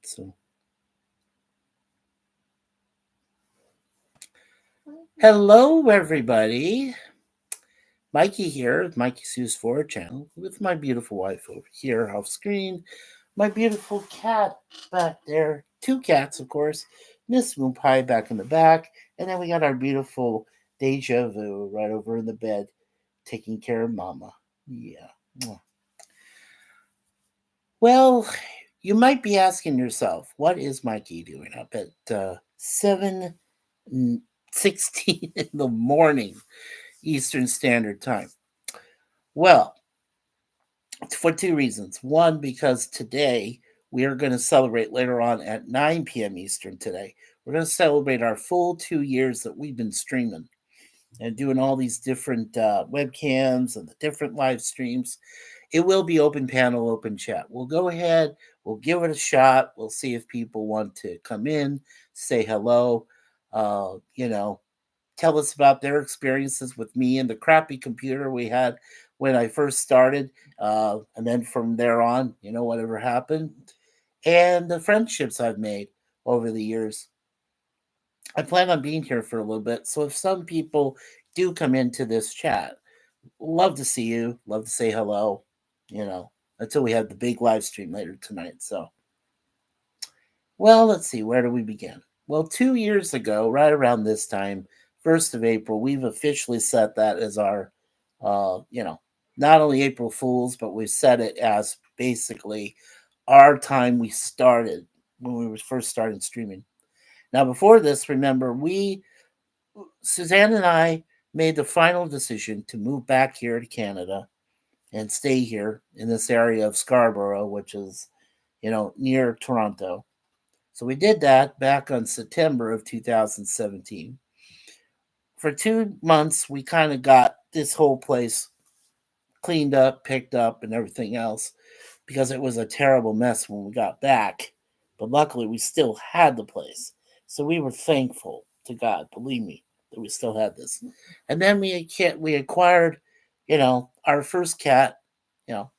So, hello, everybody. Mikey here, MikeySuzeFour channel, with my beautiful wife over here off screen. My beautiful cat back there. Two cats, of course. Miss Moonpie back in the back. And then we got our beautiful Deja Vu right over in the bed, taking care of Mama. Yeah. Well, you might be asking yourself, what is Mikey doing up at 7:16 in the morning Eastern Standard Time? Well, for two reasons. One, because today we are going to celebrate later on at 9 p.m. Eastern today. We're going to celebrate our full 2 years that we've been streaming and doing all these different webcams and the different live streams. It will be open panel, open chat. We'll go ahead, we'll give it a shot. We'll see if people want to come in, say hello, you know, tell us about their experiences with me and the crappy computer we had when I first started. And then from there on, whatever happened. And the friendships I've made over the years. I plan on being here for a little bit. So if some people do come into this chat, love to see you, love to say hello, you know, until we have the big live stream later tonight. So, well, let's see, where do we begin? Well, 2 years ago, right around this time, 1st of April, we've officially set that as our, not only April Fools, but we set it as basically our time we started when we were first starting streaming. Now, before this, remember, Suzanne and I made the final decision to move back here to Canada and stay here in this area of Scarborough, which is, near Toronto. So we did that back on September of 2017. For 2 months, we kind of got this whole place cleaned up, picked up, and everything else because it was a terrible mess when we got back. But luckily, we still had the place. So we were thankful to God, believe me, that we still had this. And then we acquired, our first cat,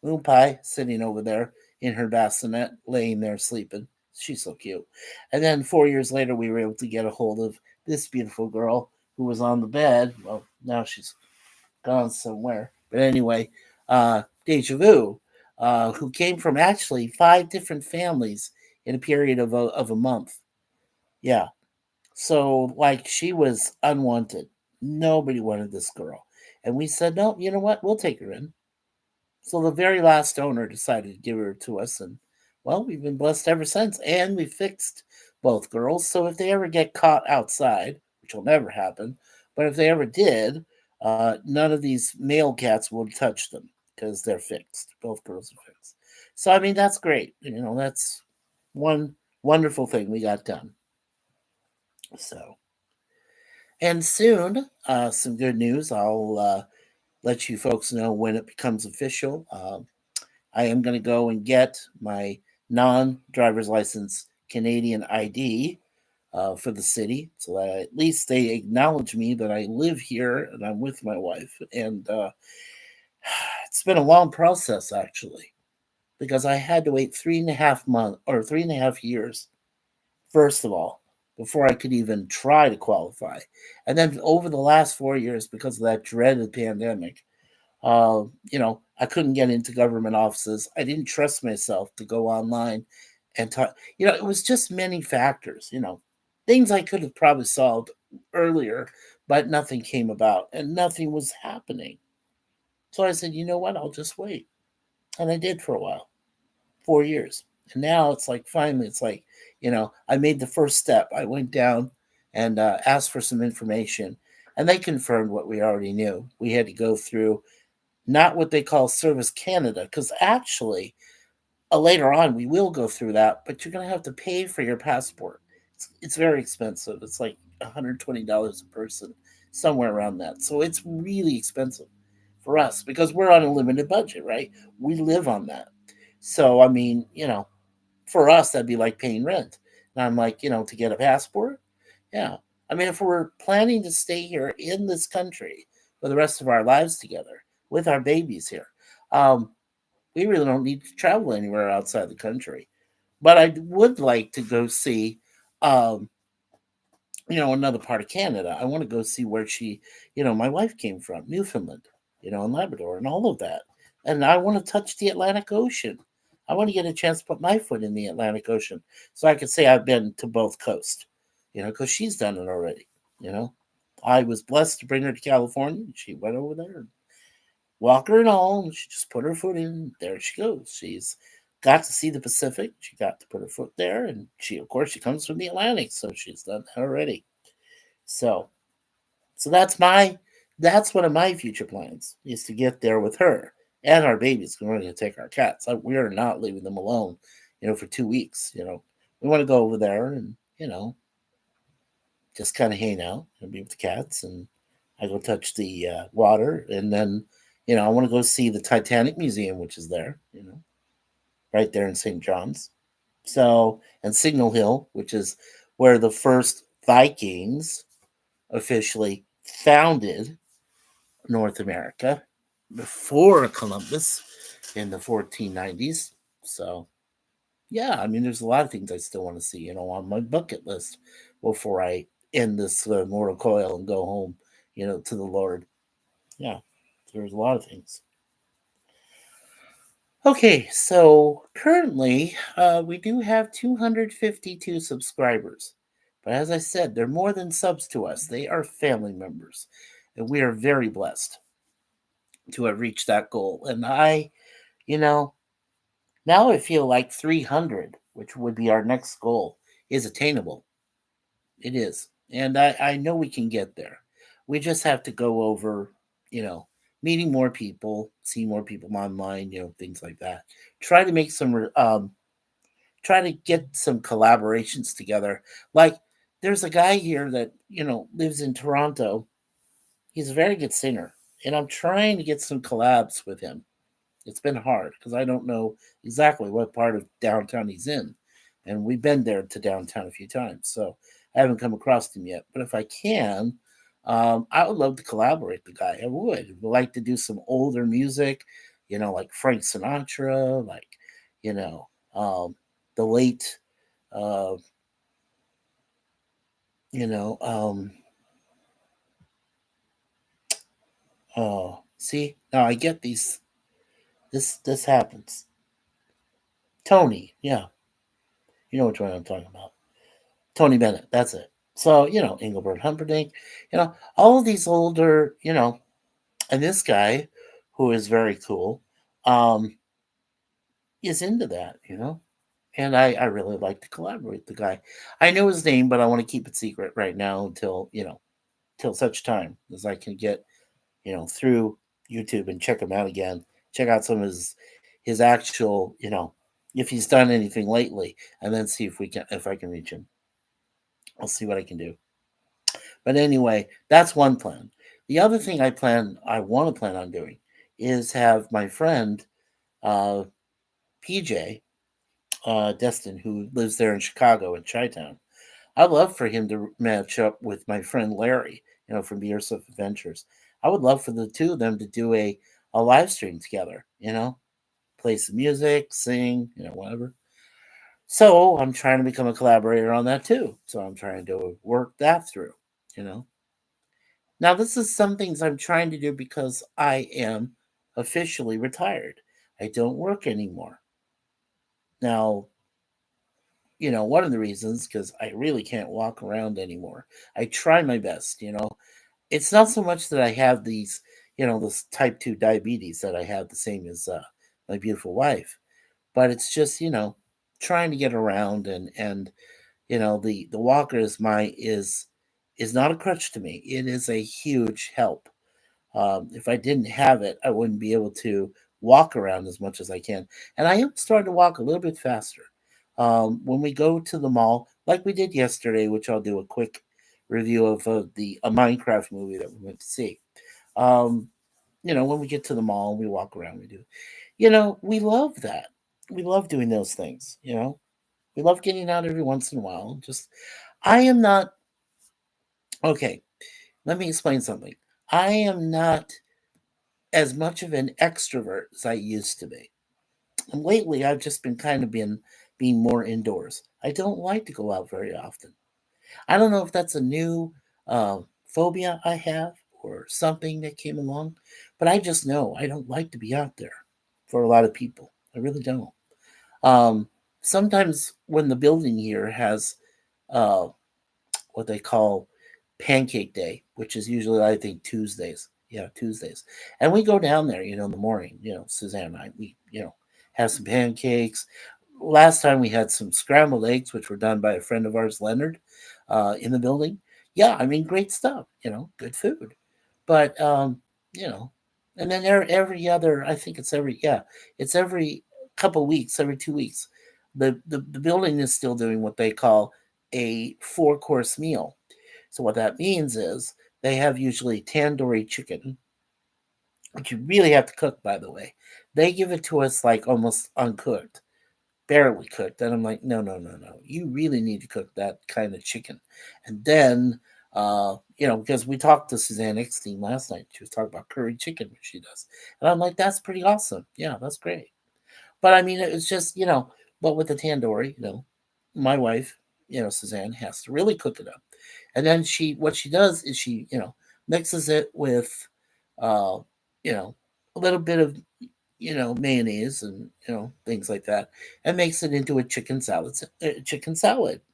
Moon Pie, sitting over there in her bassinet, laying there sleeping. She's so cute. And then 4 years later, we were able to get a hold of this beautiful girl who was on the bed. Well, now she's gone somewhere. But anyway, Deja Vu, who came from actually 5 different families in a period of a month. Yeah. So, like, she was unwanted. Nobody wanted this girl. And we said, no, you know what? We'll take her in. So the very last owner decided to give her to us. And, well, we've been blessed ever since. And we fixed both girls. So if they ever get caught outside, which will never happen, but if they ever did, none of these male cats will touch them because they're fixed. Both girls are fixed. So, I mean, that's great. That's one wonderful thing we got done. So, and soon, some good news. I'll let you folks know when it becomes official. I am going to go and get my non-driver's license Canadian ID for the city, so that at least they acknowledge me that I live here and I'm with my wife. And it's been a long process actually, because I had to wait 3.5 months or 3.5 years, first of all, before I could even try to qualify. And then over the last 4 years, because of that dreaded pandemic, I couldn't get into government offices. I didn't trust myself to go online and talk. It was just many factors, things I could have probably solved earlier, but nothing came about and nothing was happening. So I said, you know what? I'll just wait. And I did for a while, 4 years. And now it's like, finally, it's like, I made the first step. I went down and asked for some information, and they confirmed what we already knew. We had to go through not what they call Service Canada, because actually, later on, we will go through that, but you're going to have to pay for your passport. It's very expensive. It's like $120 a person, somewhere around that. So it's really expensive for us because we're on a limited budget, right? We live on that. So, I mean, for us, that'd be like paying rent. And I'm like, to get a passport? Yeah. I mean, if we're planning to stay here in this country for the rest of our lives together with our babies here, we really don't need to travel anywhere outside the country. But I would like to go see, um, another part of Canada. I want to go see where my wife came from, Newfoundland, and Labrador and all of that. And I want to touch the Atlantic Ocean. I want to get a chance to put my foot in the Atlantic Ocean so I could say I've been to both coasts, because she's done it already, you know. I was blessed to bring her to California. She went over there and walk her and all. And she just put her foot in. There she goes. She's got to see the Pacific. She got to put her foot there. And of course, she comes from the Atlantic. So she's done that already. So so that's one of my future plans is to get there with her and our babies. We're going to take our cats. We are not leaving them alone, for 2 weeks. We want to go over there and just kind of hang out and be with the cats, and I go touch the water, and then I want to go see the Titanic Museum, which is there, right there in St. John's. So and Signal Hill, which is where the first Vikings officially founded North America before Columbus in the 1490s. So, yeah, I mean, there's a lot of things I still want to see, on my bucket list before I end this mortal coil and go home, to the Lord. Yeah, there's a lot of things. Okay, so currently we do have 252 subscribers. But as I said, they're more than subs to us, they are family members. And we are very blessed to have reached that goal. And you know, now I feel like 300, which would be our next goal, is attainable. It is. And I know we can get there. We just have to go over, you know, meeting more people, seeing more people online, things like that. Try to make try to get some collaborations together. Like, there's a guy here that, lives in Toronto. He's a very good singer. And I'm trying to get some collabs with him. It's been hard because I don't know exactly what part of downtown he's in. And we've been there to downtown a few times. So I haven't come across him yet. But if I can, I would love to collaborate with the guy. I would. Like to do some older music, like Frank Sinatra, like, you know, the late, uh, you know, oh, see, now I get these. This happens. Tony, yeah, you know which one I'm talking about. Tony Bennett, that's it. So, Engelbert Humperdinck, all of these older, and this guy, who is very cool, um, is into that. And I really like to collaborate with the guy. I know his name, but I want to keep it secret right now till such time as I can get, through YouTube and check him out again. Check out some of his actual, if he's done anything lately, and then see if I can reach him. I'll see what I can do. But anyway, that's one plan. The other thing I want to plan on doing is have my friend uh, PJ Destin, who lives there in Chicago in Chi-Town. I'd love for him to match up with my friend Larry, from the Airsoft Adventures. I would love for the two of them to do a live stream together. Play some music, sing, whatever. So I'm trying to become a collaborator on that too. So I'm trying to work that through. You know. Now, this is some things I'm trying to do because I am officially retired. I don't work anymore. Now, one of the reasons, because I really can't walk around anymore. I try my best. It's not so much that I have this type 2 diabetes that I have the same as my beautiful wife, but it's just, trying to get around, and the walker is not a crutch to me. It is a huge help. If I didn't have it, I wouldn't be able to walk around as much as I can. And I am starting to walk a little bit faster. When we go to the mall, like we did yesterday, which I'll do a quick review of a Minecraft movie that we went to see. Um, when we get to the mall, we walk around, we do. We love that. We love doing those things. We love getting out every once in a while. Just, I am not okay. Let me explain something. I am not as much of an extrovert as I used to be. And lately, I've just been kind of been being more indoors. I don't like to go out very often. I don't know if that's a new uh, phobia I have or something that came along, but I just know I don't like to be out there for a lot of people. I really don't. Um, Sometimes when the building here has uh, what they call Pancake Day, which is usually I think Tuesdays. Yeah, Tuesdays, and we go down there, in the morning. Suzanne and I, we have some pancakes. Last time we had some scrambled eggs, which were done by a friend of ours, Leonard, in the building. Yeah, I mean, great stuff. Good food. But you know, and then every other, I think it's every couple weeks, every 2 weeks. The building is still doing what they call a four-course meal. So what that means is they have usually tandoori chicken, which you really have to cook, by the way. They give it to us like almost uncooked, barely cooked. And I'm like, no, no, no, no. You really need to cook that kind of chicken. And then, because we talked to Suzanne Eckstein last night. She was talking about curry chicken, which she does. And I'm like, that's pretty awesome. Yeah, that's great. But I mean, it's just, but with the tandoori, my wife, Suzanne has to really cook it up. And then what she does is she, mixes it with, uh, you know, a little bit of, mayonnaise and, things like that, and makes it into a chicken salad.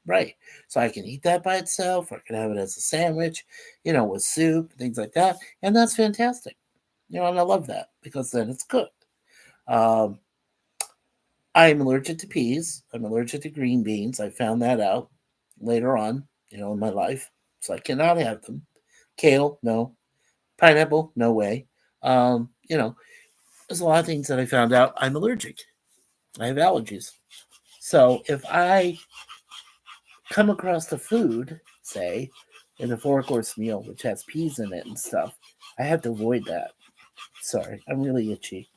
Right. So I can eat that by itself, or I can have it as a sandwich, with soup, things like that. And that's fantastic. And I love that because then it's cooked. Um, I'm allergic to peas. I'm allergic to green beans. I found that out later on, in my life. So I cannot have them. Kale, no. Pineapple, no way. There's a lot of things that I found out I'm allergic. I have allergies. So if I come across the food, say, in a four-course meal which has peas in it and stuff, I have to avoid that. Sorry, I'm really itchy,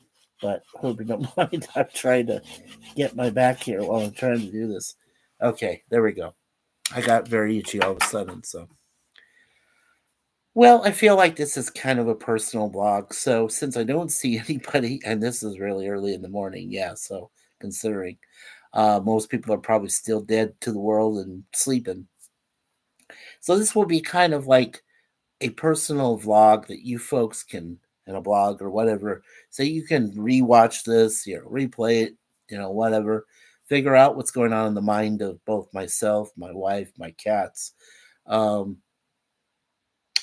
but hope you don't mind. I'm trying to get my back here while I'm trying to do this. Okay, there we go. I got very itchy all of a sudden. So, well, I feel like this is kind of a personal blog. So, since I don't see anybody, and this is really early in the morning, yeah. So, considering most people are probably still dead to the world and sleeping. So, this will be kind of like a personal vlog that you folks can, in a blog or whatever, so you can rewatch this, replay it, whatever, figure out what's going on in the mind of both myself, my wife, my cats. Um,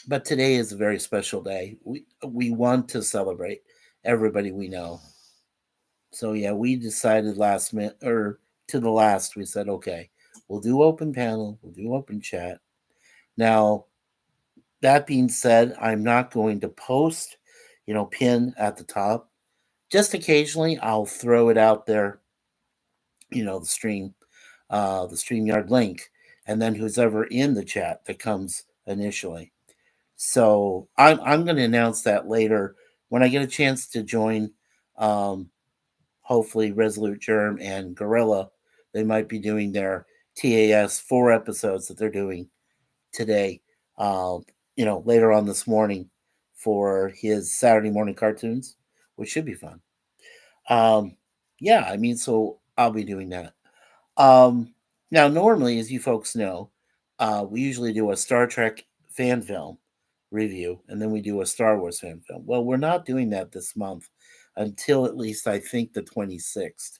but today is a very special day. We want to celebrate everybody we know. So yeah, we decided last minute, or to the last, we said, okay, we'll do open panel, we'll do open chat. Now, that being said, I'm not going to post, pin at the top. Just occasionally, I'll throw it out there, the StreamYard link, and then who's ever in the chat that comes initially. So I'm going to announce that later when I get a chance to join. Um, Hopefully, Resolute Germ and Gorilla, they might be doing their TAS 4 episodes that they're doing today, uh, later on this morning for his Saturday morning cartoons, which should be fun. Um, yeah, I mean, so I'll be doing that. Um, Now, normally, as you folks know, we usually do a Star Trek fan film review, and then we do a Star Wars fan film. Well, we're not doing that this month until at least I think the 26th.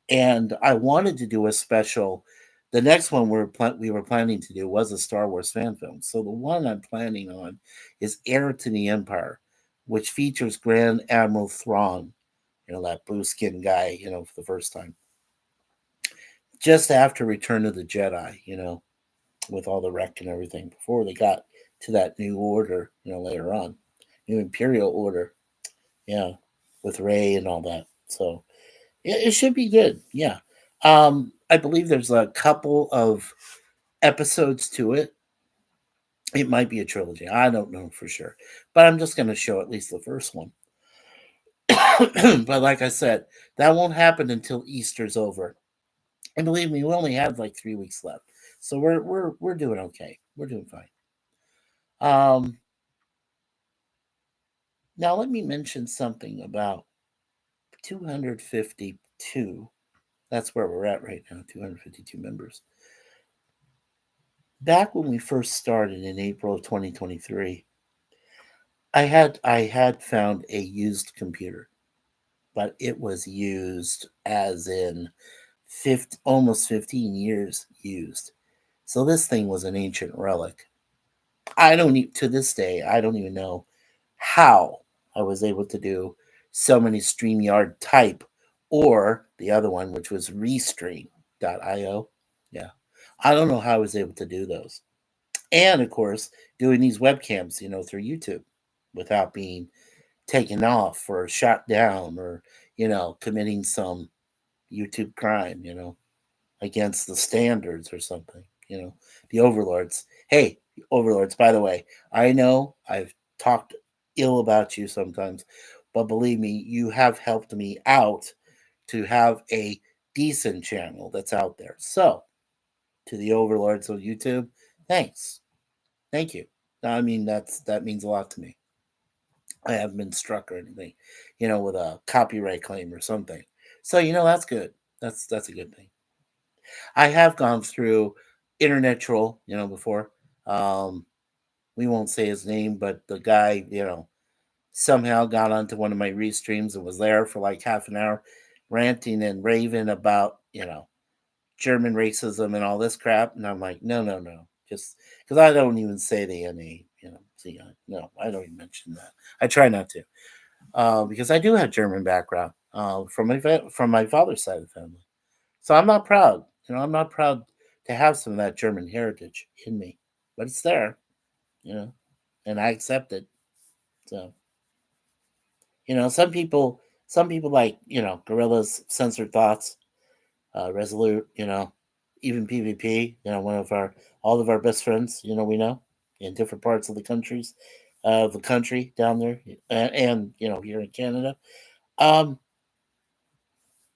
And I wanted to do a special. The next one we were planning to do was a Star Wars fan film. So the one I'm planning on is Heir to the Empire, which features Grand Admiral Thrawn, that blue skinned guy, for the first time. Just after Return of the Jedi, with all the wreck and everything, before they got to that new order, later on. New Imperial Order. Yeah. With Rey and all that. So it should be good. Yeah. I believe there's a couple of episodes to it. It might be a trilogy. I don't know for sure. But I'm just going to show at least the first one. But like I said, that won't happen until Easter's over. And believe me, we only have like 3 weeks left. So we're doing okay. We're doing fine. Now let me mention something about 252 That's where we're at right now, 252 members. Back when we first started in April of 2023, I had found a used computer, but it was used as in 50, almost 15 years used. So this thing was an ancient relic. I don't to this day I don't even know how I was able to do so many StreamYard type or the other one which was Restream.io. Yeah. I don't know how I was able to do those. And of course, doing these webcams, through YouTube without being taken off or shot down or, committing some YouTube crime, against the standards or something, the overlords. Hey, overlords, by the way, I know I've talked ill about you sometimes, but believe me, you have helped me out to have a decent channel that's out there. So, to the overlords of YouTube, thanks. Thank you. I mean, that means a lot to me. I haven't been struck or anything, with a copyright claim or something. So, that's good. That's a good thing. I have gone through internet troll, before. Um, we won't say his name, but the guy, somehow got onto one of my restreams and was there for like half an hour, ranting and raving about, German racism and all this crap. And I'm like, no, no, no, just because I don't even say the NA, see, no, I don't even mention that. I try not to, because I do have German background from my father's side of the family. So I'm not proud. I'm not proud to have some of that German heritage in me, but it's there, you know, and I accept it. So, some people like, gorillas, censored thoughts, resolute, even PvP, one of all of our best friends, we know in different parts of the country down there, and here in Canada. Um,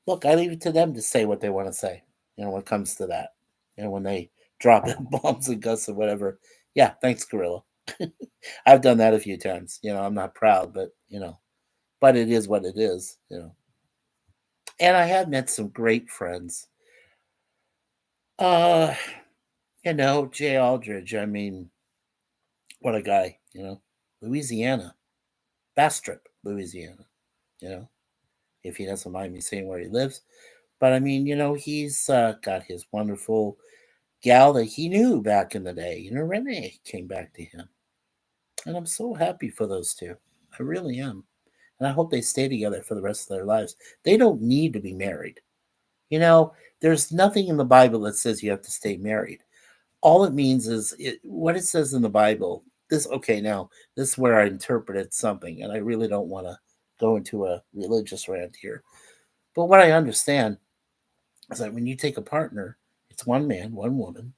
Look, I leave it to them to say what they want to say. When it comes to that, when they drop bombs and gusts or whatever. Yeah, thanks, Gorilla. I've done that a few times. I'm not proud, but but it is what it is. And I have met some great friends. Uh, Jay Aldridge. I mean, what a guy. Louisiana, Bastrop, Louisiana. You know, if he doesn't mind me saying where he lives, but I mean, he's got his wonderful gal that he knew back in the day. Renee came back to him. And I'm so happy for those two. I really am. And I hope they stay together for the rest of their lives. They don't need to be married. You know, there's nothing in the Bible that says you have to stay married. All it means is what it says in the Bible. Okay, now, this is where I interpreted something, and I really don't want to go into a religious rant here. But what I understand is that when you take a partner, it's one man, one woman.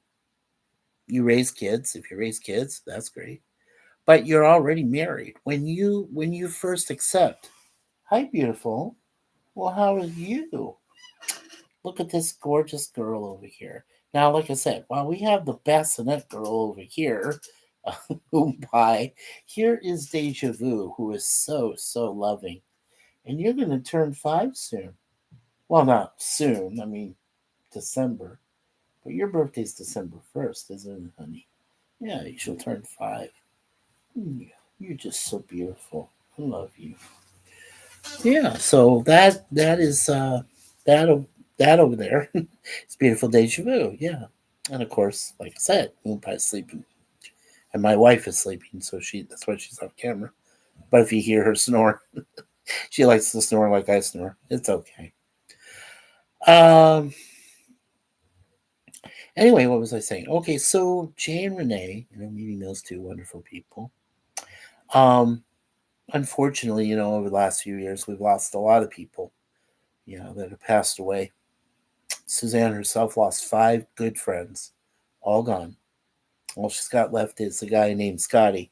You raise kids. If you raise kids, that's great, but you're already married when you first accept. Hi, beautiful. Well, how are you? Look at this gorgeous girl over here. Now, like I said, while we have the bassinet girl over here, by here is Deja Vu, who is so loving, and you're going to turn 5 soon. Well, not soon. I mean, December. But your birthday's December 1st, isn't it, honey? Yeah, you shall turn 5. Yeah, you're just so beautiful. I love you. Yeah, so that is that that over there. It's beautiful deja vu. Yeah, and of course, like I said, Moon Pie's sleeping, and my wife is sleeping, so that's why she's off camera. But if you hear her snore, she likes to snore like I snore. It's okay. Um. Anyway, what was I saying? Okay, so Jay and Renee, meeting those two wonderful people. Um. Unfortunately, over the last few years, we've lost a lot of people, that have passed away. Suzanne herself lost 5 good friends, all gone. All she's got left is a guy named Scotty,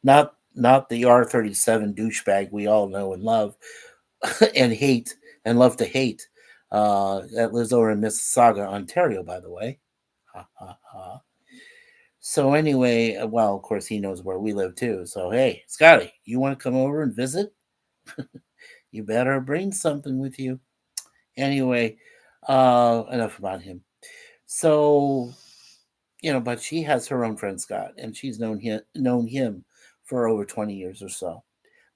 not the R-37 douchebag we all know and love and hate and love to hate. That lives over in Mississauga, Ontario, by the way. Ha ha ha. So anyway, well, of course he knows where we live too. So hey, Scotty, you want to come over and visit? You better bring something with you. Anyway, Enough about him. So, but she has her own friend Scott, and she's known him for over 20 years or so.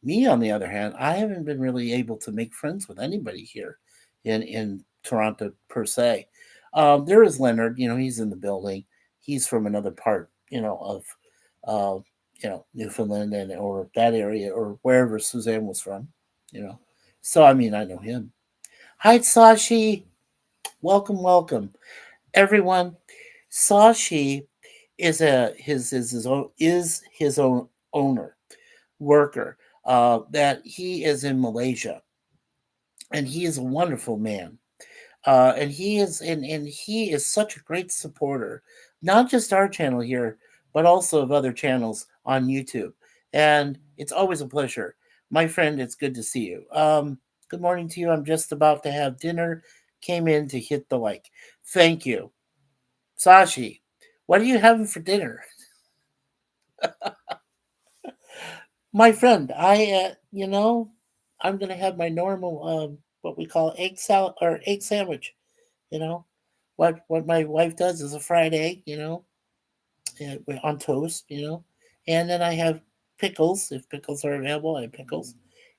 Me, on the other hand, I haven't been really able to make friends with anybody here in Toronto per se. There is Leonard. He's in the building. He's from another part, of Newfoundland and or that area or wherever Suzanne was from. You know, so I mean, I know him. Hi, Sashi. Welcome, welcome, everyone. Sashi is his own owner worker. That he is in Malaysia, and he is a wonderful man. And he is such a great supporter, not just our channel here, but also of other channels on YouTube. And it's always a pleasure, my friend. It's good to see you. Good morning to you. I'm just about to have dinner. Came in to hit the like. Thank you, Sashi. What are you having for dinner? My friend, I'm gonna have my normal what we call egg salad or egg sandwich. You know, what my wife does is a fried egg. On toast. And then I have pickles if pickles are available. I have pickles,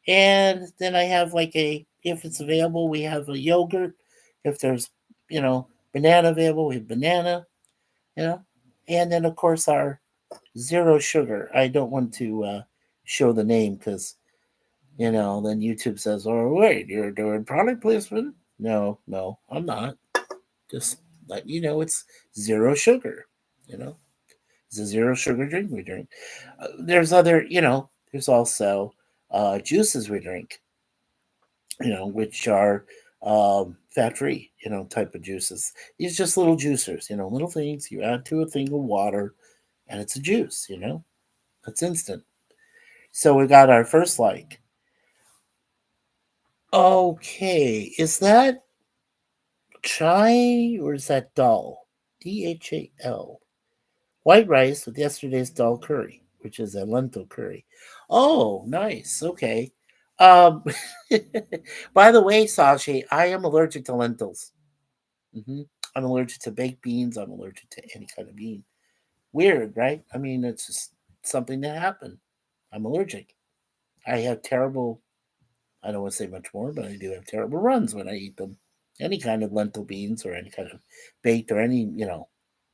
and then I have like if it's available, we have a yogurt. If there's banana available, we have banana. You know, and then of course our zero sugar. I don't want to show the name because then YouTube says, "Oh wait, you're doing product placement." No, no, I'm not. Just let you know it's zero sugar. You know, it's a zero sugar drink we drink. There's other, there's also juices we drink. Which are fat free. Type of juices. These just little juicers. Little things you add to a thing of water, and it's a juice. It's instant. So we got our first like. Okay, is that chai or is that dal? Dhal. White rice with yesterday's dal curry, which is a lentil curry. Oh, nice. Okay. Um, by the way, Sashi, I am allergic to lentils. hmm I'm allergic to baked beans. I'm allergic to any kind of bean. Weird, right? I mean, it's just something that happened. I'm allergic. I have terrible, I don't want to say much more, but I do have terrible runs when I eat them. Any kind of lentil beans or any kind of baked or any,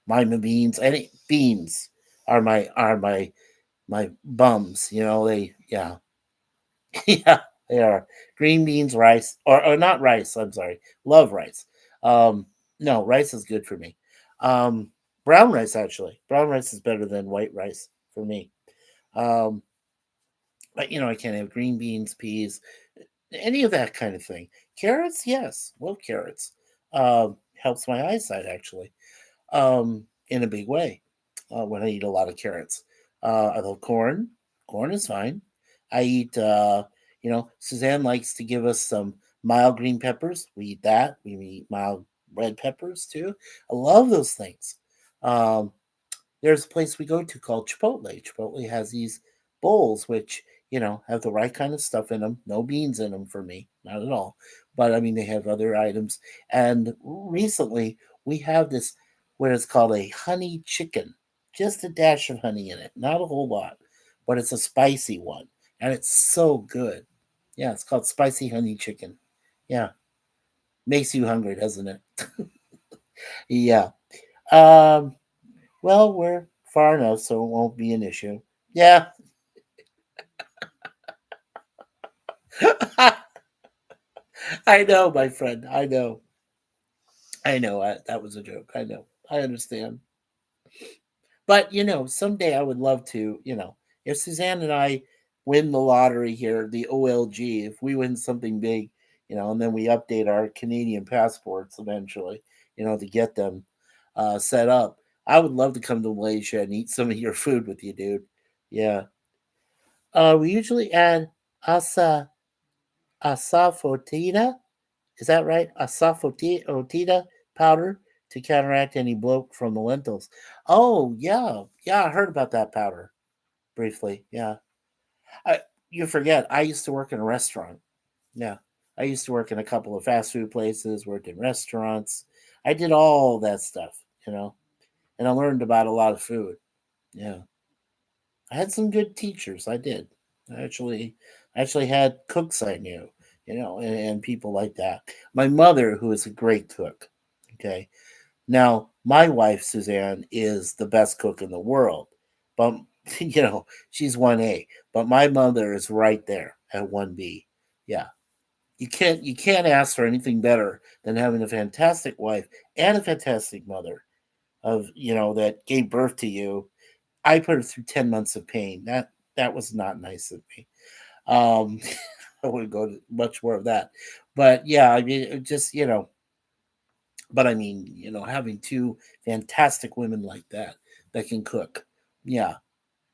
lima beans, any beans are my bums. Yeah. Yeah, they are. Green beans, rice, or not rice, I'm sorry. Love rice. Um no, rice is good for me. Um Brown rice, actually. Brown rice is better than white rice for me. Um but I can't have green beans, peas, any of that kind of thing. Carrots, yes, love carrots. Helps my eyesight, actually, in a big way, when I eat a lot of carrots. I love corn. Corn is fine. I eat, Suzanne likes to give us some mild green peppers. We eat that. We eat mild red peppers too. I love those things. Um, there's a place we go to called Chipotle. Chipotle has these bowls which, have the right kind of stuff in them. No beans in them for me, not at all. But I mean, they have other items. And recently, we have this what is called a honey chicken, just a dash of honey in it, not a whole lot, but it's a spicy one, and it's so good. Yeah, it's called spicy honey chicken. Yeah, makes you hungry, doesn't it? Yeah. Um. Well, we're far enough, so it won't be an issue. Yeah. I know, my friend. I know. I know. That was a joke. I know. I understand. But, someday I would love to, if Suzanne and I win the lottery here, the OLG, if we win something big, and then we update our Canadian passports eventually, to get them set up, I would love to come to Malaysia and eat some of your food with you, dude. Yeah. We usually add asa asafoetida. Is that right? Asafoetida powder to counteract any bloat from the lentils. Oh yeah, yeah. I heard about that powder briefly. Yeah. I, you forget. I used to work in a restaurant. Yeah. I used to work in a couple of fast food places, worked in restaurants. I did all that stuff, and I learned about a lot of food. Yeah. I had some good teachers. I did. I actually had cooks I knew, and people like that. My mother, who is a great cook. Okay. Now, my wife, Suzanne, is the best cook in the world. But, she's 1A. But my mother is right there at 1B. Yeah. You can't ask for anything better than having a fantastic wife and a fantastic mother that gave birth to you. I put her through 10 months of pain. That was not nice of me. Um I wouldn't go to much more of that. But yeah, I mean it just, but I mean, having two fantastic women like that can cook. Yeah.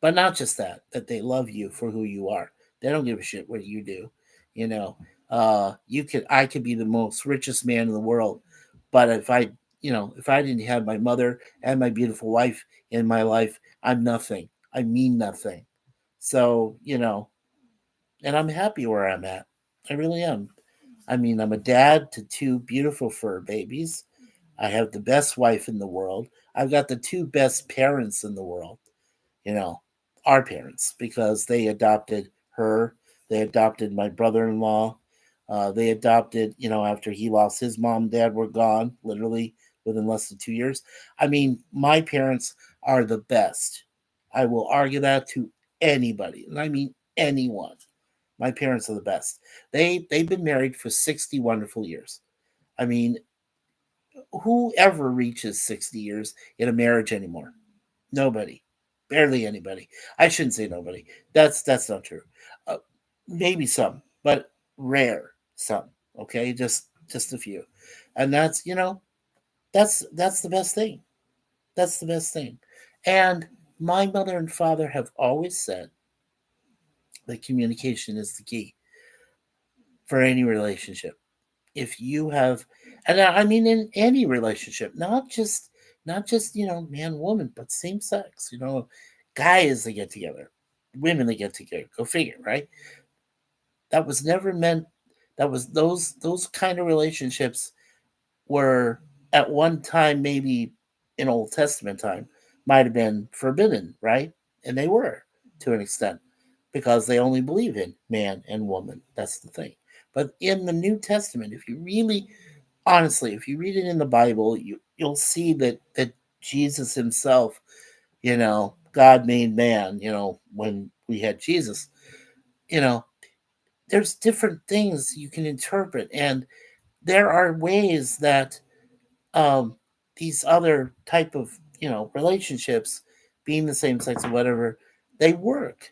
But not just that they love you for who you are. They don't give a shit what you do. You know, I could be the most richest man in the world, but if I didn't have my mother and my beautiful wife in my life, I'm nothing. I mean nothing. So, and I'm happy where I'm at. I really am. I mean, I'm a dad to two beautiful fur babies. I have the best wife in the world. I've got the two best parents in the world, you know, our parents, because they adopted her. They adopted my brother in law. They adopted, after he lost his mom and dad were gone, literally within less than 2 years. I mean, my parents are the best. I will argue that to anybody, and I mean anyone. My parents are the best. They've been married for 60 wonderful years. I mean, who ever reaches 60 years in a marriage anymore? Nobody, barely anybody. I shouldn't say nobody. That's not true. Uh, Maybe some, but rare. Some. Okay, just a few, and that's the best thing. That's the best thing. And my mother and father have always said that communication is the key for any relationship. If you have, and I mean in any relationship, not just man woman, but same sex. Guys that get together, women that get together. Go figure, right? That was never meant. That was those kind of relationships were at one time, maybe in Old Testament time, might have been forbidden, right? And they were, to an extent, because they only believe in man and woman. That's the thing. But in the New Testament, if you really honestly, if you read it in the Bible, you'll see that Jesus himself, God made man, when we had Jesus, you know, there's different things you can interpret, and there are ways that um these other type of relationships, being the same sex or whatever, they work.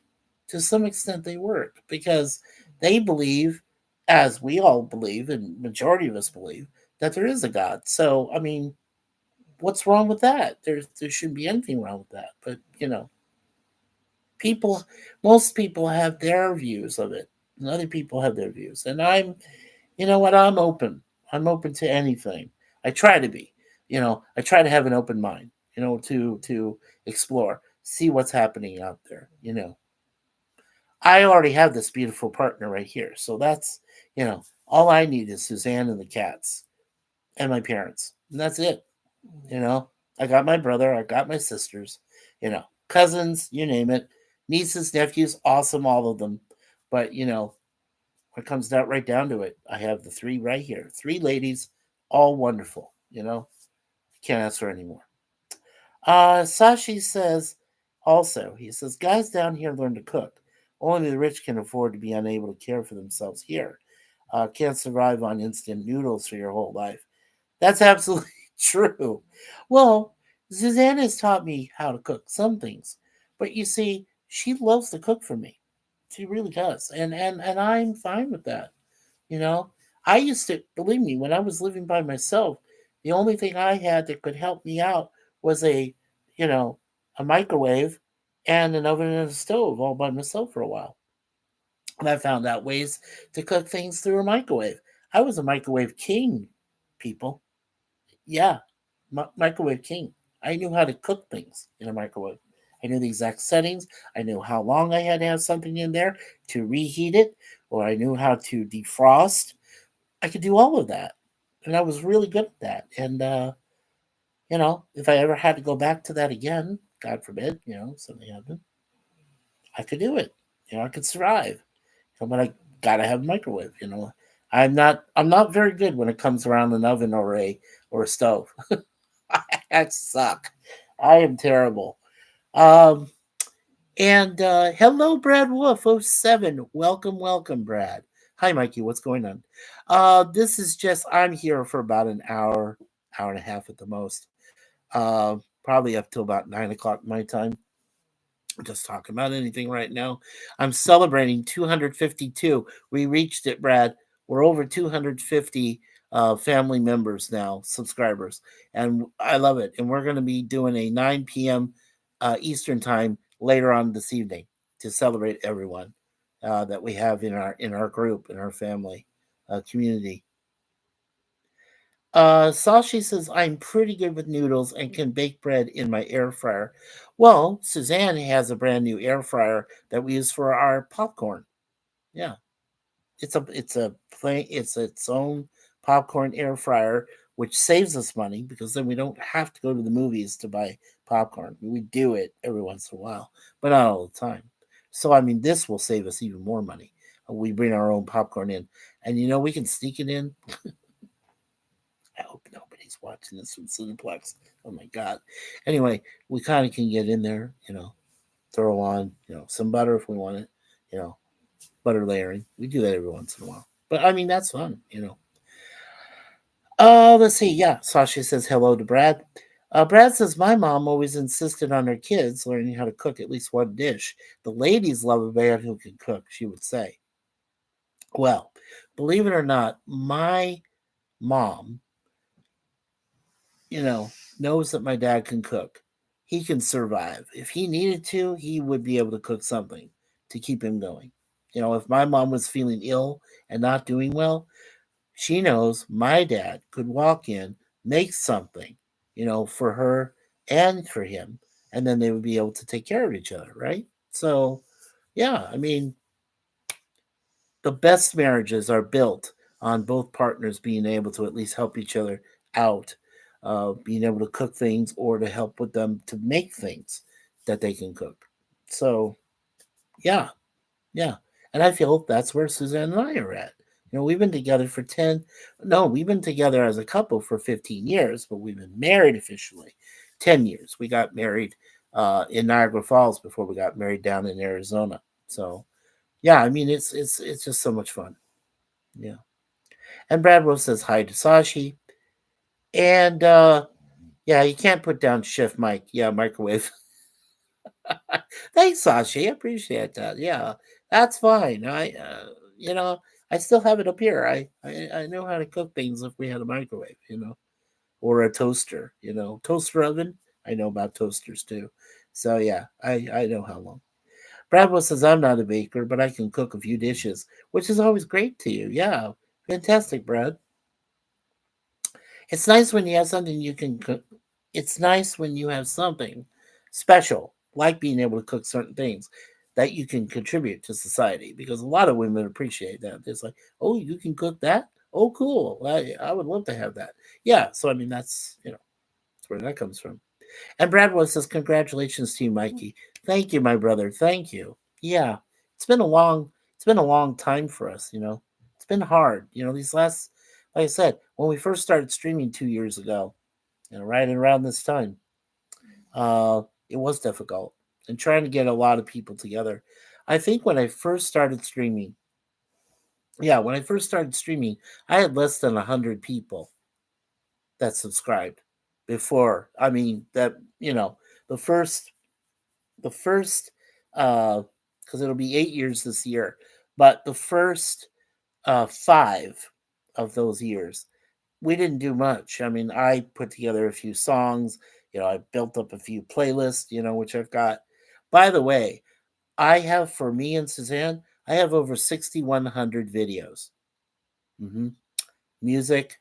To some extent they work because they believe, as we all believe and majority of us believe, that there is a God. So I mean, what's wrong with that? There shouldn't be anything wrong with that. But people most people have their views of it, and other people have their views. And I'm open. I'm open to anything. I try to be. I try to have an open mind, to explore, see what's happening out there. I already have this beautiful partner right here. So that's, all I need is Suzanne and the cats and my parents. And that's it. You know, I got my brother, I got my sisters, cousins, you name it, nieces, nephews, awesome, all of them. But, when it comes down right down to it, I have the three right here, three ladies, all wonderful. Can't ask for any more. Sashi says, also, he says, guys down here learn to cook. Only the rich can afford to be unable to care for themselves here. Can't survive on instant noodles for your whole life. That's absolutely true. Well, Suzanne has taught me how to cook some things, but you see, she loves to cook for me. She really does, and I'm fine with that. You know, I used to believe me when I was living by myself. The only thing I had that could help me out was you know, a microwave and an oven and a stove all by myself for a while. And I found out ways to cook things through a microwave. I was a microwave king, people. Yeah, microwave king. I knew how to cook things in a microwave. I knew the exact settings. I knew how long I had to have something in there to reheat it, or I knew how to defrost. I could do all of that. And I was really good at that. And, if I ever had to go back to that again, God forbid, something happened, I could do it. I could survive. But I gotta have a microwave. I'm not very good when it comes around an oven or a stove. I suck. I am terrible. Um, and hello, Brad Wolf 07. Welcome, welcome, Brad. Hi, Mikey. What's going on? This is just I'm here for about an hour and a half at the most. Probably up till about 9 o'clock my time. Just talking about anything right now. I'm celebrating 252. We reached it, Brad. We're over 250 family members now, subscribers, and I love it. And we're going to be doing a 9 p.m. Eastern time later on this evening to celebrate everyone that we have in our group, in our family community. Sashi says, I'm pretty good with noodles and can bake bread in my air fryer. Well, Suzanne has a brand new air fryer that we use for our popcorn. Yeah. It's its own popcorn air fryer, which saves us money because then we don't have to go to the movies to buy popcorn. We do it every once in a while, but not all the time. So I mean this will save us even more money. We bring our own popcorn in. And we can sneak it in. I hope nobody's watching this from Cineplex. Oh my god. Anyway, we kind of can get in there, throw on, some butter if we want it, you know, butter layering. We do that every once in a while. But I mean, that's fun. Let's see. Yeah, Sasha says hello to Brad. Brad says my mom always insisted on her kids learning how to cook at least one dish. The ladies love a man who can cook, she would say. Well, believe it or not, my mom you know, knows that my dad can cook. He can survive. If he needed to, he would be able to cook something to keep him going. If my mom was feeling ill and not doing well, she knows my dad could walk in, make something, for her and for him, and then they would be able to take care of each other, right? So, yeah, I mean, the best marriages are built on both partners being able to at least help each other out, being able to cook things or to help with them to make things that they can cook. So, yeah, yeah. And I feel that's where Suzanne and I are at. We've been together for 10, no, we've been together as a couple for 15 years, but we've been married officially 10 years. We got married in Niagara Falls before we got married down in Arizona. So, yeah, I mean it's just so much fun. Yeah. And Bradwell says hi to Sashi. And yeah, you can't put down Chef Mike. Yeah, microwave. Thanks, Sashi. I appreciate that. Yeah, that's fine. You know, I still have it up here. I know how to cook things if we had a microwave, or a toaster. Toaster oven. I know about toasters too. So yeah, I know how long. Bradwell says I'm not a baker, but I can cook a few dishes, which is always great to you. Yeah, fantastic, Brad. It's nice when you have something you can cook. It's nice when you have something special, like being able to cook certain things that you can contribute to society. Because a lot of women appreciate that. It's like, oh, you can cook that? Oh, cool. I would love to have that. Yeah. So I mean, that's where that comes from. And Bradwell says, congratulations to you, Mikey. Thank you, my brother. Thank you. Yeah, it's been a long, it's been a long time for us. It's been hard. These last, like I said, when we first started streaming 2 years ago, right around this time, it was difficult and trying to get a lot of people together. I think when I first started streaming, yeah, when I first started streaming, I had less than 100 people that subscribed before. I mean, the first the first because it'll be 8 years this year, but the first five of those years we didn't do much. I mean, I put together a few songs, I built up a few playlists, which I've got. By the way, I have, for me and Suzanne, I have over 6,100 videos. hmm Music,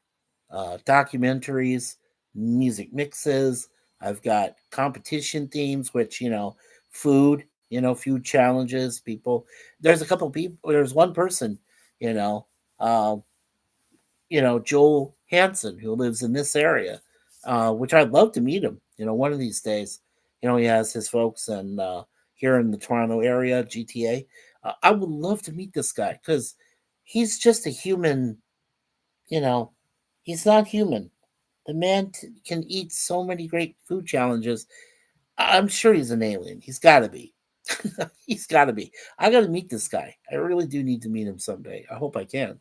documentaries, music mixes. I've got competition themes, which, food, food challenges, people. There's a couple people, there's one person, you know, uh, Joel Hansen, who lives in this area, which I'd love to meet him. One of these days. He has his folks and here in the Toronto area, GTA. I would love to meet this guy because he's just a human. You know, he's not human. The man can eat so many great food challenges. I'm sure he's an alien. He's got to be. He's got to be. I got to meet this guy. I really do need to meet him someday. I hope I can.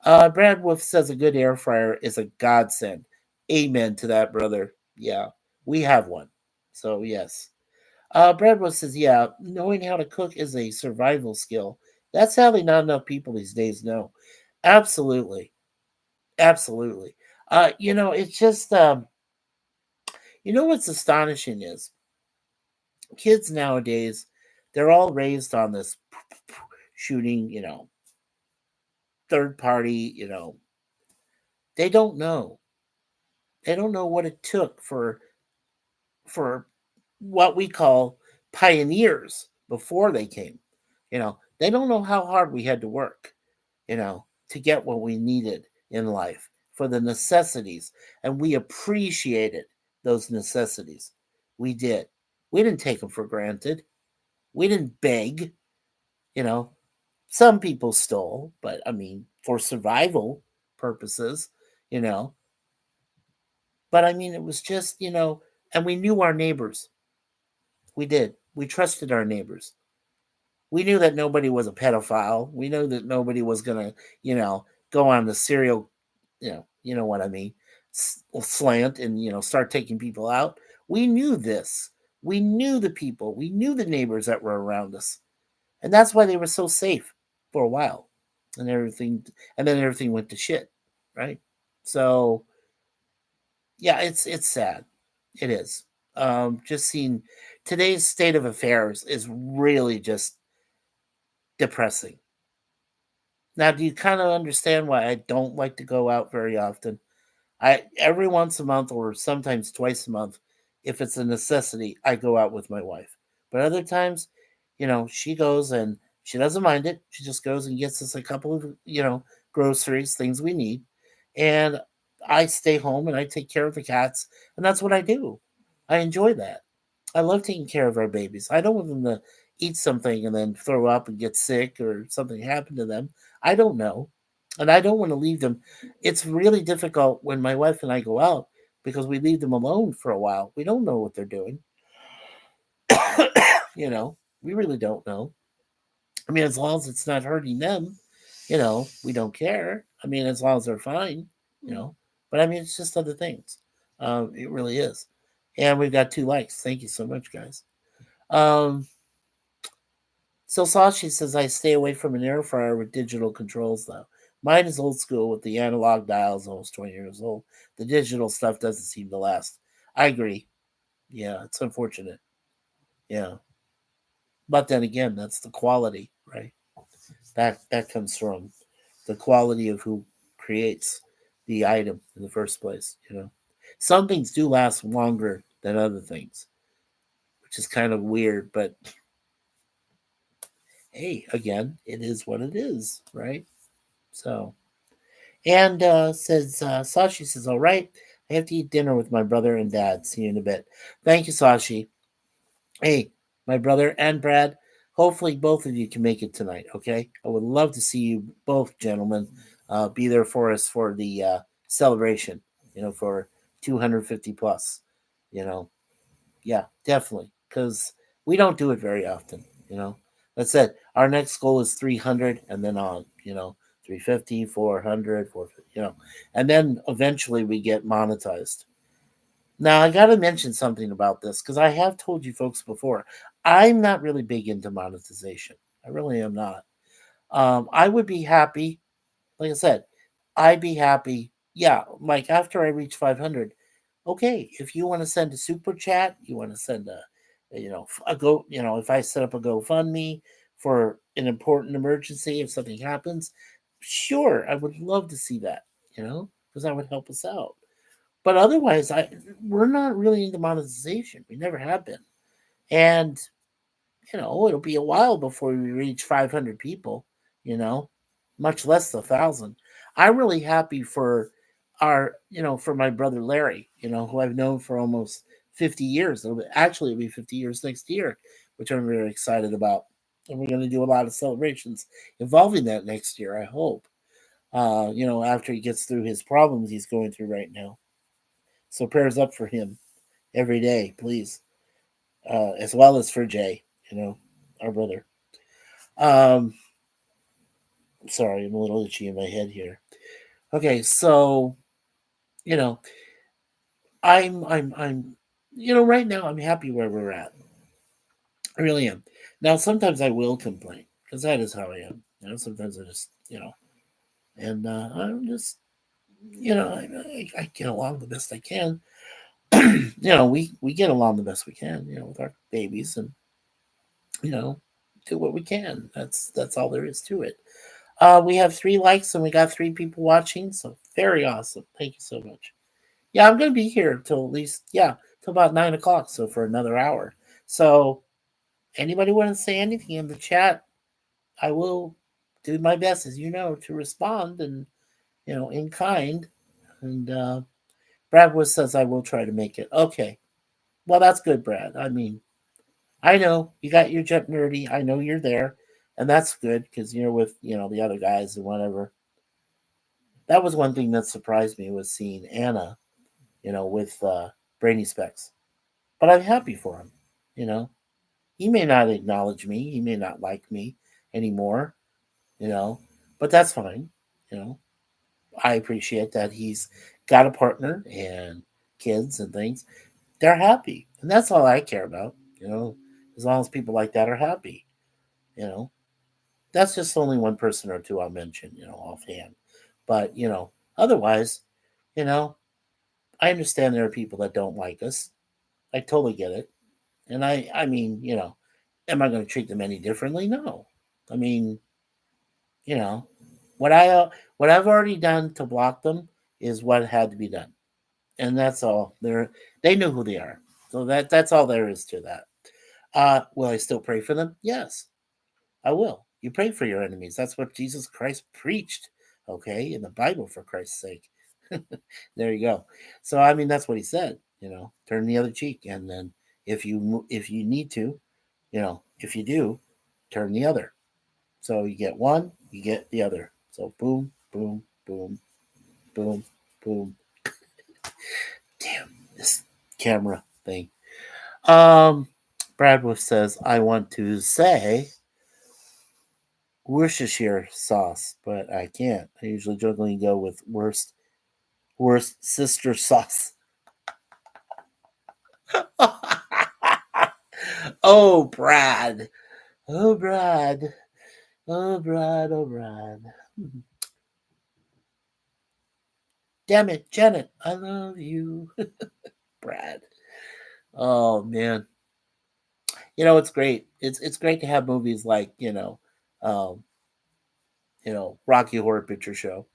Brad Wolf says a good air fryer is a godsend. Amen to that, brother. Yeah, we have one. So, yes. Brad Wolf says, yeah, knowing how to cook is a survival skill. That's sadly not enough people these days know. Absolutely. Absolutely. It's just, what's astonishing is kids nowadays, they're all raised on this shooting, third party, they don't know. They don't know what it took for what we call pioneers before they came. They don't know how hard we had to work, to get what we needed in life for the necessities. And we appreciated those necessities. We did. We didn't take them for granted. We didn't beg, you know. Some people stole, but I mean, for survival purposes, you know. But I mean, it was just, and we knew our neighbors. We did. We trusted our neighbors. We knew that nobody was a pedophile. We knew that nobody was gonna, go on the serial, you know what I mean, slant and start taking people out. We knew this. We knew the people. We knew the neighbors that were around us, and that's why they were so safe for a while, and everything, and then everything went to shit, right? So yeah, it's sad. It is. Just seeing today's state of affairs is really just depressing. Now, do you kind of understand why I don't like to go out very often? I every once a month or sometimes twice a month, if it's a necessity, I go out with my wife. But other times, she goes and she doesn't mind it. She just goes and gets us a couple of, groceries, things we need. And I stay home and I take care of the cats, and that's what I do. I enjoy that. I love taking care of our babies. I don't want them to eat something and then throw up and get sick or something happen to them. I don't know. And I don't want to leave them. It's really difficult when my wife and I go out because we leave them alone for a while. We don't know what they're doing. We really don't know. I mean, as long as it's not hurting them, we don't care. I mean, as long as they're fine, you know. But I mean, it's just other things. It really is. And we've got 2 likes. Thank you so much, guys. Um, so Sashi says I stay away from an air fryer with digital controls though. Mine is old school with the analog dials, almost 20 years old. The digital stuff doesn't seem to last. I agree. Yeah, it's unfortunate. Yeah. But then again, that's the quality, right? That comes from the quality of who creates the item in the first place. Some things do last longer than other things, which is kind of weird, but hey, again, it is what it is, right? So, and Sashi says, all right, I have to eat dinner with my brother and dad. See you in a bit. Thank you, Sashi. Hey, my brother and Brad, hopefully both of you can make it tonight, okay? I would love to see you both, gentlemen, be there for us for the celebration, for 250 plus, you know. Yeah, definitely, because we don't do it very often. That's it. Our next goal is 300 and then on, 350, 400, 450, and then eventually we get monetized. Now, I got to mention something about this because I have told you folks before. I'm not really big into monetization. I really am not. I would be happy, like I said, I'd be happy. Yeah, like after I reach 500, okay, if you want to send a super chat, you want to send a go, if I set up a GoFundMe for an important emergency, if something happens, sure, I would love to see that, because that would help us out. But otherwise, we're not really into monetization. We never have been. And, it'll be a while before we reach 500 people, you know, much less 1,000. I'm really happy for for my brother Larry, who I've known for almost 50 years. It'll be 50 years next year, which I'm very excited about. And we're going to do a lot of celebrations involving that next year, I hope. After he gets through his problems he's going through right now. So prayers up for him every day, please. As well as for Jay, our brother. Um, Sorry, I'm a little itchy in my head here. Okay, so you know, I'm right now I'm happy where we're at. I really am. Now sometimes I will complain because that is how I am. Sometimes I just and I'm just I get along the best I can. We get along the best we can. With our babies and you know do what we can. That's all there is to it. We have 3 likes and we got 3 people watching, so very awesome. Thank you so much. Yeah, I'm gonna be here till at least till about 9 o'clock, so for another hour. So anybody want to say anything in the chat? I will do my best, as to respond and in kind. And Brad says I will try to make it. Okay, well that's good, Brad. I mean, I know you got your jet nerdy. I know you're there, and that's good because you're with the other guys and whatever. That was one thing that surprised me was seeing Anna, with Brainy Specs. But I'm happy for him. You know, he may not acknowledge me. He may not like me anymore. You know, but that's fine. You know, I appreciate that he's got a partner and kids and things. They're happy, and that's all I care about. As long as people like that are happy. You know, that's just only one person or two I'll mention. Offhand, but otherwise, you know, I understand there are people that don't like us. I totally get it. And I mean, am I going to treat them any differently? No. I mean, you know, what what I've already done to block them is what had to be done, and that's all. They know who they are, so that's all there is to that. Will I still pray for them? Yes, I will. You pray for your enemies. That's what Jesus Christ preached. Okay, in the Bible, for Christ's sake. There you go. So I mean, that's what he said. Turn the other cheek, and then if you need to, if you do, turn the other. So you get one, you get the other. So boom, boom, boom, boom, boom. Damn this camera thing. Um, Bradworth says I want to say Worcestershire sauce, but I can't. I usually jokingly go with worst sister sauce. Oh, Brad. Oh, Brad. Oh, Brad. Oh, Brad. Damn it, Janet. I love you. Brad. Oh, man. It's great. It's great to have movies like, um, Rocky Horror Picture Show.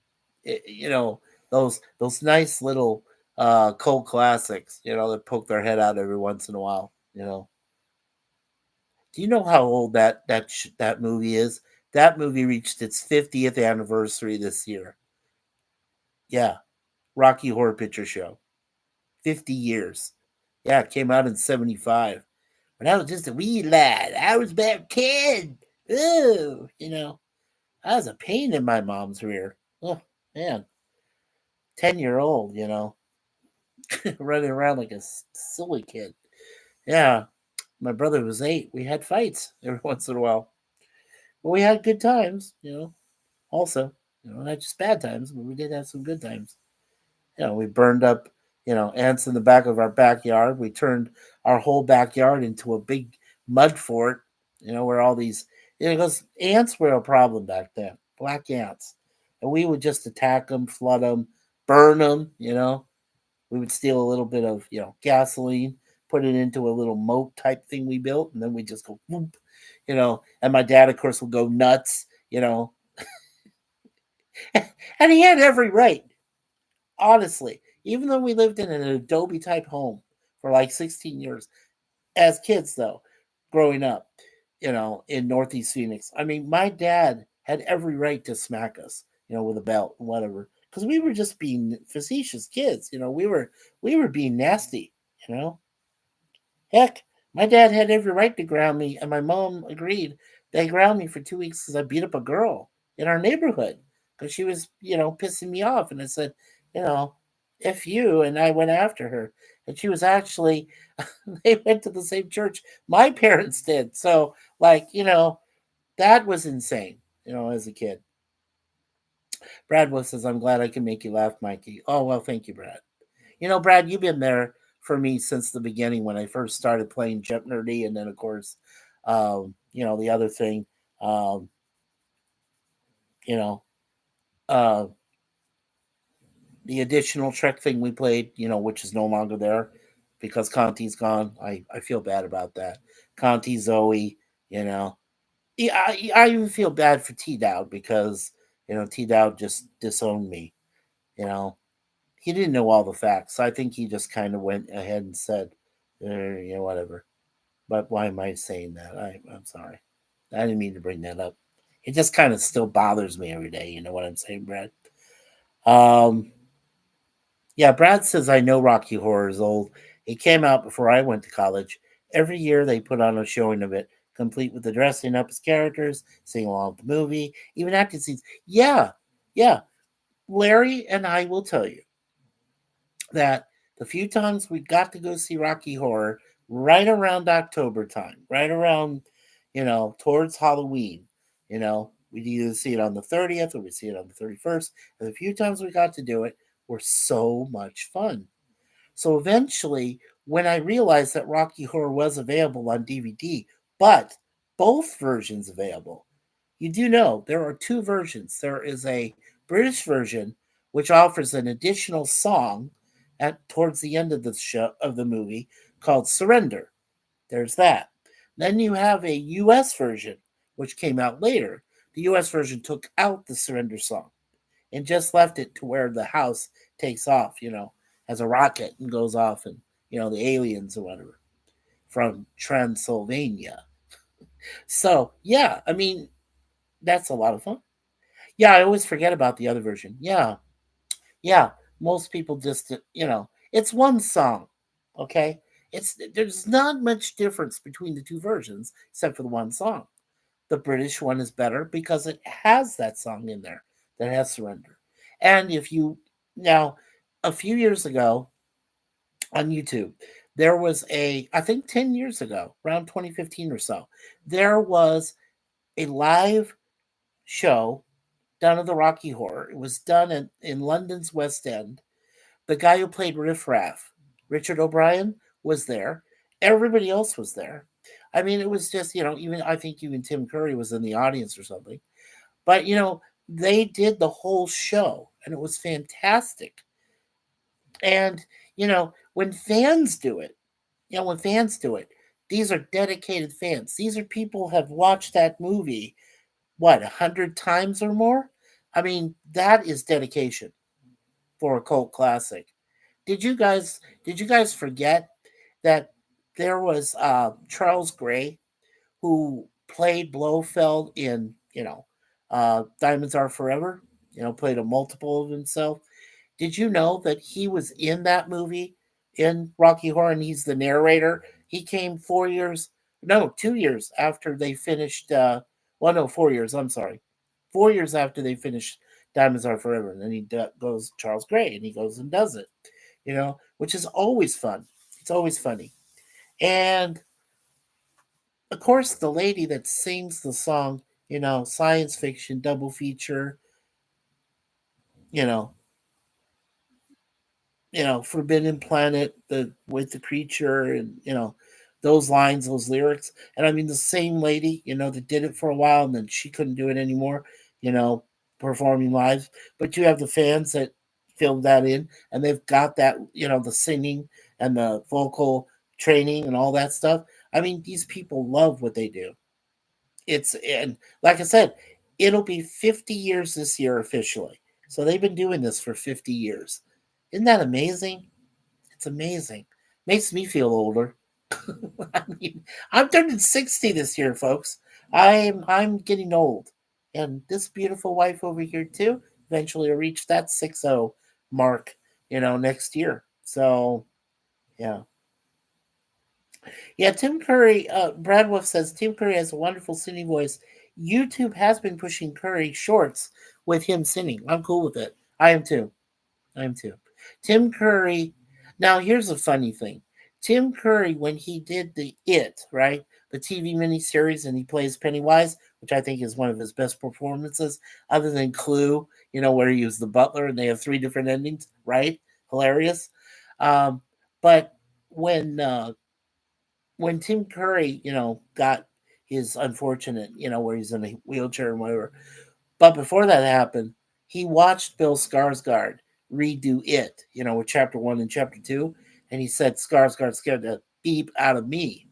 Those nice little cult classics, that poke their head out every once in a while. Do you know how old that movie is? That movie reached its 50th anniversary this year. Yeah, Rocky Horror Picture Show. 50 years. Yeah, it came out in 75. When I was just a wee lad, I was about 10. Ooh, I was a pain in my mom's rear. Oh, man. 10-year-old, running around like a silly kid. Yeah, my brother was 8. We had fights every once in a while. But we had good times, also. Not just bad times, but we did have some good times. We burned up, ants in the back of our backyard. We turned our whole backyard into a big mud fort, where all these, because ants were a problem back then, black ants. And we would just attack them, flood them, burn them, We would steal a little bit of, gasoline, put it into a little moat type thing we built, and then we just go, whoop, and my dad, of course, would go nuts, and he had every right. Honestly, even though we lived in an Adobe type home for like 16 years, as kids though, growing up, in Northeast Phoenix, I mean, my dad had every right to smack us. with a belt and whatever. Because we were just being facetious kids, we were being nasty, you know. Heck, my dad had every right to ground me, and my mom agreed. They ground me for 2 weeks because I beat up a girl in our neighborhood because she was, pissing me off. And I said, you know, F you. And I went after her. And she was actually, they went to the same church my parents did. So, like, that was insane, as a kid. Brad says, I'm glad I can make you laugh, Mikey. Oh, well, thank you, Brad. Brad, you've been there for me since the beginning when I first started playing Jump Nerdy, and then of course, the other thing, um, you know, uh, the additional Trek thing we played, which is no longer there because Conti's gone. I feel bad about that. Conti, Zoe, you know, yeah, I even feel bad for T Dowd because T Dowd just disowned me. You know, he didn't know all the facts. I think he just kind of went ahead and said, whatever. But why am I saying that? I'm sorry. I didn't mean to bring that up. It just kind of still bothers me every day. You know what I'm saying, Brad? Um, yeah, Brad says, I know Rocky Horror is old. It came out before I went to college. Every year they put on a showing of it, complete with the dressing up as characters, singing along with the movie, even acting scenes. Yeah, yeah. Larry and I will tell you that the few times we got to go see Rocky Horror right around October time, right around, towards Halloween, we'd either see it on the 30th or we'd see it on the 31st. And the few times we got to do it were so much fun. So eventually, when I realized that Rocky Horror was available on DVD, but both versions available, you do know there are two versions. There is a British version which offers an additional song at towards the end of the show of the movie called Surrender. There's that. Then you have a US version which came out later. The US version took out the Surrender song and just left it to where the house takes off, as a rocket and goes off and, the aliens or whatever from Transylvania. So, yeah, I mean, that's a lot of fun. Yeah, I always forget about the other version. Yeah, yeah. Most people just, it's one song. Okay, there's not much difference between the two versions except for the one song. The British one is better because it has that song in there that has Surrender. And if you now, a few years ago on YouTube, there was I think 10 years ago, around 2015 or so, there was a live show done at the Rocky Horror. It was done in London's West End. The guy who played Riff Raff, Richard O'Brien, was there. Everybody else was there. I mean, it was just, even I think even Tim Curry was in the audience or something. But, they did the whole show and it was fantastic. And, when fans do it, these are dedicated fans. These are people who have watched that movie, what, 100 times or more? I mean, that is dedication for a cult classic. Did you guys forget that there was Charles Gray who played Blofeld in Diamonds Are Forever? Played a multiple of himself. Did you know that he was in that movie in Rocky Horror and he's the narrator? He came 4 years, no, 2 years after they finished. Well, no, 4 years. I'm sorry, 4 years after they finished Diamonds Are Forever, and then goes Charles Gray and he goes and does it. Which is always fun. It's always funny. And of course, the lady that sings the song, science fiction double feature, you know, Forbidden Planet, the with the creature, and those lines, those lyrics. And I mean, the same lady, that did it for a while, and then she couldn't do it anymore, you know, performing live. But you have the fans that filled that in, and they've got that, the singing and the vocal training and all that stuff. I mean, these people love what they do. And like I said, it'll be 50 years this year officially. So they've been doing this for 50 years. Isn't that amazing? It's amazing. Makes me feel older. I mean, I'm turning 60 this year, folks. I'm getting old. And this beautiful wife over here too, eventually will reach that 6-0 mark, next year. So, yeah. Yeah, Tim Curry, Brad Wolf says Tim Curry has a wonderful singing voice. YouTube has been pushing Curry shorts with him singing. I'm cool with it. I am too. I am too. Tim Curry. Now, here's a funny thing. Tim Curry, when he did the right? The TV miniseries, and he plays Pennywise, which I think is one of his best performances, other than Clue, where he was the butler and they have three different endings, right? Hilarious. Um, but when when Tim Curry, got his unfortunate, where he's in a wheelchair and whatever. But before that happened, he watched Bill Skarsgård redo it, with chapter 1 and chapter 2, and he said Skarsgård scared the beep out of me.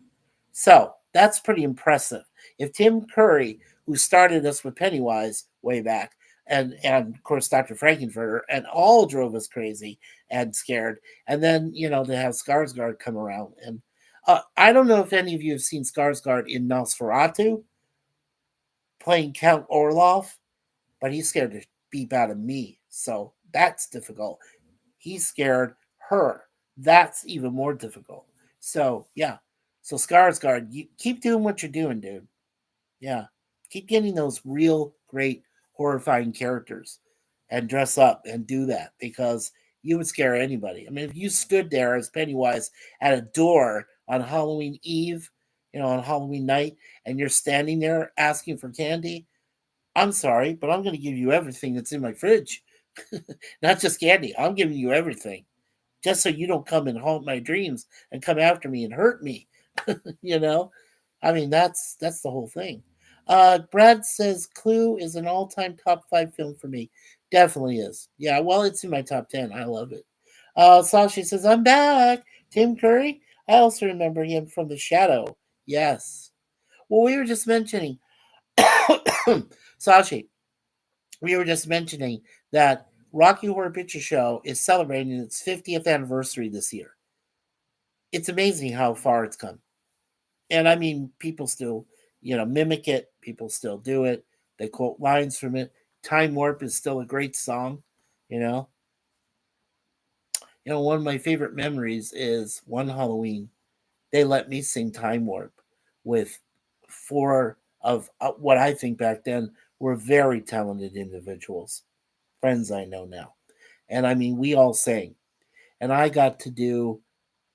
So that's pretty impressive. If Tim Curry, who started us with Pennywise way back, and of course Dr. Frankenfurter, and all drove us crazy and scared, and then to have Skarsgård come around, and I don't know if any of you have seen Skarsgård in Nosferatu playing Count Orloff, but he scared the beep out of me. So that's difficult. He scared her. That's even more difficult. So yeah. So Skarsgård, you keep doing what you're doing, dude. Yeah. Keep getting those real great horrifying characters and dress up and do that because you would scare anybody. I mean, if you stood there as Pennywise at a door on Halloween Eve, on Halloween night, and you're standing there asking for candy, I'm sorry, but I'm going to give you everything that's in my fridge. Not just candy. I'm giving you everything. Just so you don't come and haunt my dreams and come after me and hurt me. you know? I mean, that's the whole thing. Brad says Clue is an all-time top 5 film for me. Definitely is. Yeah, well, it's in my top 10. I love it. Sashi says, I'm back. Tim Curry. I also remember him from The Shadow. Yes. Well, we were just mentioning Sashi, we were just mentioning that Rocky Horror Picture Show is celebrating its 50th anniversary this year. It's amazing how far it's come. And I mean, people still, mimic it. People still do it. They quote lines from it. Time Warp is still a great song, you know. One of my favorite memories is one Halloween. They let me sing Time Warp with four of what I think back then were very talented individuals, friends I know now. And I mean, we all sang. And I got to do,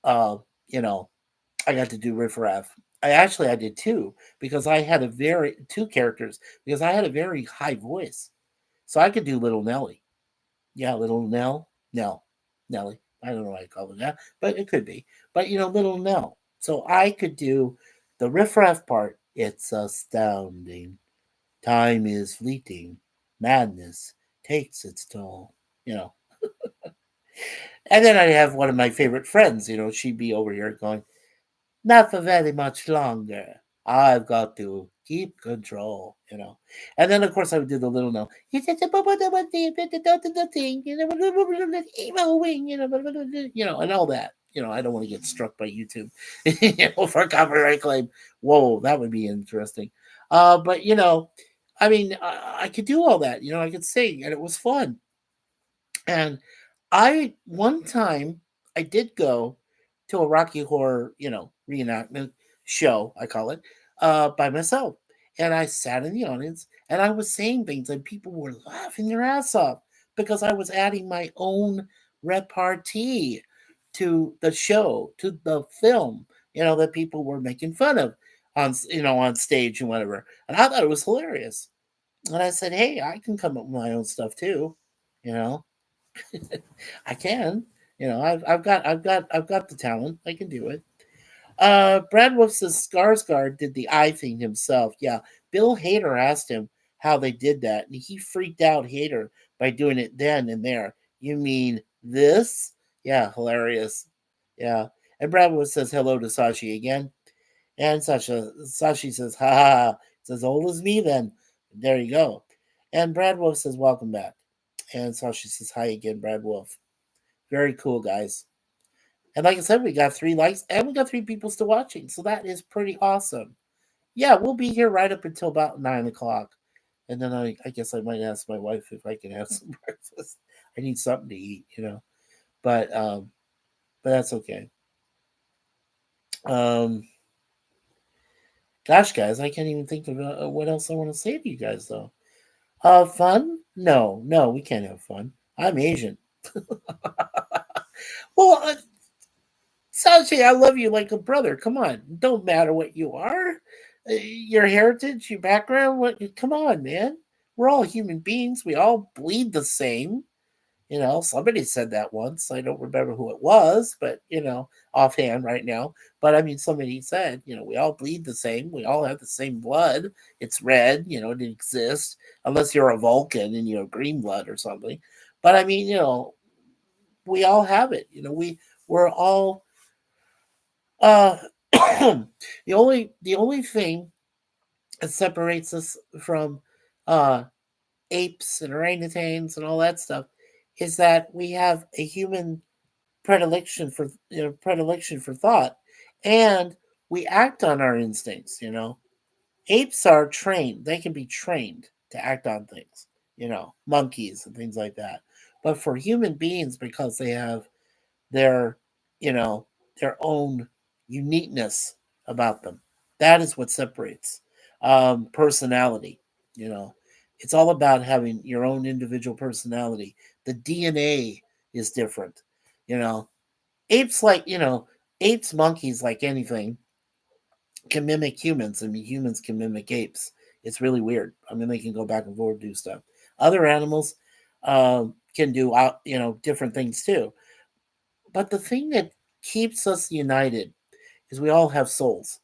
uh, you know, I got to do Riff Raff. I did two because I had two characters because I had a very high voice. So I could do Little Nelly. Yeah, Little Nelly. I don't know why I call it that, but it could be. But Little Nell. So I could do the Riff Raff part. It's astounding. Time is fleeting. Madness takes its toll. You know. And then I have one of my favorite friends, she'd be over here going, not for very much longer. I've got to keep control. And then, of course, I would do the little no. Evil wing, and all that. I don't want to get struck by YouTube, for a copyright claim. Whoa, that would be interesting. But I mean, I could do all that. I could sing, and it was fun. And one time I did go to a Rocky Horror, reenactment show, I call it, by myself. And I sat in the audience and I was saying things and people were laughing their ass off because I was adding my own repartee to the show, to the film, that people were making fun of on stage and whatever. And I thought it was hilarious. And I said, hey, I can come up with my own stuff too, you know. I can. I've got the talent. I can do it. Brad Wolf says Skarsgård did the eye thing himself. Yeah, Bill Hader asked him how they did that, and he freaked out Hader by doing it then and there. You mean this? Yeah, hilarious. Yeah, and Brad Wolf says hello to Sashi again, and Sashi says, "Ha ha, it's as old as me." Then there you go. And Brad Wolf says, "Welcome back." And Sashi says, "Hi again, Brad Wolf." Very cool, guys. And like I said, we got 3 likes and we got 3 people still watching. So that is pretty awesome. Yeah, we'll be here right up until about 9 o'clock. And then I guess I might ask my wife if I can have some breakfast. I need something to eat, but that's okay. Um, Gosh, guys, I can't even think of what else I want to say to you guys though. Fun? No, no, we can't have fun. I'm Asian. Well, Sashi, I love you like a brother. Come on, don't matter what you are, your heritage, your background. What? Come on, man. We're all human beings. We all bleed the same. Somebody said that once. I don't remember who it was, but offhand right now. But I mean, somebody said, we all bleed the same. We all have the same blood. It's red. It exists unless you're a Vulcan and you're green blood or something. But I mean, we all have it. We're all uh, the only thing that separates us from uh, apes and orangutans and all that stuff is that we have a human predilection for thought, and we act on our instincts. Apes are trained; they can be trained to act on things. Monkeys and things like that. But for human beings, because they have their you know their own uniqueness about them. That is what separates personality. You know, it's all about having your own individual personality. The DNA is different. You know, apes apes, monkeys, like anything, can mimic humans. I mean, humans can mimic apes. It's really weird. I mean, they can go back and forth, do stuff. Other animals can do different things too. But the thing that keeps us united is we all have souls.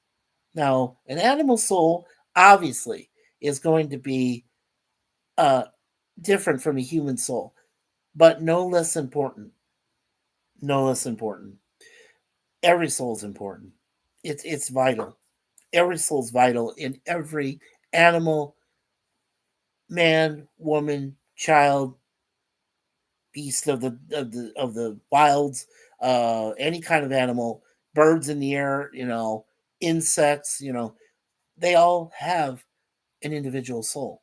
Now, an animal soul obviously is going to be uh, different from a human soul, but no less important. No less important. Every soul is important. It's vital. Every soul is vital in every animal, man, woman, child, beast of the wilds, any kind of animal, birds in the air, insects, they all have an individual soul.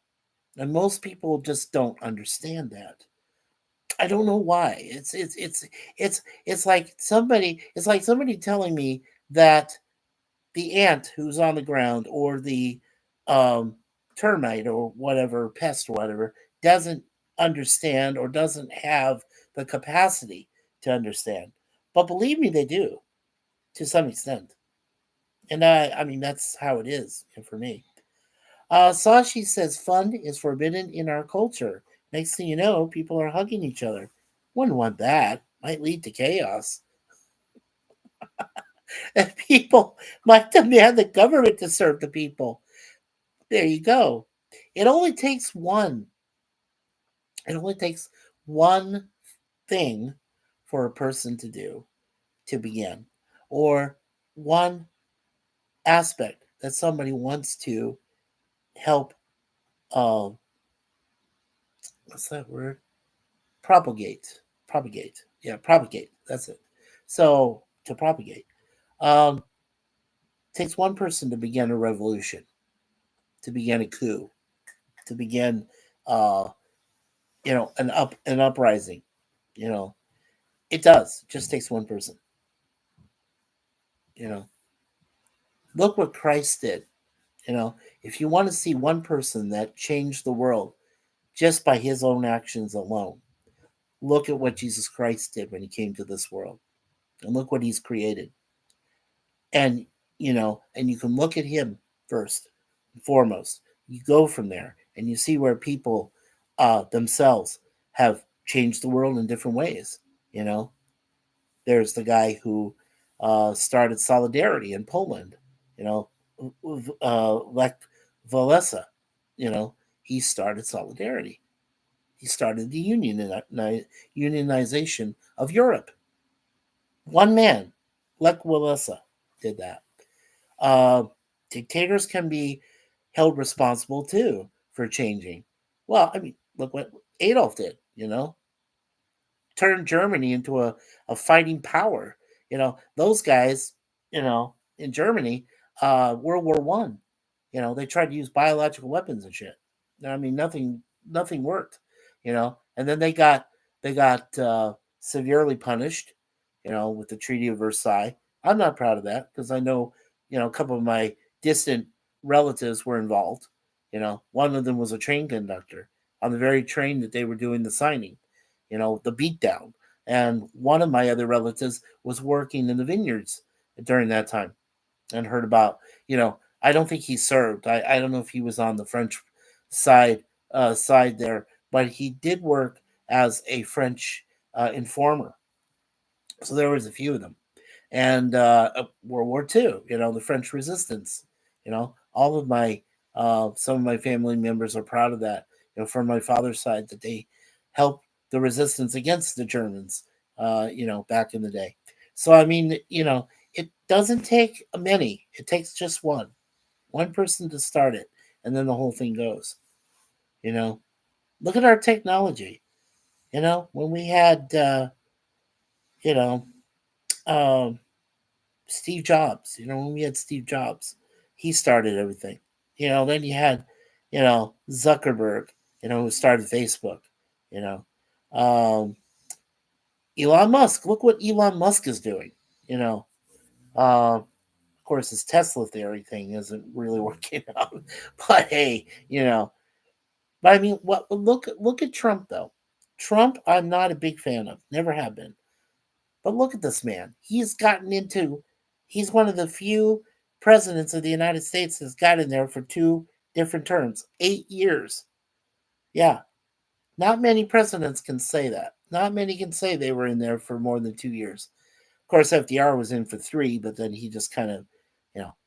And most people just don't understand that. I don't know why. It's like somebody telling me that the ant who's on the ground, or the um, termite or whatever, pest or whatever, doesn't understand or doesn't have the capacity to understand. But believe me, they do to some extent. And I mean, that's how it is for me. Sashi says fun is forbidden in our culture. Next thing you know, people are hugging each other. Wouldn't want that. Might lead to chaos. And people might demand the government to serve the people. There you go. It only takes one. It only takes one thing for a person to do to begin, or one aspect that somebody wants to help. Uh, what's that word? Propagate. Yeah, propagate. That's it. So to propagate, um, takes one person to begin a revolution, to begin a coup, to begin, uh, an uprising. You know, it does. It just takes one person. You know, look what Christ did. If you want to see one person that changed the world just by his own actions alone, look at what Jesus Christ did when he came to this world, and look what he's created. And and you can look at him first and foremost. You go from there, and you see where people themselves have changed the world in different ways. You know, there's the guy who started Solidarity in Poland. You know, Lech Walesa. He started Solidarity. He started the unionization of Europe. One man, Lech Walesa, did that. Uh, Dictators can be held responsible too for changing. Well, I mean, look what Adolf did. Turned Germany into a fighting power. Those guys, in Germany, World War One. They tried to use biological weapons and shit. I mean, nothing worked, And then they got severely punished, with the Treaty of Versailles. I'm not proud of that because I know, a couple of my distant relatives were involved. One of them was a train conductor on the very train that they were doing the signing. The beatdown. And one of my other relatives was working in the vineyards during that time and heard about, I don't think he served. I don't know if he was on the French side side there, but he did work as a French informer. So there was a few of them. And World War II, the French resistance, all of my some of my family members are proud of that, from my father's side, that they helped the resistance against the Germans, back in the day. So I mean, it doesn't take many; it takes just one person to start it, and then the whole thing goes. You know, Look at our technology. When we had, you know, um, Steve Jobs. When we had Steve Jobs, he started everything. Then you had, Zuckerberg, who started Facebook. You know, um, Elon Musk. Look what Elon Musk is doing. You know, of course, his Tesla theory thing isn't really working out. But hey, But I mean, what? Look at Trump though. Trump, I'm not a big fan of. Never have been. But look at this man. He's one of the few presidents of the United States that's got in there for two different terms, 8 years. Yeah, not many presidents can say that. Not many can say they were in there for more than 2 years. Of course, FDR was in for three, but then he just kind of,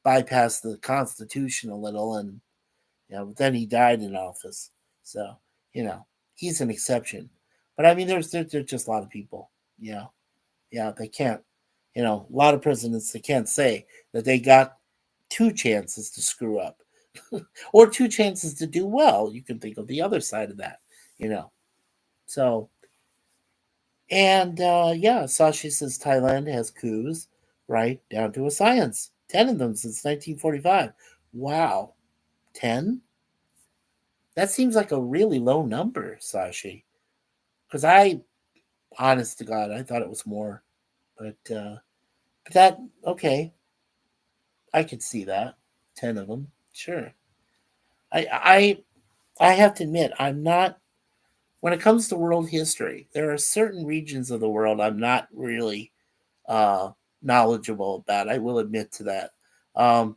bypassed the Constitution a little, and but then he died in office. So, you know, he's an exception. But I mean, there's just a lot of people. Yeah, yeah, they can't. A lot of presidents, they can't say that they got two chances to screw up or two chances to do well. You can think of the other side of that, you know. So, and yeah, Sashi says Thailand has coups, right, down to a science. 10 of them since 1945. Wow, 10? That seems like a really low number, Sashi. Because honest to God, I thought it was more. But that, okay, I could see that. 10 of them, sure. I I have to admit, I'm not. When it comes to world history, there are certain regions of the world I'm not really uh, knowledgeable about. I will admit to that. Um,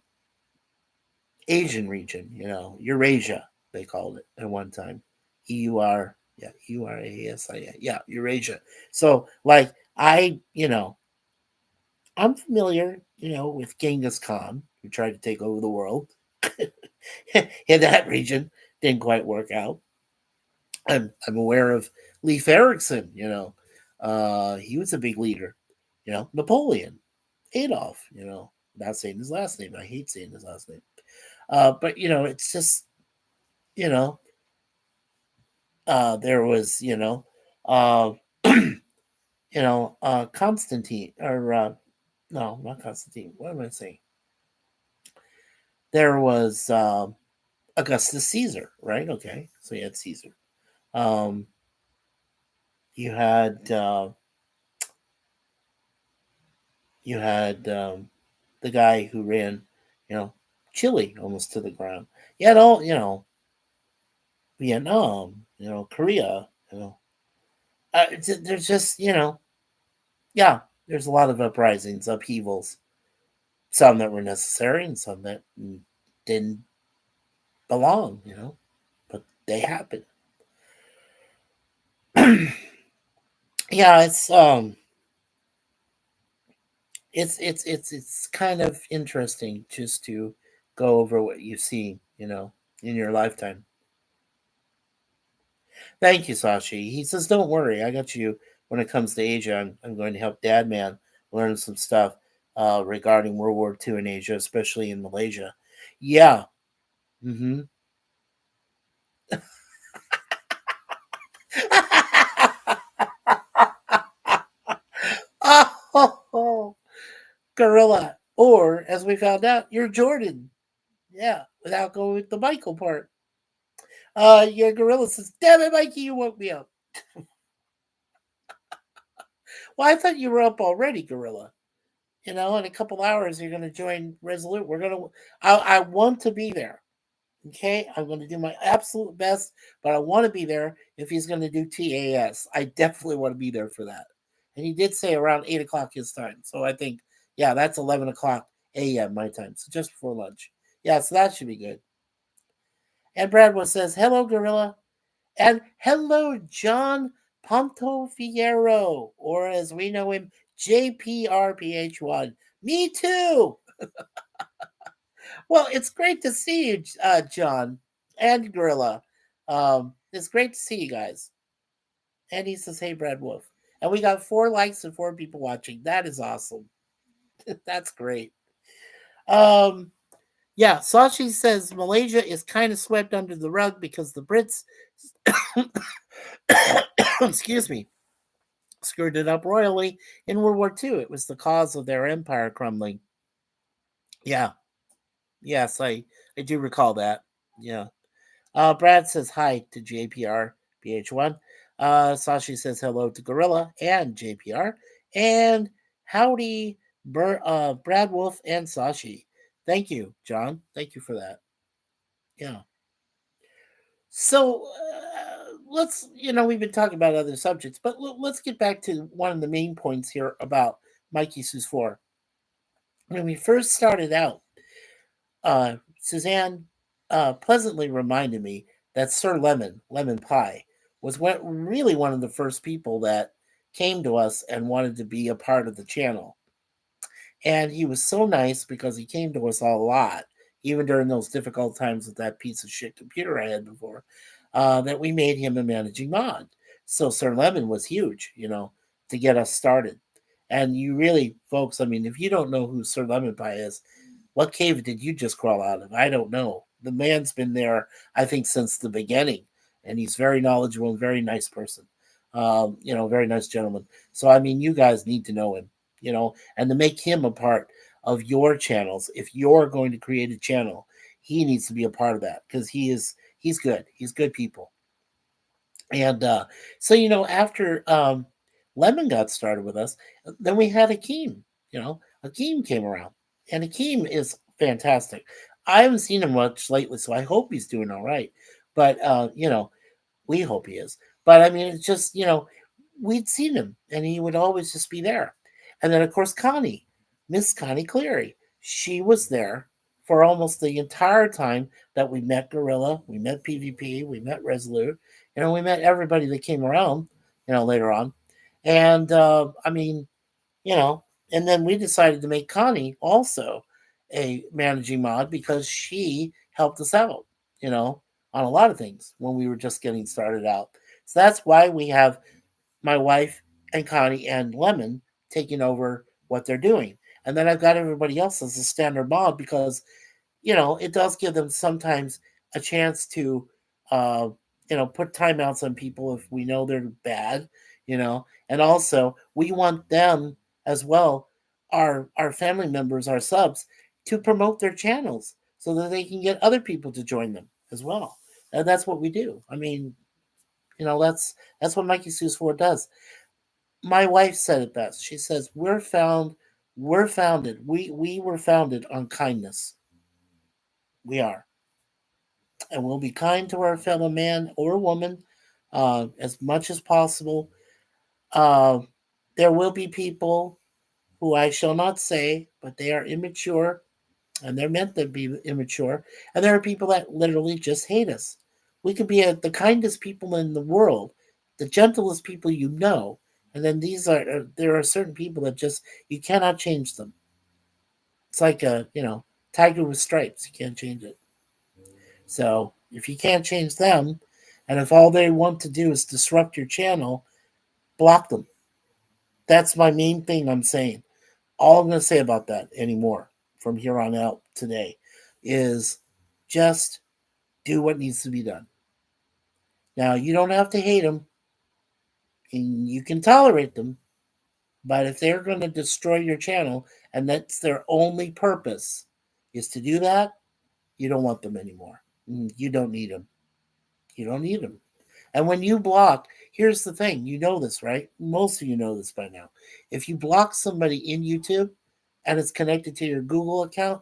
Asian region, Eurasia, they called it at one time. EUR, yeah, EURASIA, yeah, Eurasia. So, like, I'm familiar, with Genghis Khan, who tried to take over the world in that region. Didn't quite work out. I'm aware of Leif Erikson. He was a big leader. Napoleon, Adolf. Not saying his last name. I hate saying his last name. But it's just you know, there was uh, Constantine or no, not Constantine. What am I saying? There was Augustus Caesar, right? Okay, so you had Caesar. Um, you had the guy who ran, you know, Chile almost to the ground. You had all, Vietnam, Korea, there's just, yeah, there's a lot of uprisings, upheavals, some that were necessary and some that didn't belong, but they happen. Yeah, it's kind of interesting just to go over what you've seen, in your lifetime. Thank you, Sashi. He says, "Don't worry, I got you." When it comes to Asia, I'm going to help Dad Man learn some stuff regarding World War II in Asia, especially in Malaysia. Yeah. Mm-hmm. Oh, gorilla. Or, as we found out, you're Jordan. Yeah, without going with the Michael part. Your gorilla says, "Damn it, Mikey, you woke me up." Well, I thought you were up already, gorilla. In a couple hours you're going to join Resolute. I want to be there. Okay, I'm going to do my absolute best, but I want to be there if he's going to do TAS. I definitely want to be there for that. And he did say around 8 o'clock his time, so I think that's 11 o'clock a.m. my time, so just before lunch. Yeah, so that should be good. And Bradwell says, "Hello, Gorilla," and hello, John Ponto Figuero, or as we know him, JPRPH1. Me too. Well, it's great to see you, John and Gorilla. It's great to see you guys. And he says, "Hey, Brad Wolf." And we got 4 likes and 4 people watching. That is awesome. That's great. Um, yeah, Sashi says Malaysia is kind of swept under the rug because the Brits, excuse me, screwed it up royally in World War II. It was the cause of their empire crumbling. Yeah, yes, I do recall that. Yeah. Brad says hi to JPR BH1. Sashi says hello to Gorilla and JPR. And howdy, Brad Wolf and Sashi. Thank you, John. Thank you for that. Yeah. So we've been talking about other subjects, but let's get back to one of the main points here about MikeySuzeFour. When we first started out, Suzanne pleasantly reminded me that Sir Lemon Pie, was really one of the first people that came to us and wanted to be a part of the channel. And he was so nice because he came to us a lot, even during those difficult times with that piece of shit computer I had before, that we made him a managing mod. So Sir Lemon was huge, to get us started. And you really, folks, I mean, if you don't know who Sir Lemon Pie is, what cave did you just crawl out of? I don't know. The man's been there, I think, since the beginning, and he's very knowledgeable and very nice person. Very nice gentleman. So I mean, you guys need to know him, and to make him a part of your channels. If you're going to create a channel, he needs to be a part of that because he's good. He's good people. And so after Lemon got started with us, then we had Akeem. Akeem came around, and Akeem is fantastic. I haven't seen him much lately, so I hope he's doing all right. But we hope he is. But I mean, it's just we'd seen him, and he would always just be there. And then of course Miss Connie Cleary, she was there for almost the entire time that we met Gorilla, we met PvP, we met Resolute, we met everybody that came around, later on. And I mean, you know, and then we decided to make Connie also a managing mod because she helped us out, on a lot of things when we were just getting started out. So that's why we have my wife and Connie and Lemon taking over what they're doing. And then I've got everybody else as a standard mod because it does give them sometimes a chance to, uh, put timeouts on people if we know they're bad, and also we want them as well, our family members, our subs, to promote their channels so that they can get other people to join them as well. And that's what we do. I mean, that's what MikeySuzeFour does. My wife said it best. She says, we're founded. We were founded on kindness. We are. And we'll be kind to our fellow man or woman as much as possible. Uh, there will be people who I shall not say, but they are immature and they're meant to be immature. And there are people that literally just hate us. We could be the kindest people in the world, the gentlest people and then there are certain people that just you cannot change them. It's like a tiger with stripes. You can't change it. So if you can't change them, and if all they want to do is disrupt your channel, block them. That's my main thing I'm saying. All I'm going to say about that anymore from here on out today is just do what needs to be done. Now, you don't have to hate them, and you can tolerate them, but if they're going to destroy your channel and that's their only purpose is to do that, you don't want them anymore. You don't need them. You don't need them. And when you block, here's the thing, you know this, right? Most of you know this by now. If you block somebody in YouTube and it's connected to your Google account,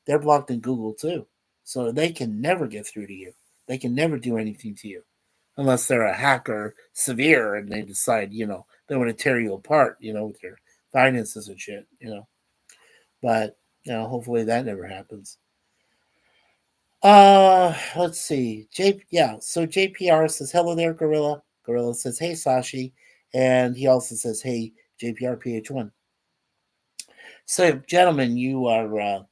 they're blocked in Google too. So they can never get through to you. They can never do anything to you unless they're a hacker severe and they decide, they want to tear you apart, with your finances and shit. But, hopefully that never happens. Let's see. So JPR says hello there, Gorilla. Gorilla says hey Sashi, and he also says hey JPRPH1. So gentlemen, you're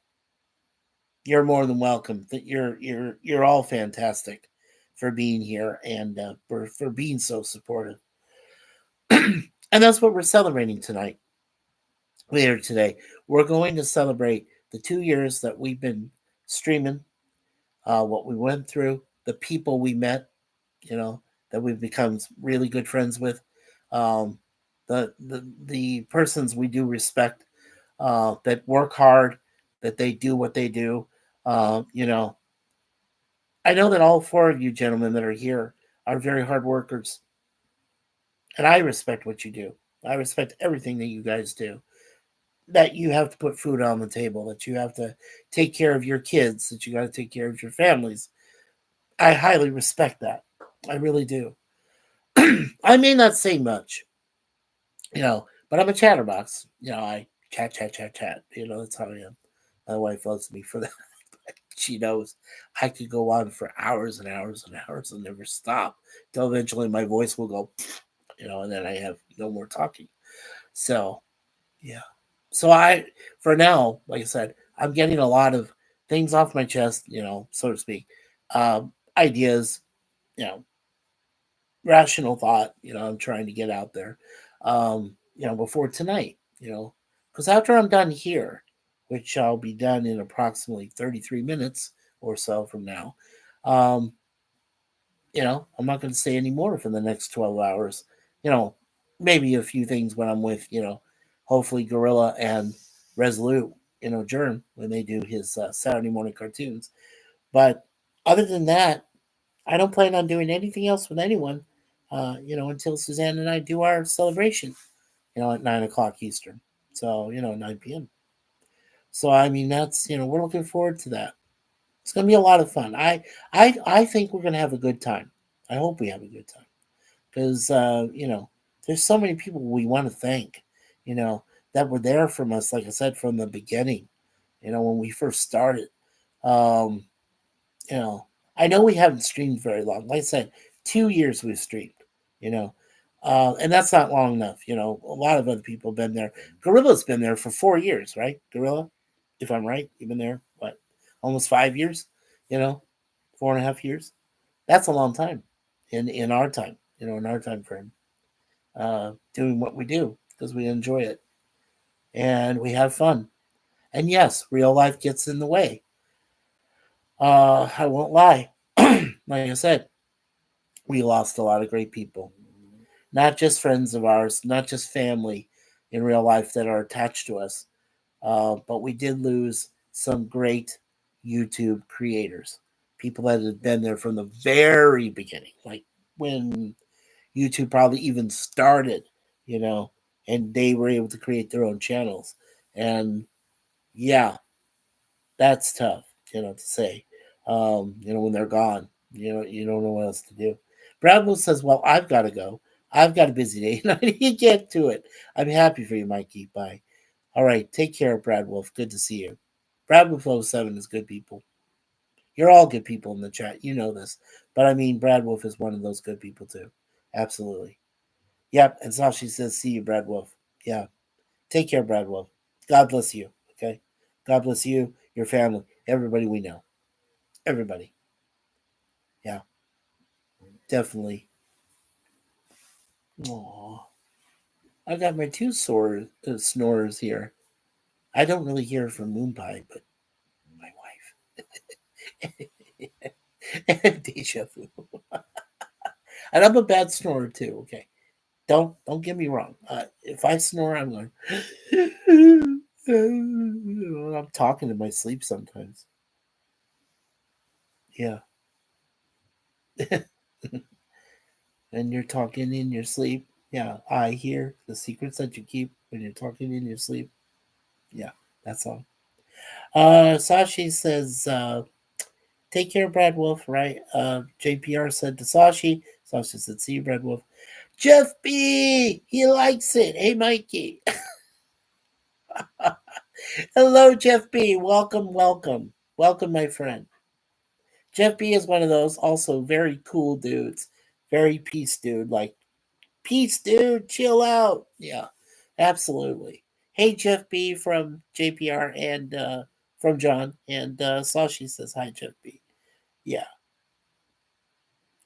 more than welcome. That you're all fantastic for being here and for being so supportive. And that's what we're celebrating tonight. Later today, we're going to celebrate the 2 years that we've been streaming, what we went through, the people we met, that we've become really good friends with, um, the persons we do respect, that work hard, that they do what they do. You know, I know that all four of you gentlemen that are here are very hard workers, and I respect what you do. I respect everything that you guys do. That you have to put food on the table, that you have to take care of your kids, that you got to take care of your families. I highly respect that. I really do. I may not say much, but I'm a chatterbox. I chat, chat, chat, chat. That's how I am. My wife loves me for that. She knows I could go on for hours and hours and hours and never stop till eventually my voice will go, and then I have no more talking. So, yeah. So for now, like I said, I'm getting a lot of things off my chest, so to speak, ideas, you know, rational thought, I'm trying to get out there, before tonight, because after I'm done here, which I'll be done in approximately 33 minutes or so from now, um, I'm not going to say any more for the next 12 hours, you know, maybe a few things when I'm with, hopefully Gorilla and Resolute, Jern, when they do his Saturday morning cartoons. But other than that, I don't plan on doing anything else with anyone, until Suzanne and I do our celebration, at 9 o'clock Eastern. So, 9 p.m. So, I mean, that's, we're looking forward to that. It's going to be a lot of fun. I think we're going to have a good time. I hope we have a good time because, there's so many people we want to thank, you know, that were there from us, like I said, from the beginning, when we first started. Um, you know, I know we haven't streamed very long. Like I said, 2 years we've streamed, you know, and that's not long enough. A lot of other people have been there. Gorilla's been there for 4 years, right? Gorilla, if I'm right, you've been there, what, almost 5 years, 4.5 years. That's a long time in our time, in our time frame, doing what we do because we enjoy it and we have fun. And yes, real life gets in the way. I won't lie. Like I said, we lost a lot of great people. Not just friends of ours, not just family in real life that are attached to us, but we did lose some great YouTube creators, people that had been there from the very beginning, like when YouTube probably even started, you know, and they were able to create their own channels. And yeah, that's tough, to say. When they're gone, you don't know what else to do. Brad says, "Well, I've got to go. I've got a busy day and I need to get to it. I'm happy for you, Mikey. Bye. All right, take care, Brad Wolf. Good to see you. Brad Wolf 07 is good people. You're all good people in the chat. You know this. But I mean, Brad Wolf is one of those good people too. Absolutely. Yep. And Sashi says, see you, Brad Wolf. Yeah. Take care, Brad Wolf. God bless you. Okay. God bless you, your family, everybody we know. Everybody. Yeah. Definitely. Aww. I got my two snorers here. I don't really hear from Moonpie, but my wife. And Deja Vu. And I'm a bad snorer too. Okay, don't get me wrong. If I snore, I'm going. I'm talking in my sleep sometimes. Yeah. And you're talking in your sleep. Yeah, I hear the secrets that you keep when you're talking in your sleep. Yeah, that's all. Sashi says, take care, Brad Wolf, right? JPR said to Sashi. Sashi said, see you, Brad Wolf. Jeff B, he likes it. Hey, Mikey. Hello, Jeff B. Welcome, welcome. Welcome, my friend. Jeff B is one of those also very cool dudes. Very peace dude. Like, peace, dude. Chill out. Yeah, absolutely. Hey, Jeff B from JPR and from John. And Sashi says, hi, Jeff B. Yeah.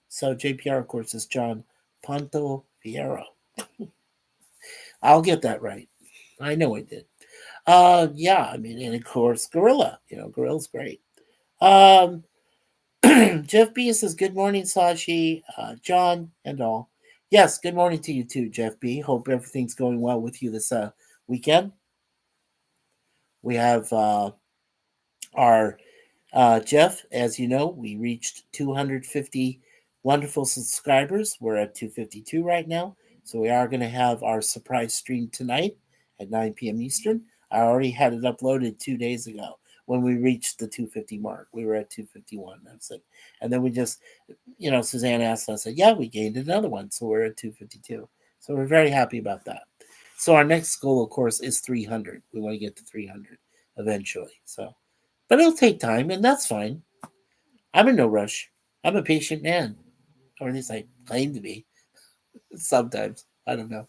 So JPR, of course, is John Ponto Fierro. I'll get that right. I know I did. Yeah, I mean, and of course, Gorilla. Gorilla's great. Um, Jeff B says, good morning, Sashi, John, and all. Yes, good morning to you too, Jeff B. Hope everything's going well with you this weekend. We have our Jeff, as you know, we reached 250 wonderful subscribers. We're at 252 right now. So we are going to have our surprise stream tonight at 9 p.m. Eastern. I already had it uploaded 2 days ago when we reached the 250 mark. We were at 251. That's it. And then we just, Suzanne asked us, I said, yeah, we gained another one. So we're at 252. So we're very happy about that. So our next goal, of course, is 300. We want to get to 300 eventually. But it'll take time, and that's fine. I'm in no rush. I'm a patient man, or at least I claim to be. Sometimes I don't know,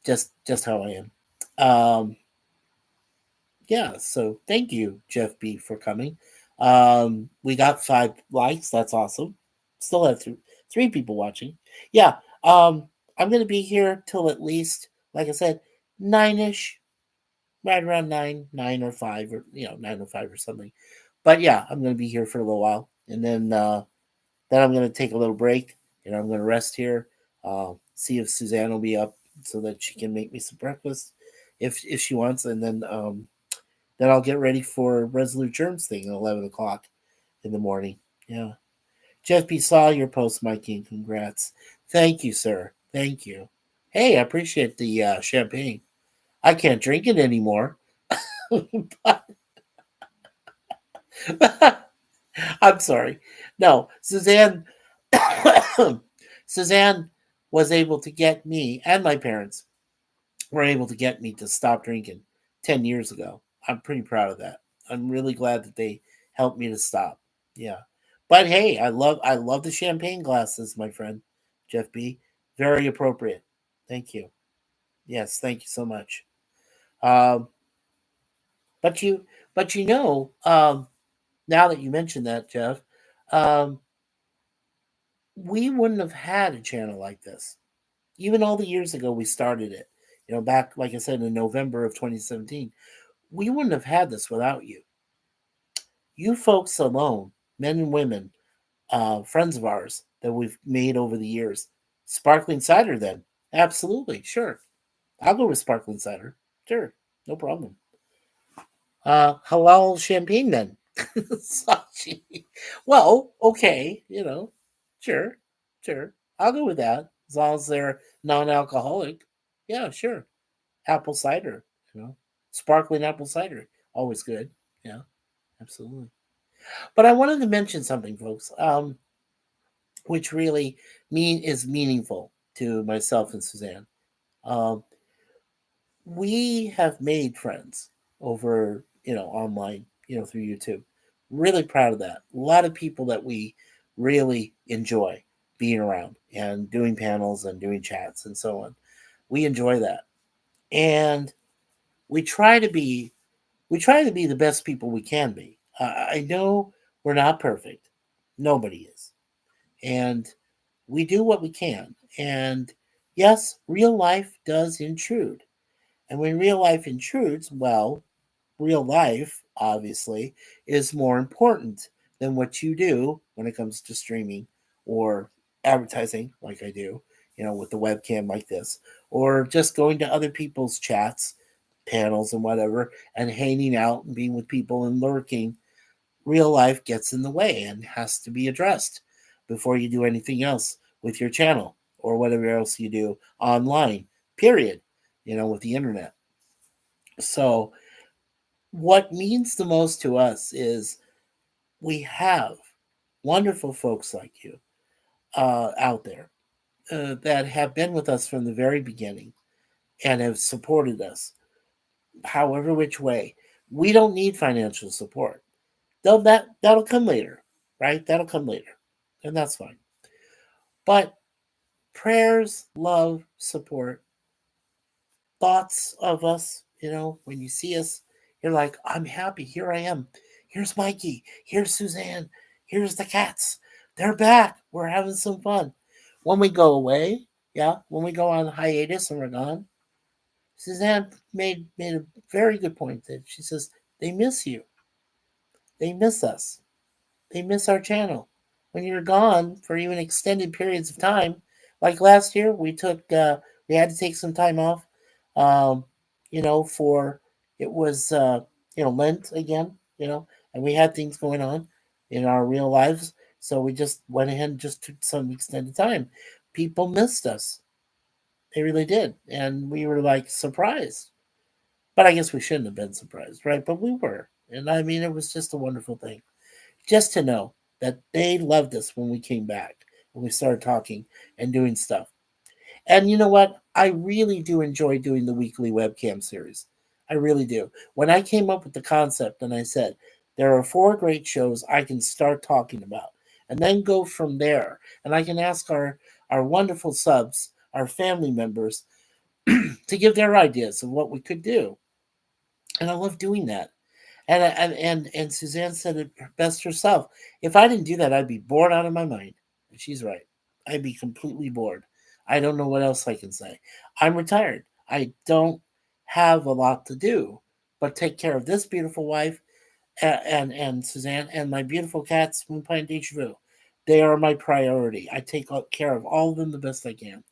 just how I am. Yeah. So thank you, Jeff B, for coming. We got 5 likes. That's awesome. Still have three people watching. Yeah. I'm gonna be here till at least, like I said, 9ish, right around 9 or 5, or 9:05 or something. But yeah, I'm gonna be here for a little while, and then I'm gonna take a little break. I'm gonna rest here. See if Suzanne will be up so that she can make me some breakfast, if she wants, and then I'll get ready for Resolute Germs thing at 11 o'clock in the morning. Yeah, Jeff B saw your post, Mikey, and congrats. Thank you, sir. Thank you. Hey, I appreciate the champagne. I can't drink it anymore. I'm sorry. No, Suzanne. Suzanne was able to get me, and my parents were able to get me to stop drinking 10 years ago. I'm pretty proud of that. I'm really glad that they helped me to stop. Yeah. But hey, I love the champagne glasses, my friend Jeff B. Very appropriate. Thank you. Yes, thank you so much. Um, but you, now that you mentioned that, Jeff, um, we wouldn't have had a channel like this. Even all the years ago we started it, back, like I said, in November of 2017, we wouldn't have had this without you. You folks alone, men and women, friends of ours that we've made over the years. Sparkling cider, then. Absolutely, sure. I'll go with sparkling cider. Sure, no problem. Halal champagne, then. Sachi. Well, okay, sure, sure. I'll go with that as long as they're non-alcoholic. Yeah, sure. Apple cider, sparkling apple cider, always good. Yeah, absolutely. But I wanted to mention something, folks, which really is meaningful to myself and Suzanne. Um, we have made friends over, online, through YouTube. Really proud of that. A lot of people that we really enjoy being around and doing panels and doing chats and so on. We enjoy that. And we try to be the best people we can be. I know we're not perfect. Nobody is. And we do what we can. And yes, real life does intrude. And when real life intrudes, well, real life, obviously, is more important than what you do when it comes to streaming or advertising, like I do, with the webcam like this, or just going to other people's chats, panels, and whatever, and hanging out and being with people and lurking. Real life gets in the way and has to be addressed. before you do anything else with your channel or whatever else you do online, period, with the internet. So, what means the most to us is we have wonderful folks like you out there that have been with us from the very beginning and have supported us, however which way. We don't need financial support. That'll come later, right? That'll come later, and that's fine. But prayers, love, support, thoughts of us, when you see us, you're like, I'm happy. Here I am. Here's Mikey. Here's Suzanne. Here's the cats. They're back. We're having some fun. When we go away, when we go on hiatus and we're gone, Suzanne made a very good point that she says they miss you. They miss us. They miss our channel. When you're gone for even extended periods of time, like last year, we had to take some time off, um, for it was Lent again, and we had things going on in our real lives, so we just went ahead and just took some extended time. People missed us. They really did, and we were like surprised. But I guess we shouldn't have been surprised, right? But we were, and I mean, it was just a wonderful thing just to know that they loved us when we came back and we started talking and doing stuff. And you know what? I really do enjoy doing the weekly webcam series. I really do. When I came up with the concept and I said, there are 4 great shows I can start talking about and then go from there. And I can ask our wonderful subs, our family members, to give their ideas of what we could do. And I love doing that. And Suzanne said it best herself. If I didn't do that, I'd be bored out of my mind. And she's right. I'd be completely bored. I don't know what else I can say. I'm retired. I don't have a lot to do, but take care of this beautiful wife and Suzanne and my beautiful cats, Moonpie and Deja Vu. They are my priority. I take care of all of them the best I can.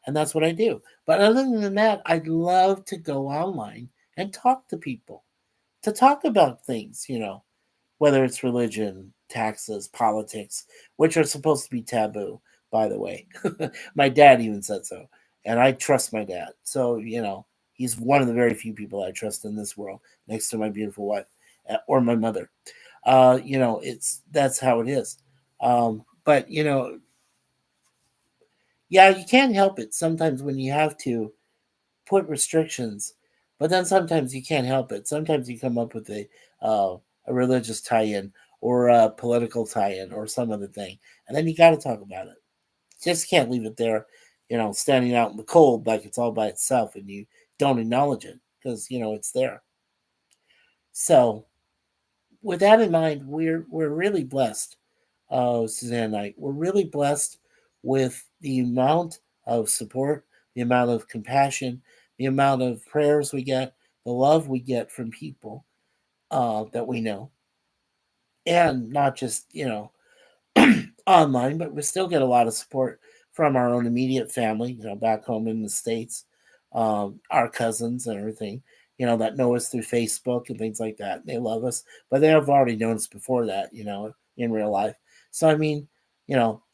And that's what I do. But other than that, I'd love to go online and talk to people, to talk about things, whether it's religion, taxes, politics, which are supposed to be taboo, by the way. My dad even said so. And I trust my dad. So, he's one of the very few people I trust in this world, next to my beautiful wife or my mother. That's how it is. But, yeah, you can't help it sometimes when you have to put restrictions, but then sometimes you can't help it. Sometimes you come up with a religious tie-in or a political tie-in or some other thing, and then you got to talk about it. Just can't leave it there, standing out in the cold like it's all by itself, and you don't acknowledge it because it's there. So, with that in mind, we're really blessed, Suzanne and I. We're really blessed with the amount of support, the amount of compassion, the amount of prayers we get, the love we get from people that we know, and not just online, but we still get a lot of support from our own immediate family, back home in the States, our cousins and everything, that know us through Facebook and things like that. They love us, but they have already known us before that, in real life. So, I mean,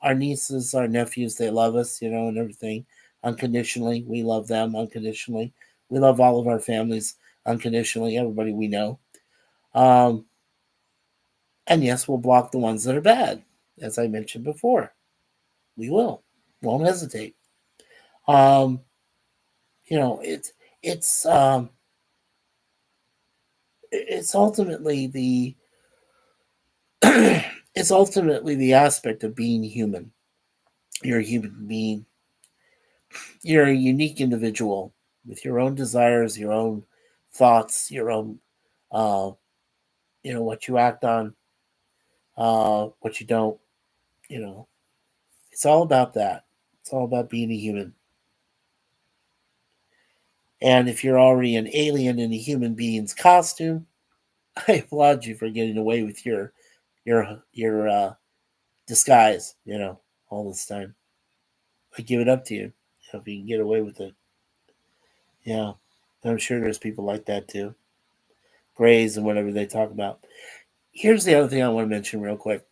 our nieces, our nephews, they love us, and everything unconditionally. We love them unconditionally. We love all of our families unconditionally, everybody we know. Um, and yes, we'll block the ones that are bad, as I mentioned before. We will. Won't hesitate. Um, it's it's um, it's ultimately the it's ultimately the aspect of being human. You're a human being. You're a unique individual with your own desires, your own thoughts, your own uh, what you act on, what you don't. You know, it's all about that. It's all about being a human. And if you're already an alien in a human being's costume, I applaud you for getting away with your disguise, all this time. I give it up to you if you can get away with it. Yeah, I'm sure there's people like that too. Grays and whatever they talk about. Here's the other thing I want to mention real quick.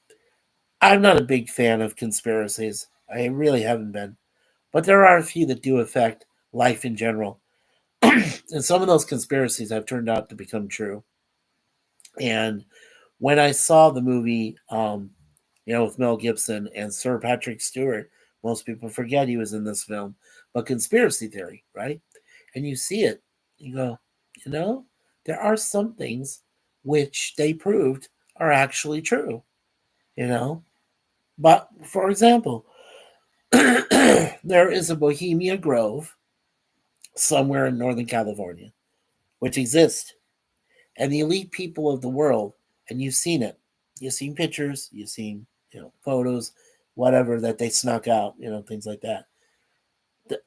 I'm not a big fan of conspiracies. I really haven't been. But there are a few that do affect life in general. And some of those conspiracies have turned out to become true. And when I saw the movie, with Mel Gibson and Sir Patrick Stewart, most people forget he was in this film, but conspiracy theory, right? And you see it, you go, you know, there are some things which they proved are actually true, you know. But for example, there is a Bohemia Grove somewhere in Northern California, which exists, and the elite people of the world, and you've seen it. You've seen pictures, you've seen, photos, whatever that they snuck out, things like that.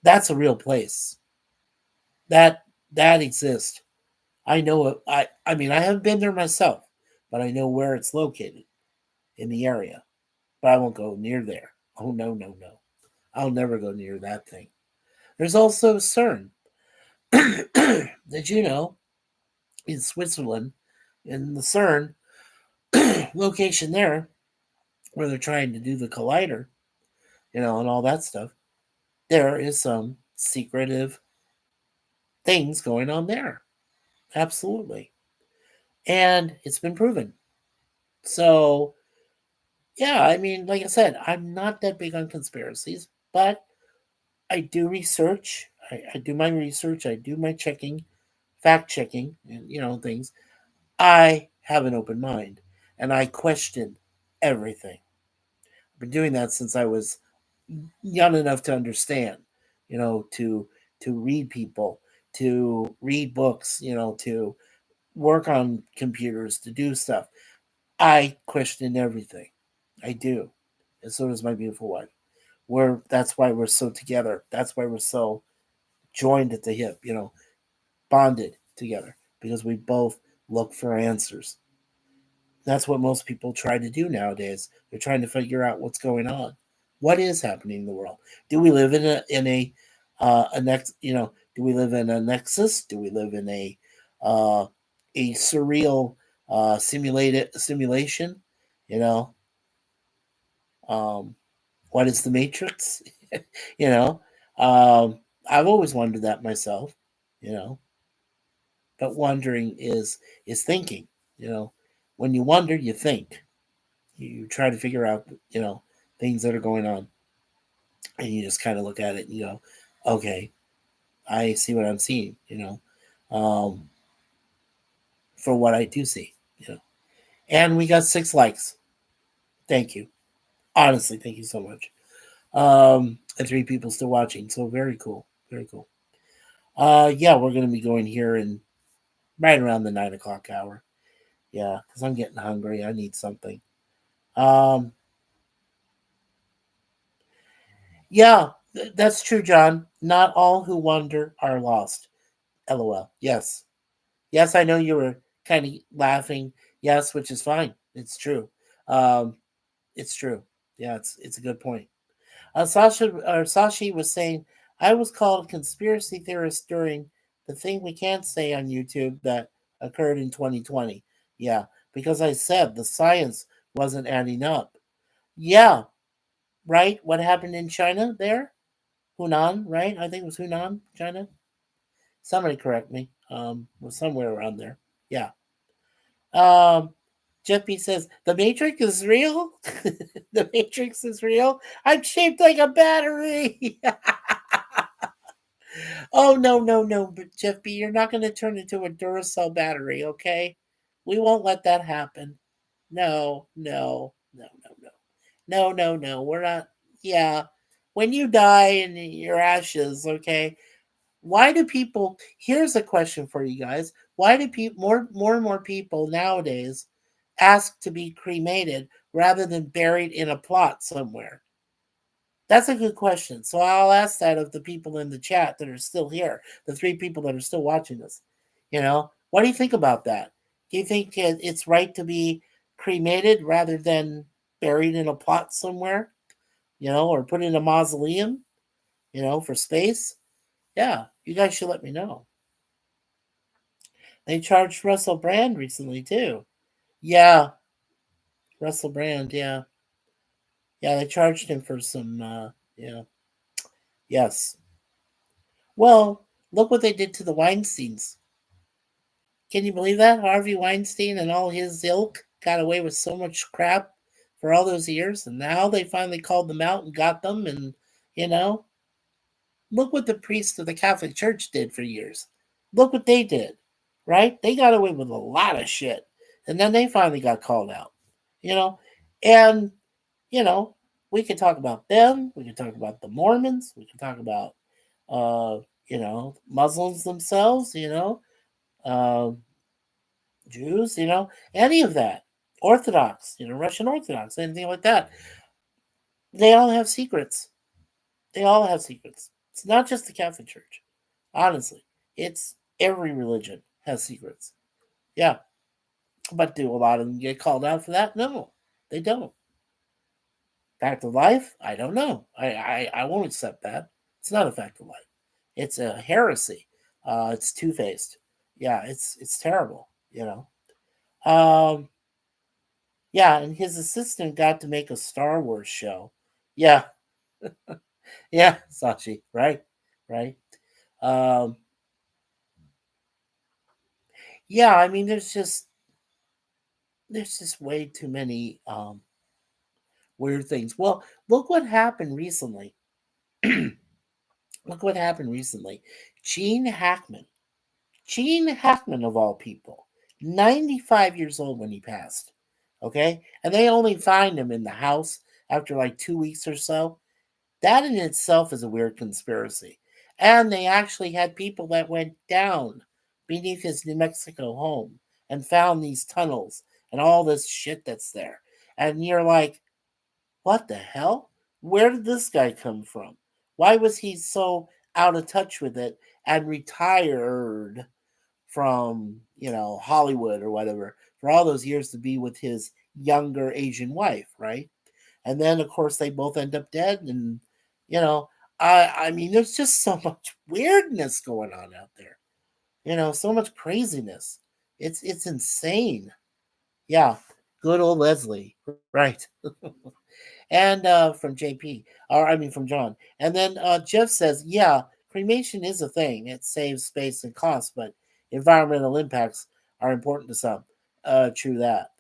That's a real place. That that exists. I know it. I mean, I haven't been there myself, but I know where it's located in the area. But I won't go near there. Oh no, no, no! I'll never go near that thing. There's also CERN. Did you know in Switzerland, in the CERN location there, where they're trying to do the collider, and all that stuff, there is some secretive things going on there. Absolutely. And it's been proven. So, yeah, I mean, like I said, I'm not that big on conspiracies, but I do research. I do my research. I do my checking, fact checking, and, things. I have an open mind and I question everything. I've been doing that since I was young enough to understand, to read people, to read books, to work on computers, to do stuff. I question everything. I do. And so does my beautiful wife. That's why we're so together. That's why we're so joined at the hip, bonded together. Because we both look for answers. That's what most people try to do nowadays. They're trying to figure out what's going on. What is happening in the world? Do we live in a next? Do we live in a nexus? Do we live in uh, a surreal simulated simulation? You know, um, what is the Matrix? you know, um, I've always wondered that myself. You know, but wondering is thinking. You know, when you wonder, you think. You try to figure out, things that are going on, and you just kind of look at it and you go, okay, I see what I'm seeing, for what I do see, And we got 6 likes. Thank you. Honestly, thank you so much. And 3 people still watching. So very cool. Very cool. Yeah, we're gonna be going here in right around the 9 o'clock hour. Yeah, because I'm getting hungry. I need something. Um, yeah, that's true, John. Not all who wander are lost. LOL. Yes. Yes, I know you were kind of laughing. Yes, which is fine. It's true. Um, it's true. Yeah, it's a good point. Sashi was saying I was called a conspiracy theorist during the thing we can't say on YouTube that occurred in 2020. Yeah, because I said the science wasn't adding up. Yeah, right. What happened in China there? Hunan, right? I think it was Hunan, China. Somebody correct me. Was somewhere around there. Yeah. Um, Jeff B says the Matrix is real. The Matrix is real. I'm shaped like a battery. Oh no, no, no! But Jeff B, you're not going to turn into a Duracell battery, okay? We won't let that happen. No, no, no, no, no, no, no, no. We're not. Yeah, when you die in your ashes, okay? Why do people? Here's a question for you guys. Why do people more and more people nowadays ask to be cremated rather than buried in a plot somewhere? That's a good question. So I'll ask that of the people in the chat that are still here, the 3 people that are still watching this. What do you think about that? Do you think it's right to be cremated rather than buried in a plot somewhere, or put in a mausoleum, for space? Yeah, you guys should let me know. They charged Russell Brand recently too. Yeah, Russell Brand. Yeah, Yeah, they charged him for some. Yeah, yes. Well, look what they did to the Weinsteins. Can you believe that? Harvey Weinstein and all his ilk got away with so much crap for all those years, and now they finally called them out and got them. And you know, look what the priests of the Catholic Church did for years. Look what they did, right? They got away with a lot of shit, and then they finally got called out. You know, and you know, we could talk about them. We could talk about the Mormons. We could talk about, uh, Muslims themselves. Uh, Jews. Any of that. Orthodox. Russian Orthodox. Anything like that. They all have secrets. They all have secrets. It's not just the Catholic Church. Honestly, it's every religion has secrets. Yeah, but do a lot of them get called out for that? No, they don't. Fact of life? I don't know. I won't accept that. It's not a fact of life. It's a heresy. It's two faced. Yeah, it's terrible. Yeah, and his assistant got to make a Star Wars show. Yeah, yeah, Sachi, right, right. Um, yeah, I mean, there's just way too many weird things. Well, look what happened recently. Look what happened recently. Gene Hackman Gene Hackman, of all people, 95 years old when he passed. Okay? And they only find him in the house after like 2 weeks or so. That in itself is a weird conspiracy. And they actually had people that went down beneath his New Mexico home and found these tunnels and all this shit that's there. And you're like, what the hell? Where did this guy come from? Why was he so out of touch with it and retired from Hollywood or whatever for all those years to be with his younger Asian wife, right? And then of course they both end up dead, and you know, I mean, there's just so much weirdness going on out there. So much craziness. It's insane. Yeah, good old Leslie, right? And from JP, or I mean from John. And then Jeff says, yeah, cremation is a thing. It saves space and cost, but environmental impacts are important to some. True that.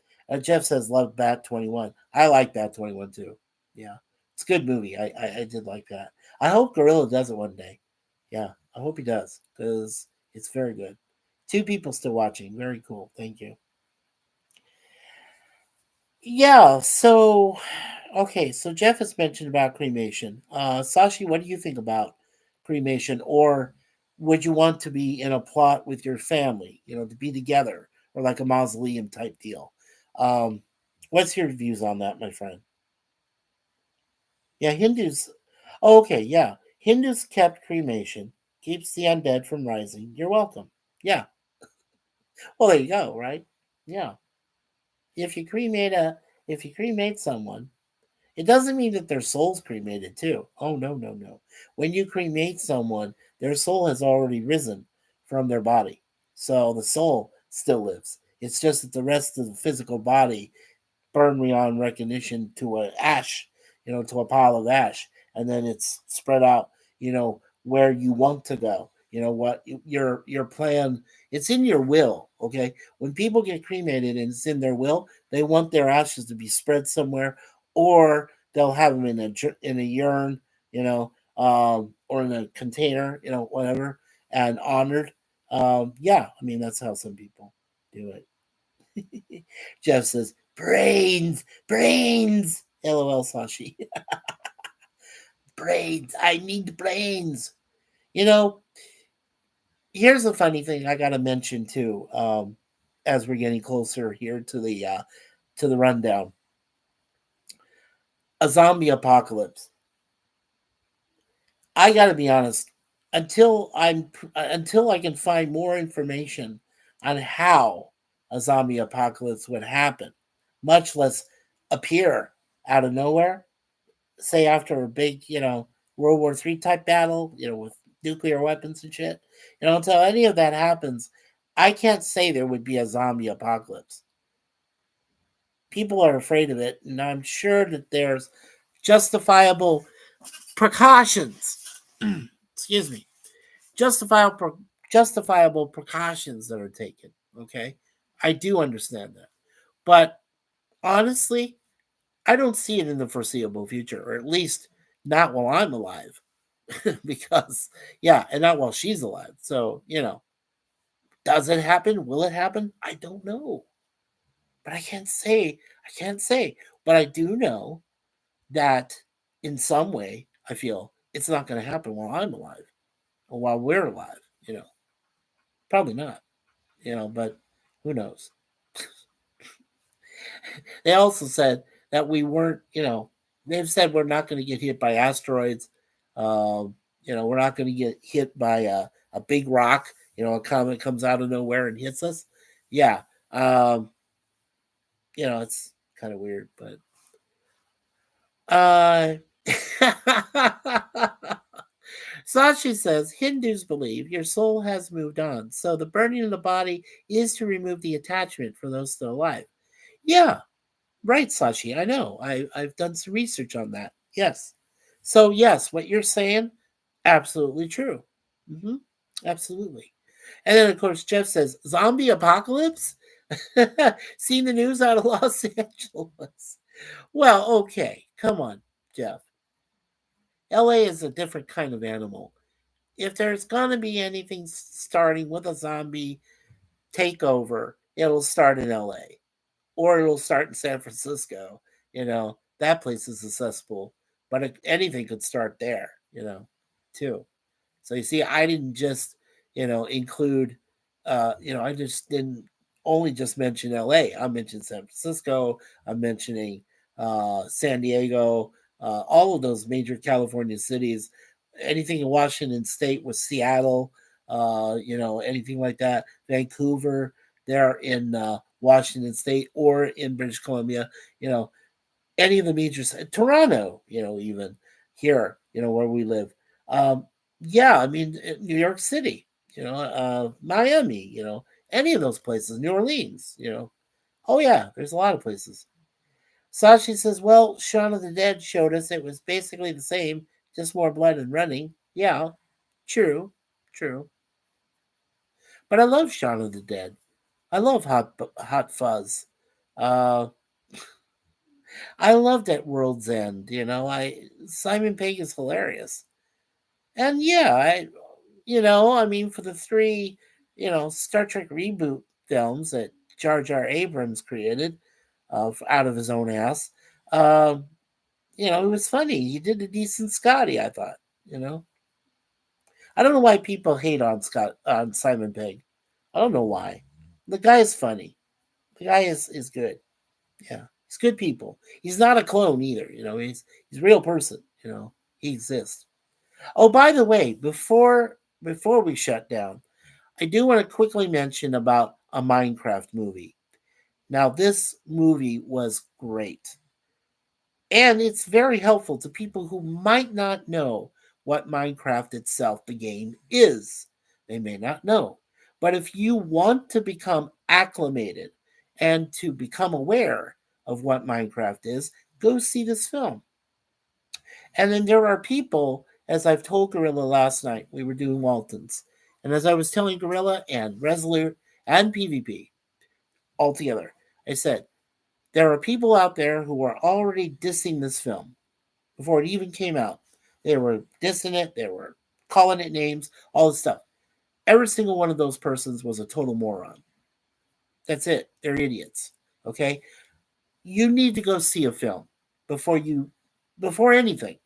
Jeff says, love Bat 21. I like Bat 21 too. Yeah, it's a good movie. I did like that. I hope Gorilla does it one day. Yeah, I hope he does because it's very good. Two people still watching. Very cool. Thank you. Yeah, so okay, so Jeff has mentioned about cremation. Sashi, what do you think about cremation? Or would you want to be in a plot with your family, to be together, or like a mausoleum type deal? Um, what's your views on that, my friend? Yeah, Hindus. Oh, okay, yeah. Hindus kept cremation, keeps the undead from rising. You're welcome. Yeah. Well, there you go, right? Yeah. If you cremate a if you cremate someone, it doesn't mean that their soul's cremated too. Oh, no, no, no. When you cremate someone, their soul has already risen from their body. So the soul still lives. It's just that the rest of the physical body burn beyond recognition to a ash, to a pile of ash, and then it's spread out, where you want to go. What your plan. It's in your will. Okay, when people get cremated and it's in their will, they want their ashes to be spread somewhere, or they'll have them in a urn, or in a container, whatever, and honored. Yeah, I mean that's how some people do it. Jeff says, brains, brains. LOL, Sashi. Brains. I need brains. You know, here's a funny thing I got to mention too. As we're getting closer here to the rundown, a zombie apocalypse. I got to be honest. Until I can find more information on how a zombie apocalypse would happen, much less appear out of nowhere, say after a big, World War III type battle, with nuclear weapons and shit, until any of that happens, I can't say there would be a zombie apocalypse. People are afraid of it, and I'm sure that there's justifiable precautions. Excuse me. Justifiable precautions that are taken. Okay, I do understand that, but honestly, I don't see it in the foreseeable future, or at least not while I'm alive. Because yeah, and not while she's alive. So does it happen? Will it happen? I don't know, but I can't say. I can't say, but I do know that in some way, I feel it's not going to happen while I'm alive or while we're alive. Probably not. But who knows? They also said that we weren't. They've said we're not going to get hit by asteroids. Um, we're not going to get hit by a big rock. A comet comes out of nowhere and hits us. Yeah. Um, it's kind of weird, but uh Sashi says Hindus believe your soul has moved on, so the burning of the body is to remove the attachment for those still alive. Yeah, right, Sashi. I know. I've done some research on that. Yes. So yes, what you're saying, absolutely true. hmm Absolutely. And then of course Jeff says zombie apocalypse. Seen the news out of Los Angeles. Well, okay, come on, Jeff. LA is a different kind of animal. If there's gonna be anything starting with a zombie takeover, it'll start in LA or it'll start in San Francisco. That place is accessible, but anything could start there. Too. So you see, I didn't just include, I just didn't only just mention L.A. I mentioned San Francisco. I'm mentioning San Diego. All of those major California cities. Anything in Washington State was Seattle. Anything like that. Vancouver. They're in Washington State or in British Columbia. Any of the major Toronto. Even here. Where we live. Yeah, I mean New York City, Miami, any of those places, New Orleans, Oh yeah, there's a lot of places. Sashi says, "Well, Shaun of the Dead showed us it was basically the same, just more blood and running." Yeah, true, true. But I love Shaun of the Dead. I love Hot Fuzz. Uh, I loved at World's End. Simon Pegg is hilarious, and yeah, I mean, for the three, Star Trek reboot films that Jar Jar Abrams created out of his own ass, um, it was funny. He did a decent Scotty, I thought. You know, I don't know why people hate on Simon Pegg. I don't know why. The guy is funny. The guy is good. Yeah, he's good people. He's not a clone either. He's a real person. He exists. Oh, by the way, before we shut down, I do want to quickly mention about a Minecraft movie. Now, this movie was great, and it's very helpful to people who might not know what Minecraft itself, the game, is. They may not know. But if you want to become acclimated and to become aware of what Minecraft is, go see this film. And then there are people, as I've told Gorilla last night, we were doing Waltons. And as I was telling Gorilla and Resolute and PvP all together, I said, there are people out there who are already dissing this film before it even came out. They were dissing it, they were calling it names, all this stuff. Every single one of those persons was a total moron. That's it. They're idiots. Okay? You need to go see a film before anything.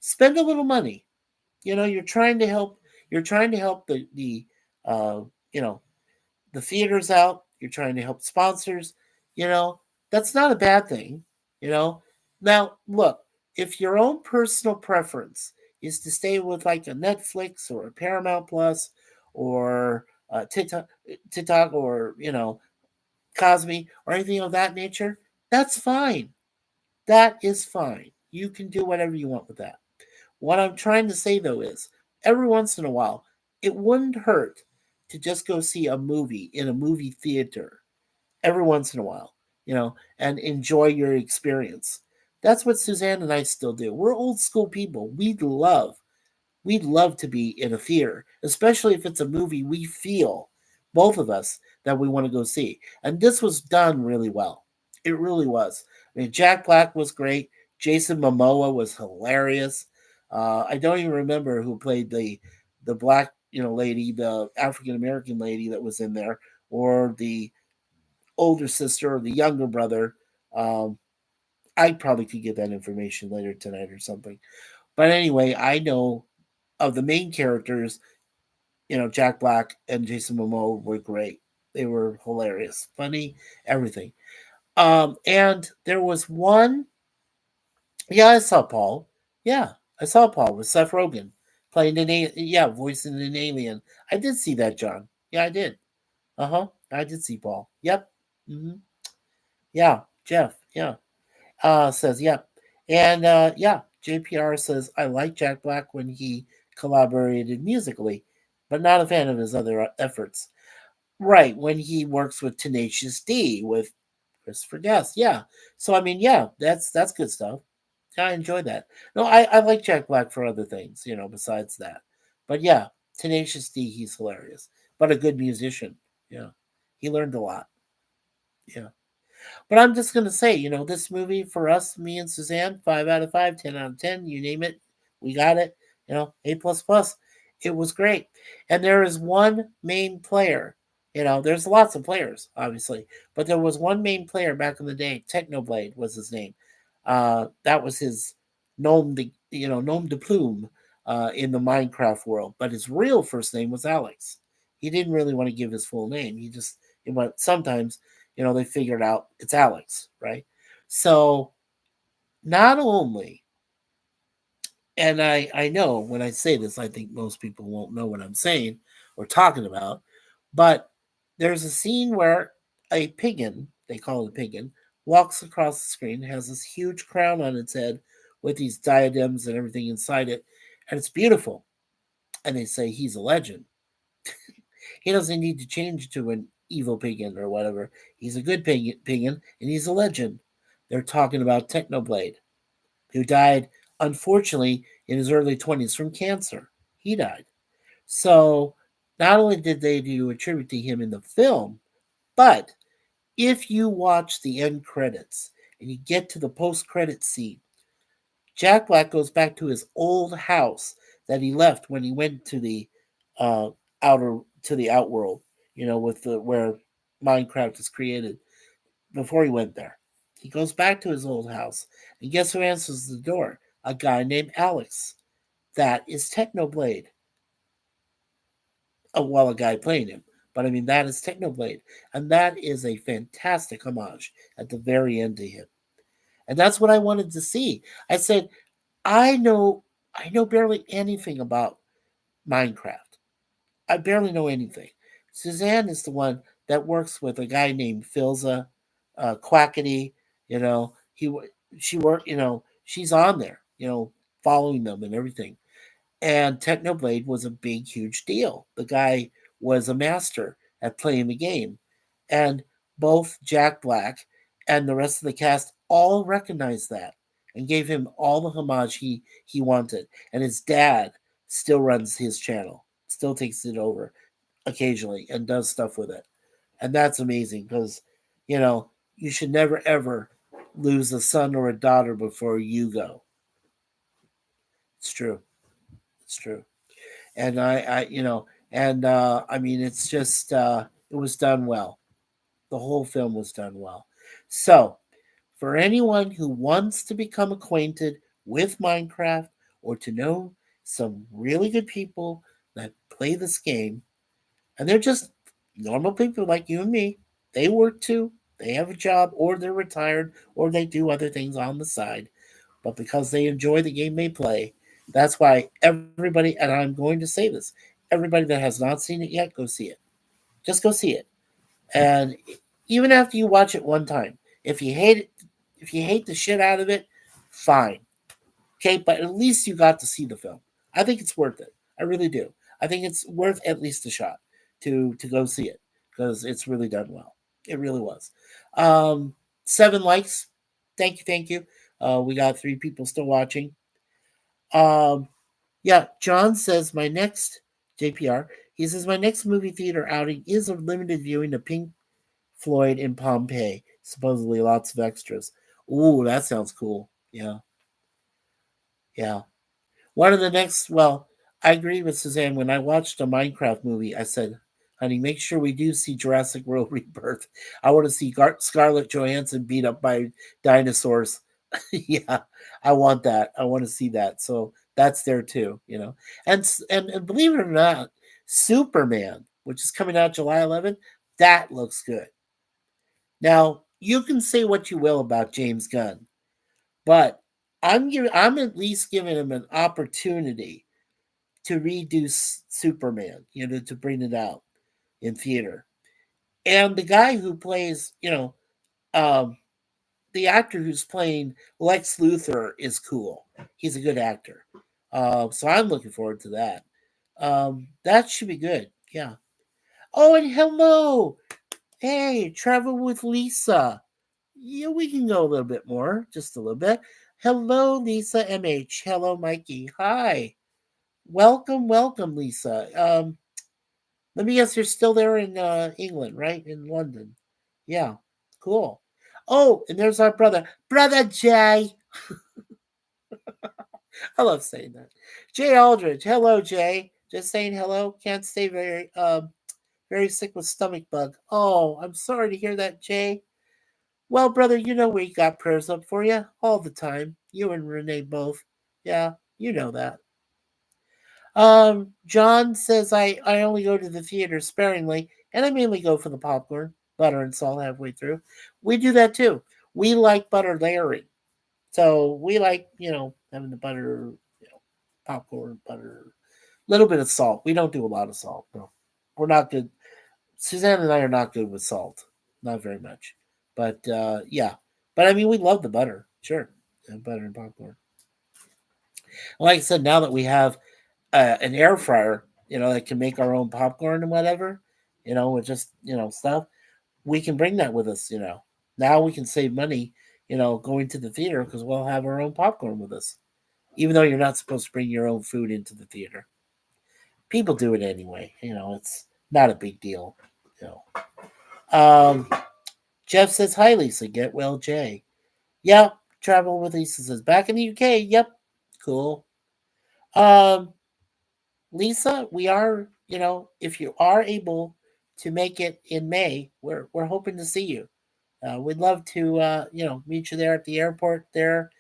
Spend a little money. You're trying to help. You're trying to help the uh, you know the theaters out. You're trying to help sponsors. You know that's not a bad thing. You know. Now look, if your own personal preference is to stay with like a Netflix or a Paramount Plus or TikTok or Cosme or anything of that nature, that's fine. That is fine. You can do whatever you want with that. What I'm trying to say though is every once in a while, it wouldn't hurt to just go see a movie in a movie theater every once in a while, and enjoy your experience. That's what Suzanne and I still do. We're old school people. We'd love to be in a theater, especially if it's a movie we feel, both of us, that we want to go see. And this was done really well. It really was. I mean, Jack Black was great. Jason Momoa was hilarious. I don't even remember who played the black lady, the African American lady that was in there, or the older sister or the younger brother. Um, I probably could get that information later tonight or something. But anyway, I know of the main characters, Jack Black and Jason Momoa were great. They were hilarious, funny, everything. And there was one. Yeah, I saw Paul. Yeah, I saw Paul with Seth Rogen playing voicing an alien. I did see that, John. Yeah, I did. Uh-huh. I did see Paul. Yep. Hmm. Yeah, Jeff. Yeah. Says yep. And yeah, JPR says I like Jack Black when he collaborated musically, but not a fan of his other efforts. Right, when he works with Tenacious D with Christopher Guest. Yeah. So I mean, yeah, that's good stuff. I enjoy that. No, I like Jack Black for other things, besides that. But yeah, Tenacious D, he's hilarious. But a good musician. Yeah. He learned a lot. Yeah. But I'm just gonna say, this movie for us, me and Suzanne, 5 out of 5, 10 out of 10, you name it, we got it. A plus plus. It was great, and there is one main player. There's lots of players, obviously, but there was one main player back in the day. Technoblade was his name. That was his nom de plume in the Minecraft world. But his real first name was Alex. He didn't really want to give his full name. But sometimes they figured out it's Alex, right? So not only, and I know when I say this, I think most people won't know what I'm saying or talking about, but there's a scene where a piggin, they call it a piggin, walks across the screen, has this huge crown on its head with these diadems and everything inside it, and it's beautiful. And they say he's a legend. He doesn't need to change to an evil piggin or whatever. He's a good piggin, and he's a legend. They're talking about Technoblade, who died, unfortunately, in his early 20s from cancer. He died. So not only did they do a tribute to him in the film, but if you watch the end credits and you get to the post-credit scene, Jack Black goes back to his old house that he left when he went to the uh, outer to the outworld, with the where Minecraft is created. Before he went there, he goes back to his old house, and guess who answers the door? A guy named Alex. That is Technoblade. Well, a guy playing him, but I mean that is Technoblade, and that is a fantastic homage at the very end to him. And that's what I wanted to see. I said, I know I know barely anything about Minecraft. I barely know anything. Suzanne is the one that works with a guy named Philza, Quackity. You know, she work. She's on there. Following them and everything. And Technoblade was a big, huge deal. The guy was a master at playing the game, and both Jack Black and the rest of the cast all recognized that and gave him all the homage he wanted. And his dad still runs his channel, still takes it over occasionally and does stuff with it. And that's amazing because, you know, you should never ever lose a son or a daughter before you go. It's true. It's true. And I mean, it's just, it was done well. The whole film was done well. So, for anyone who wants to become acquainted with Minecraft or to know some really good people that play this game, and they're just normal people like you and me. They work too. They have a job, or they're retired, or they do other things on the side. But because they enjoy the game they play, that's why everybody, and I'm going to say this, everybody that has not seen it yet, go see it. Just go see it. And even after you watch it one time, if you hate it, if you hate the shit out of it, fine. Okay, but at least you got to see the film. I think it's worth it. I really do. I think it's worth at least a shot to go see it because it's really done well. It really was. 7 likes. Thank you, thank you. We got 3 people still watching. Um, yeah, John says my next JPR. He says my next movie theater outing is a limited viewing of Pink Floyd in Pompeii. Supposedly lots of extras. Ooh, that sounds cool. Yeah, yeah. One of the next, well, I agree with Suzanne. When I watched a Minecraft movie, I said, honey, make sure we do see Jurassic World Rebirth. I want to see Scarlett Johansson beat up by dinosaurs. Yeah, I want that. I want to see that. So that's there too, And believe it or not, Superman, which is coming out July 11th, that looks good. Now, you can say what you will about James Gunn, but I'm at least giving him an opportunity to redo Superman, to bring it out in theater. And the guy who plays, um, the actor who's playing Lex Luthor is cool. He's a good actor. So I'm looking forward to that. That should be good. Yeah. Oh, and hello. Hey, travel with Lisa. Yeah, we can go a little bit more, just a little bit. Hello, Lisa MH. Hello, Mikey. Hi. Welcome, welcome, Lisa. Let me guess, you're still there in England, right? In London. Yeah, cool. Oh, and there's our Brother Jay. I love saying that. Jay Aldridge. Hello, Jay. Just saying hello. Can't stay very sick with stomach bug. Oh, I'm sorry to hear that, Jay. Well, brother, we got prayers up for you all the time. You and Renee both. Yeah, you know that. John says I only go to the theater sparingly, and I mainly go for the popcorn, butter and salt halfway through. We do that too. We like butter layering. So we like, having the butter, popcorn, butter, a little bit of salt. We don't do a lot of salt. No. We're not good. Suzanne and I are not good with salt. Not very much. But yeah. But I mean, we love the butter. Sure. And butter and popcorn. Like I said, now that we have an air fryer, that can make our own popcorn and whatever, with just, stuff, we can bring that with us. Now we can save money, going to the theater because we'll have our own popcorn with us, even though you're not supposed to bring your own food into the theater. People do it anyway. It's not a big deal. You know. Jeff says, hi, Lisa. Get well, Jay. Yep. Travel with Lisa says, back in the UK. Yep. Cool. Um, Lisa, we are, if you are able to make it in May, we're hoping to see you. We'd love to, meet you there at the airport there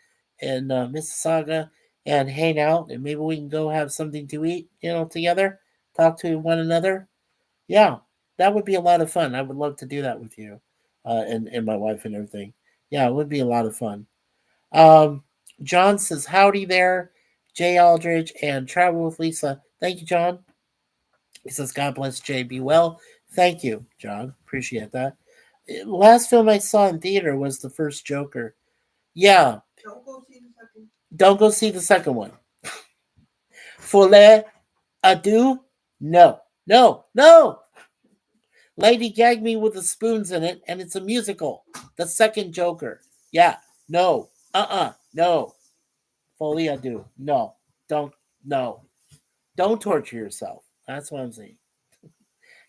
in Mississauga and hang out, and maybe we can go have something to eat, together, talk to one another. Yeah, that would be a lot of fun. I would love to do that with you, and my wife and everything. Yeah, it would be a lot of fun. Um, John says, howdy there, Jay Aldridge and Travel with Lisa. Thank you, John. He says, God bless Jay. Be well. Thank you, John. Appreciate that. Last film I saw in theater was the first Joker. Yeah. Don't go see the second one. Folie Adieu? No. No. No. Lady gagged me with the spoons in it, and it's a musical. The second Joker. Yeah. No. No. Folie Adieu. No. Don't. No. Don't torture yourself. That's what I'm saying.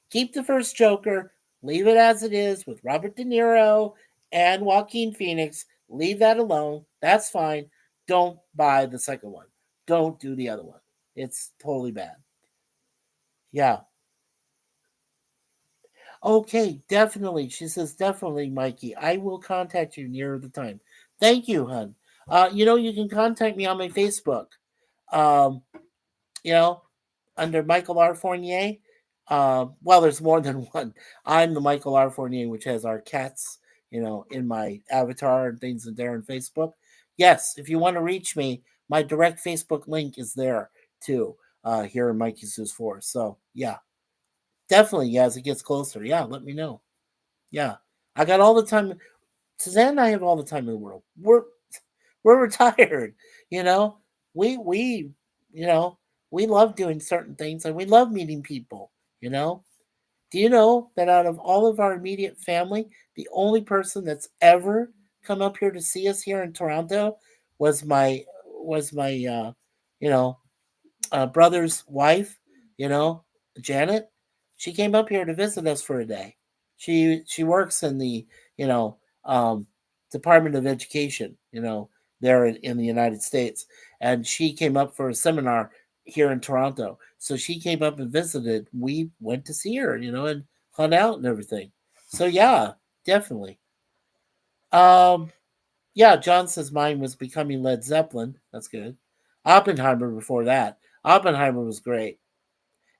Keep the first Joker, leave it as it is with Robert De Niro and Joaquin Phoenix. Leave that alone. That's fine. Don't buy the second one. Don't do the other one. It's totally bad. Yeah. Okay, definitely. She says, definitely, Mikey. I will contact you near the time. Thank you, hun. You can contact me on my Facebook. Um, you know, under Michael R. Fournier. Well, there's more than one. I'm the Michael R. Fournier, which has our cats, in my avatar and things in there on Facebook. Yes, if you want to reach me, my direct Facebook link is there too, here in MikeySuzeFour. So, yeah, definitely. Yeah, as it gets closer, yeah, let me know. Yeah, I got all the time. Suzanne and I have all the time in the world. We're retired. You know, we you know we love doing certain things and we love meeting people. You know, do you know that out of all of our immediate family, the only person that's ever come up here to see us here in Toronto was my you know brother's wife, you know, Janet. She came up here to visit us for a day. She works in the you know um, Department of Education, there in the United States, and she came up for a seminar here in Toronto. So she came up and visited. We went to see her, and hung out and everything. So yeah, definitely. Um, yeah, John says mine was becoming Led Zeppelin. That's good. Oppenheimer before that. Oppenheimer was great.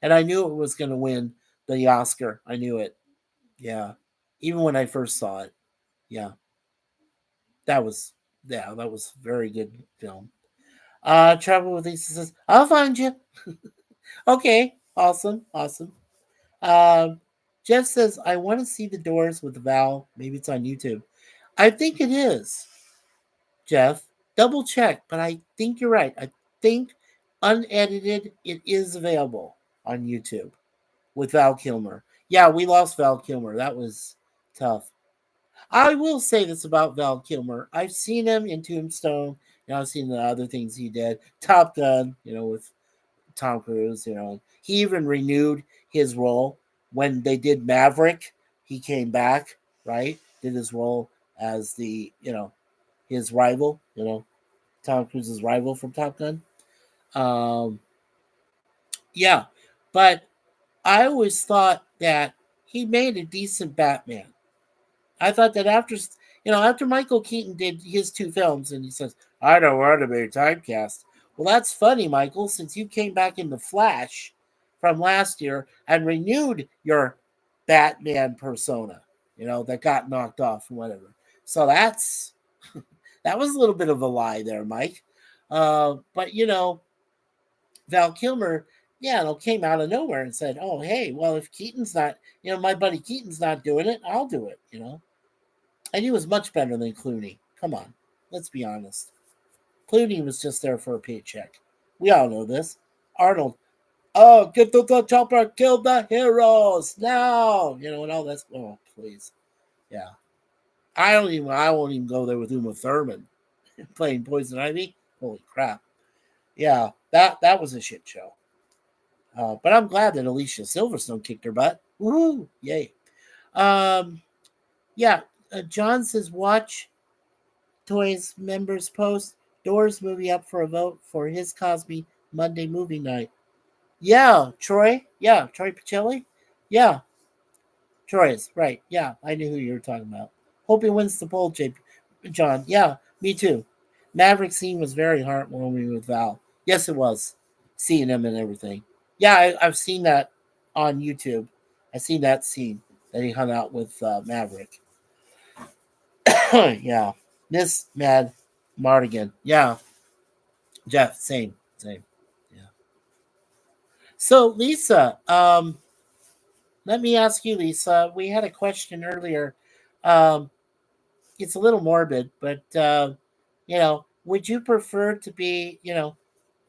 And I knew it was going to win the Oscar. I knew it. Yeah. Even when I first saw it. Yeah. That was that was very good film. Travel with Lisa says, I'll find you. Okay. Awesome. Awesome. Um Jeff says, I want to see the Doors with Val. Maybe it's on YouTube. I think it is. Jeff. Double check, but I think you're right. I think unedited it is available on YouTube with Val Kilmer. Yeah, we lost Val Kilmer. That was tough. I will say this about Val Kilmer. I've seen him in Tombstone. I've seen the other things he did. Top Gun, with Tom Cruise, He even renewed his role when they did Maverick. He came back, right? Did his role as his rival, Tom Cruise's rival from Top Gun. Um, yeah, but I always thought that he made a decent Batman. I thought that after Michael Keaton did his two films, and he says, "I don't want to be typecast." Well, that's funny, Michael, since you came back in the Flash from last year and renewed your Batman persona, that got knocked off and whatever. So that was a little bit of a lie there, Mike. But Val Kilmer, came out of nowhere and said, "Oh, hey, well, if Keaton's not, my buddy Keaton's not doing it, I'll do it." And he was much better than Clooney. Come on, let's be honest. Clooney was just there for a paycheck. We all know this. Arnold, oh, get to the chopper, kill the heroes now, and all that's. Oh, please, yeah. I won't even go there with Uma Thurman playing Poison Ivy. Holy crap! Yeah, that was a shit show. But I'm glad that Alicia Silverstone kicked her butt. Woohoo! Yay! Um, yeah. John says, watch Toys members post Doors movie up for a vote for his Cosby Monday movie night. Yeah, Troy. Yeah, Troy Pacelli. Yeah, Troy is right. Yeah, I knew who you were talking about. Hope he wins the poll, John. Yeah, me too. Maverick scene was very heartwarming with Val. Yes, it was. Seeing him and everything. Yeah, I've seen that on YouTube. I've seen that scene that he hung out with Maverick. Yeah. Miss Mad Mardigan. Yeah. Jeff, same. Same. Yeah. So, Lisa, let me ask you, Lisa. We had a question earlier. Um, it's a little morbid, but would you prefer to be,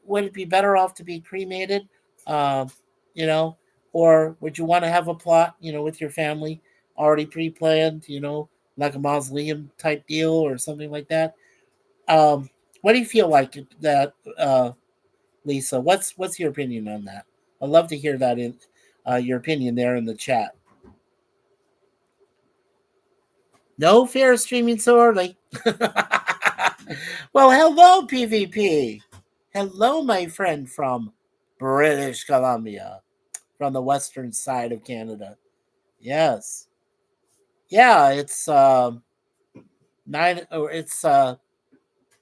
would it be better off to be cremated, um, you know, or would you want to have a plot, with your family already pre-planned, like a mausoleum type deal or something like that? Um, what do you feel like that, Lisa? What's your opinion on that? I'd love to hear that in your opinion there in the chat. No fear of streaming so early. Well, hello, PvP. Hello, my friend from British Columbia, from the western side of Canada. Yes. Yeah, it's nine or it's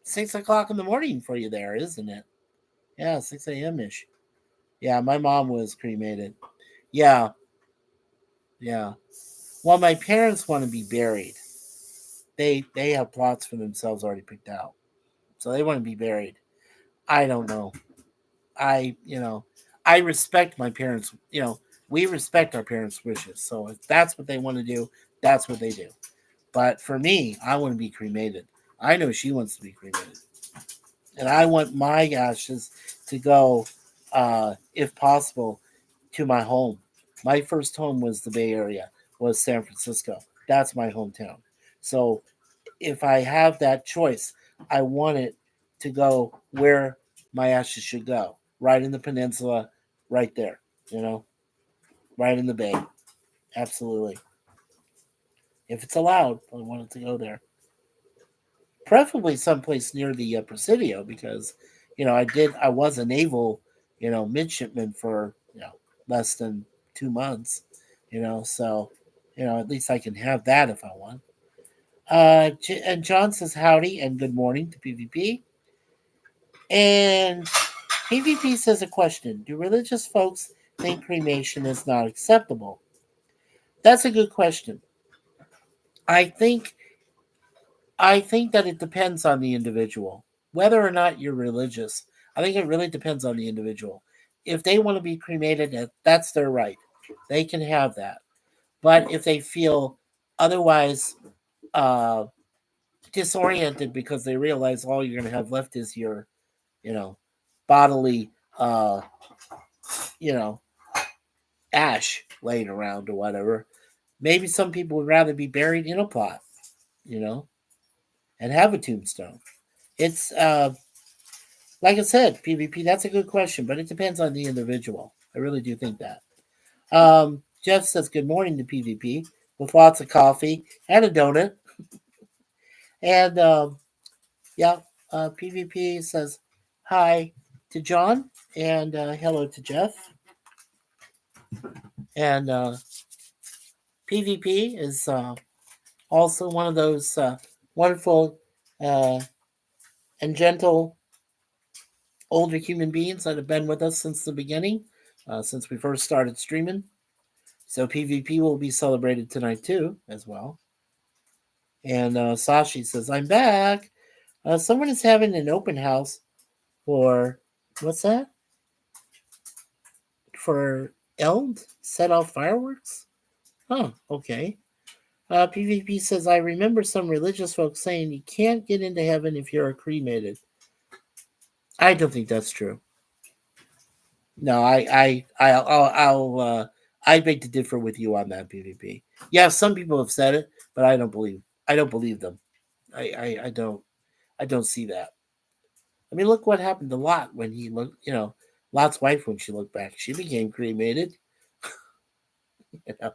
6 o'clock in the morning for you there, isn't it? Yeah, 6 a.m. ish. Yeah, my mom was cremated. Yeah, yeah. Well, my parents want to be buried. They have plots for themselves already picked out, so they want to be buried. I don't know. I you know I respect my parents. We respect our parents' wishes. So if that's what they want to do, that's what they do. But for me, I want to be cremated. I know she wants to be cremated, and I want my ashes to go, if possible, to my home. My first home was the Bay Area, was San Francisco. That's my hometown. So if I have that choice, I want it to go where my ashes should go, right in the peninsula, right there, right in the bay. Absolutely. If it's allowed, I want it to go there. Preferably someplace near the Presidio, because I was a naval midshipman for less than 2 months, so at least I can have that if I want. And John says howdy and good morning to PvP. And PvP says a question: do religious folks think cremation is not acceptable? That's a good question. I think I think that it depends on the individual. Whether or not you're religious, I think it really depends on the individual. If they want to be cremated, that's their right. They can have that. But if they feel otherwise uh, disoriented because they realize all you're going to have left is your, you know, bodily, uh, you know, ash laying around or whatever, maybe some people would rather be buried in a plot, you know, and have a tombstone. It's like I said, PvP. That's a good question, but it depends on the individual. I really do think that. Jeff says good morning to PvP with lots of coffee and a donut, and yeah, PvP says hi to John and hello to Jeff, and PvP is also one of those wonderful uh, and gentle older human beings that have been with us since the beginning, since we first started streaming. So PvP will be celebrated tonight too, as well. And Sashi says, "I'm back. Someone is having an open house for what's that? For Eld set off fireworks? Huh. Okay." PvP says, "I remember some religious folks saying you can't get into heaven if you're cremated." I don't think that's true. No, I beg to differ with you on that, PvP. Yeah, some people have said it, but I don't believe them. I don't see that. I mean, look what happened to Lot when he looked. Lot's wife when she looked back, she became cremated. You know,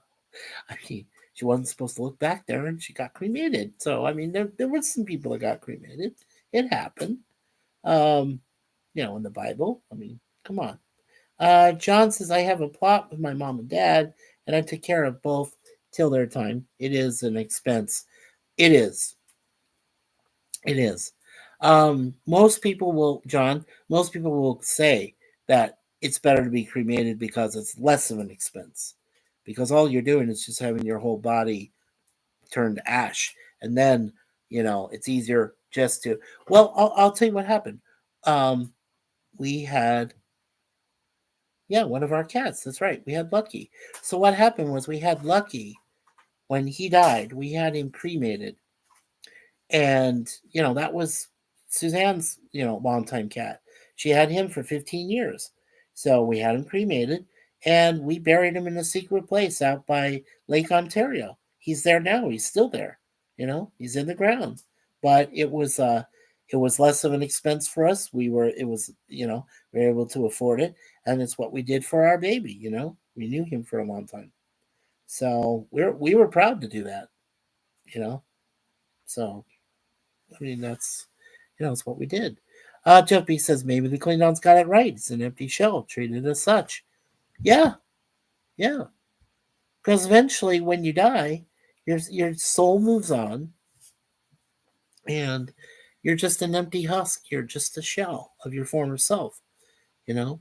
I mean, she wasn't supposed to look back there, and she got cremated. So I mean, there were some people that got cremated. It happened. Um, in the Bible. I mean, come on. John says, I have a plot with my mom and dad, and I took care of both till their time. It is an expense. It is. It is. Most people will say that it's better to be cremated because it's less of an expense. Because all you're doing is just having your whole body turned to ash. And then, it's easier just to. Well, I'll tell you what happened. We had Yeah, one of our cats. That's right. We had Lucky. So what happened was we had Lucky when he died. We had him cremated, and that was Suzanne's longtime cat. She had him for 15 years. So we had him cremated, and we buried him in a secret place out by Lake Ontario. He's there now. He's still there. He's in the ground. But it was less of an expense for us. We were able to afford it, and it's what we did for our baby. We knew him for a long time, so we were proud to do that. You know, so I mean it's what we did. Jeff B says maybe the Klingons got it right. It's an empty shell, treated as such. Yeah, yeah. Because eventually, when you die, your soul moves on, and you're just an empty husk. You're just a shell of your former self. You know,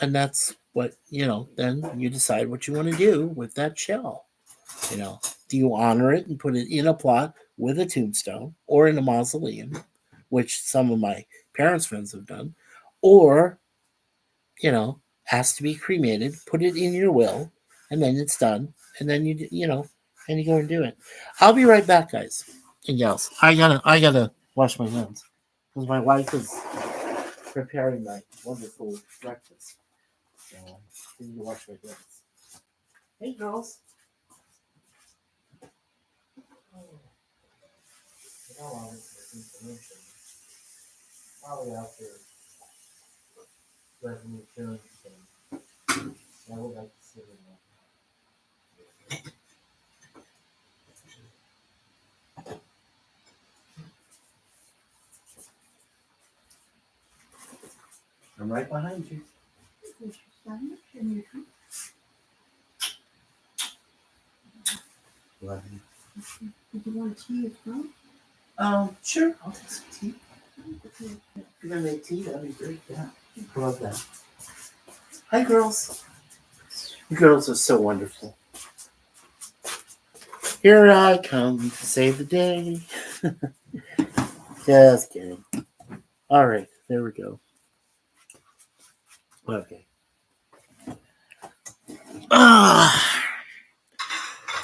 and that's what then you decide what you want to do with that shell. Do you honor it and put it in a plot with a tombstone or in a mausoleum, which some of my parents' friends have done, or ask to be cremated, put it in your will, and then it's done, and then and you go and do it. I'll be right back, guys and gals. I gotta wash my hands because my wife is preparing my wonderful breakfast. So I need to wash my hands. Hey, girls. How long is this information? Probably after revenue insurance and I would like to sit in that. I'm right behind you. Love you. Did you want tea as well? Sure. I'll take some tea. If you're gonna make tea, that'd be great. Yeah. I love that. Hi, girls. You girls are so wonderful. Here I come to save the day. Just kidding. All right, there we go. Okay.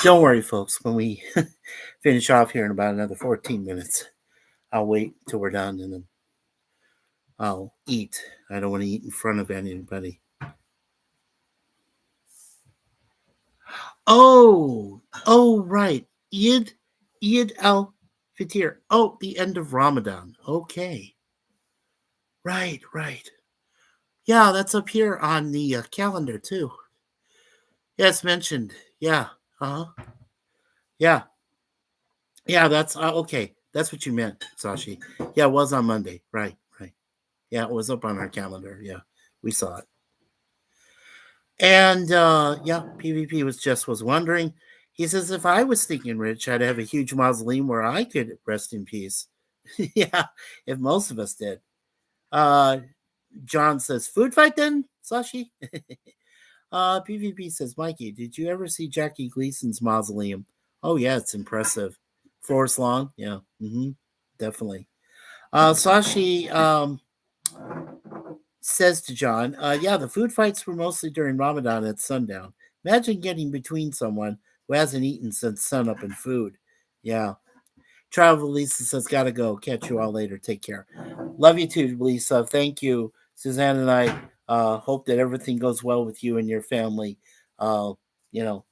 Don't worry, folks. When we finish off here in about another 14 minutes, I'll wait till we're done and then I'll eat. I don't want to eat in front of anybody. Oh, right. Eid al-Fitr. Oh, the end of Ramadan. Okay. Right. Yeah, that's up here on the calendar too. Yeah, it's mentioned. Yeah. Yeah. Yeah, that's okay. That's what you meant, Sashi. Yeah, it was on Monday. Right. Yeah, it was up on our calendar. Yeah, we saw it. And yeah, PvP was wondering. He says, if I was thinking rich, I'd have a huge mausoleum where I could rest in peace. Yeah, if most of us did. Uh, John says, food fight then, Sashi? PvP says, Mikey, did you ever see Jackie Gleason's mausoleum? Oh, yeah, it's impressive. Floors long? Yeah, definitely. Sashi says to John, yeah, the food fights were mostly during Ramadan at sundown. Imagine getting between someone who hasn't eaten since sunup and food. Yeah. Travel Lisa says, gotta go. Catch you all later. Take care. Love you too, Lisa. Thank you. Suzanne and I hope that everything goes well with you and your family. Uh, you know,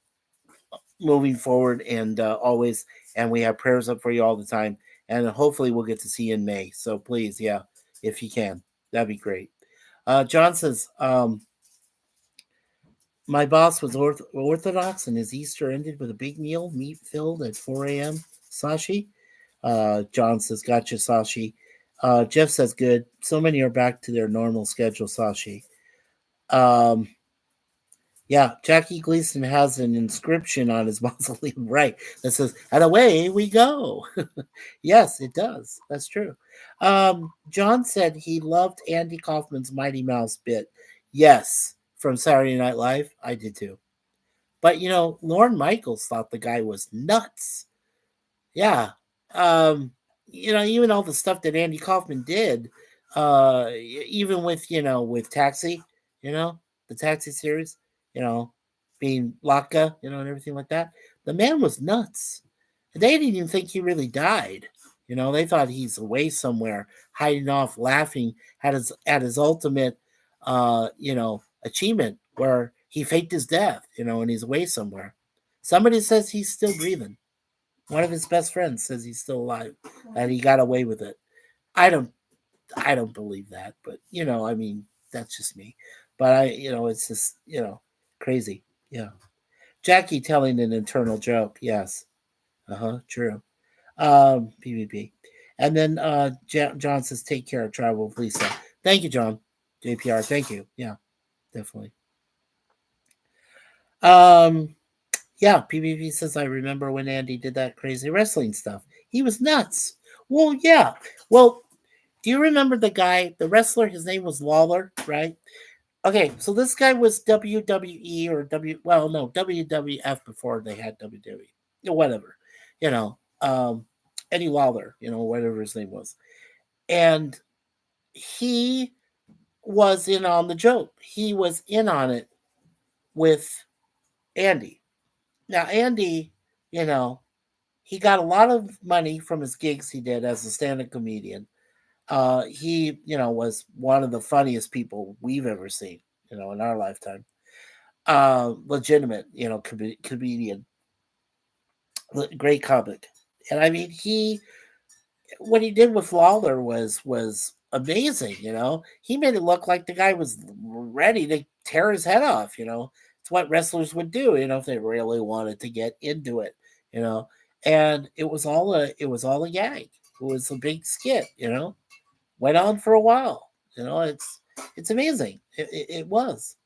moving forward and always, and we have prayers up for you all the time. And hopefully we'll get to see you in May. So please, yeah, if you can, that'd be great. John says, my boss was Orthodox and his Easter ended with a big meal, meat filled at 4 a.m. Sashi. John says, gotcha, Sashi. Jeff says, good. So many are back to their normal schedule, Sashi. Yeah, Jackie Gleason has an inscription on his mausoleum, right, that says, and away we go. Yes, it does. That's true. John said he loved Andy Kaufman's Mighty Mouse bit. Yes, from Saturday Night Live. I did too. But, Lorne Michaels thought the guy was nuts. Yeah. Um, even all the stuff that Andy Kaufman did, even with Taxi, the Taxi series, being Laka, and everything like that. The man was nuts. They didn't even think he really died. They thought he's away somewhere, hiding off, laughing at his ultimate, achievement where he faked his death, and he's away somewhere. Somebody says he's still breathing. One of his best friends says he's still alive, and he got away with it. I don't believe that, but I mean, that's just me. But it's just crazy. Yeah, Jackie telling an internal joke. Yes, true. PvP, and then John says, "Take care of travel, please." Thank you, John. JPR, thank you. Yeah, definitely. Yeah, PvP says, I remember when Andy did that crazy wrestling stuff. He was nuts. Well, yeah. Well, do you remember the wrestler? His name was Lawler, right? Okay, so this guy was WWE or WWF before they had WWE. Whatever. Eddie Lawler, whatever his name was. And he was in on the joke. He was in on it with Andy. Now, Andy, he got a lot of money from his gigs he did as a stand-up comedian. He, was one of the funniest people we've ever seen, in our lifetime. Legitimate, comedian, great comic. And I mean, he what he did with Lawler was amazing. He made it look like the guy was ready to tear his head off. It's what wrestlers would do. If they really wanted to get into it. You know, and it was all a gag. It was a big skit. Went on for a while. It's amazing. It was.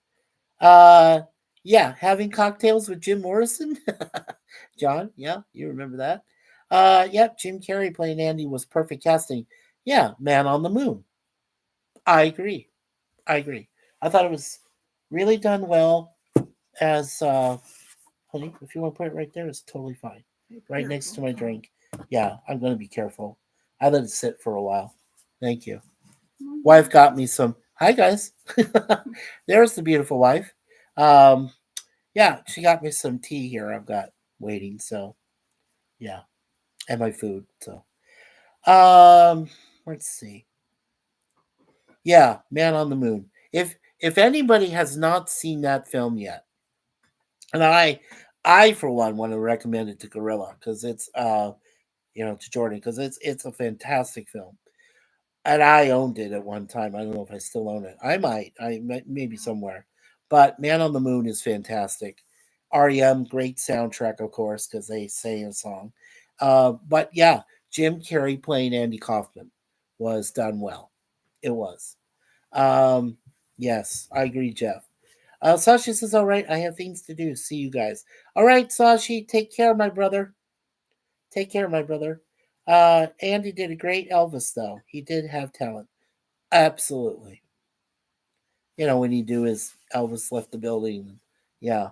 Uh, yeah, having cocktails with Jim Morrison. John, yeah, you remember that. Yep, Jim Carrey playing Andy was perfect casting. Yeah, Man on the Moon. I agree. I agree. I thought it was really done well. As honey, if you want to put it right there, it's totally fine. Right next to my drink. Yeah, I'm gonna be careful. I let it sit for a while. Thank you. Wife got me some. Hi guys. There's the beautiful wife. Um, yeah, she got me some tea here. I've got waiting. So yeah, and my food. So let's see. Yeah, Man on the Moon. If anybody has not seen that film yet, and I for one want to recommend it to Gorilla because it's to Jordan because it's a fantastic film. And I owned it at one time. I don't know if I still own it. Maybe somewhere. But Man on the Moon is fantastic. REM, great soundtrack, of course, because they sang a song. But yeah, Jim Carrey playing Andy Kaufman was done well. It was. Um, yes, I agree, Jeff. Sashi says, all right, I have things to do. See you guys. All right, Sashi, take care, my brother. Take care, my brother. Andy did a great Elvis, though. He did have talent. Absolutely. When he do his Elvis left the building. Yeah.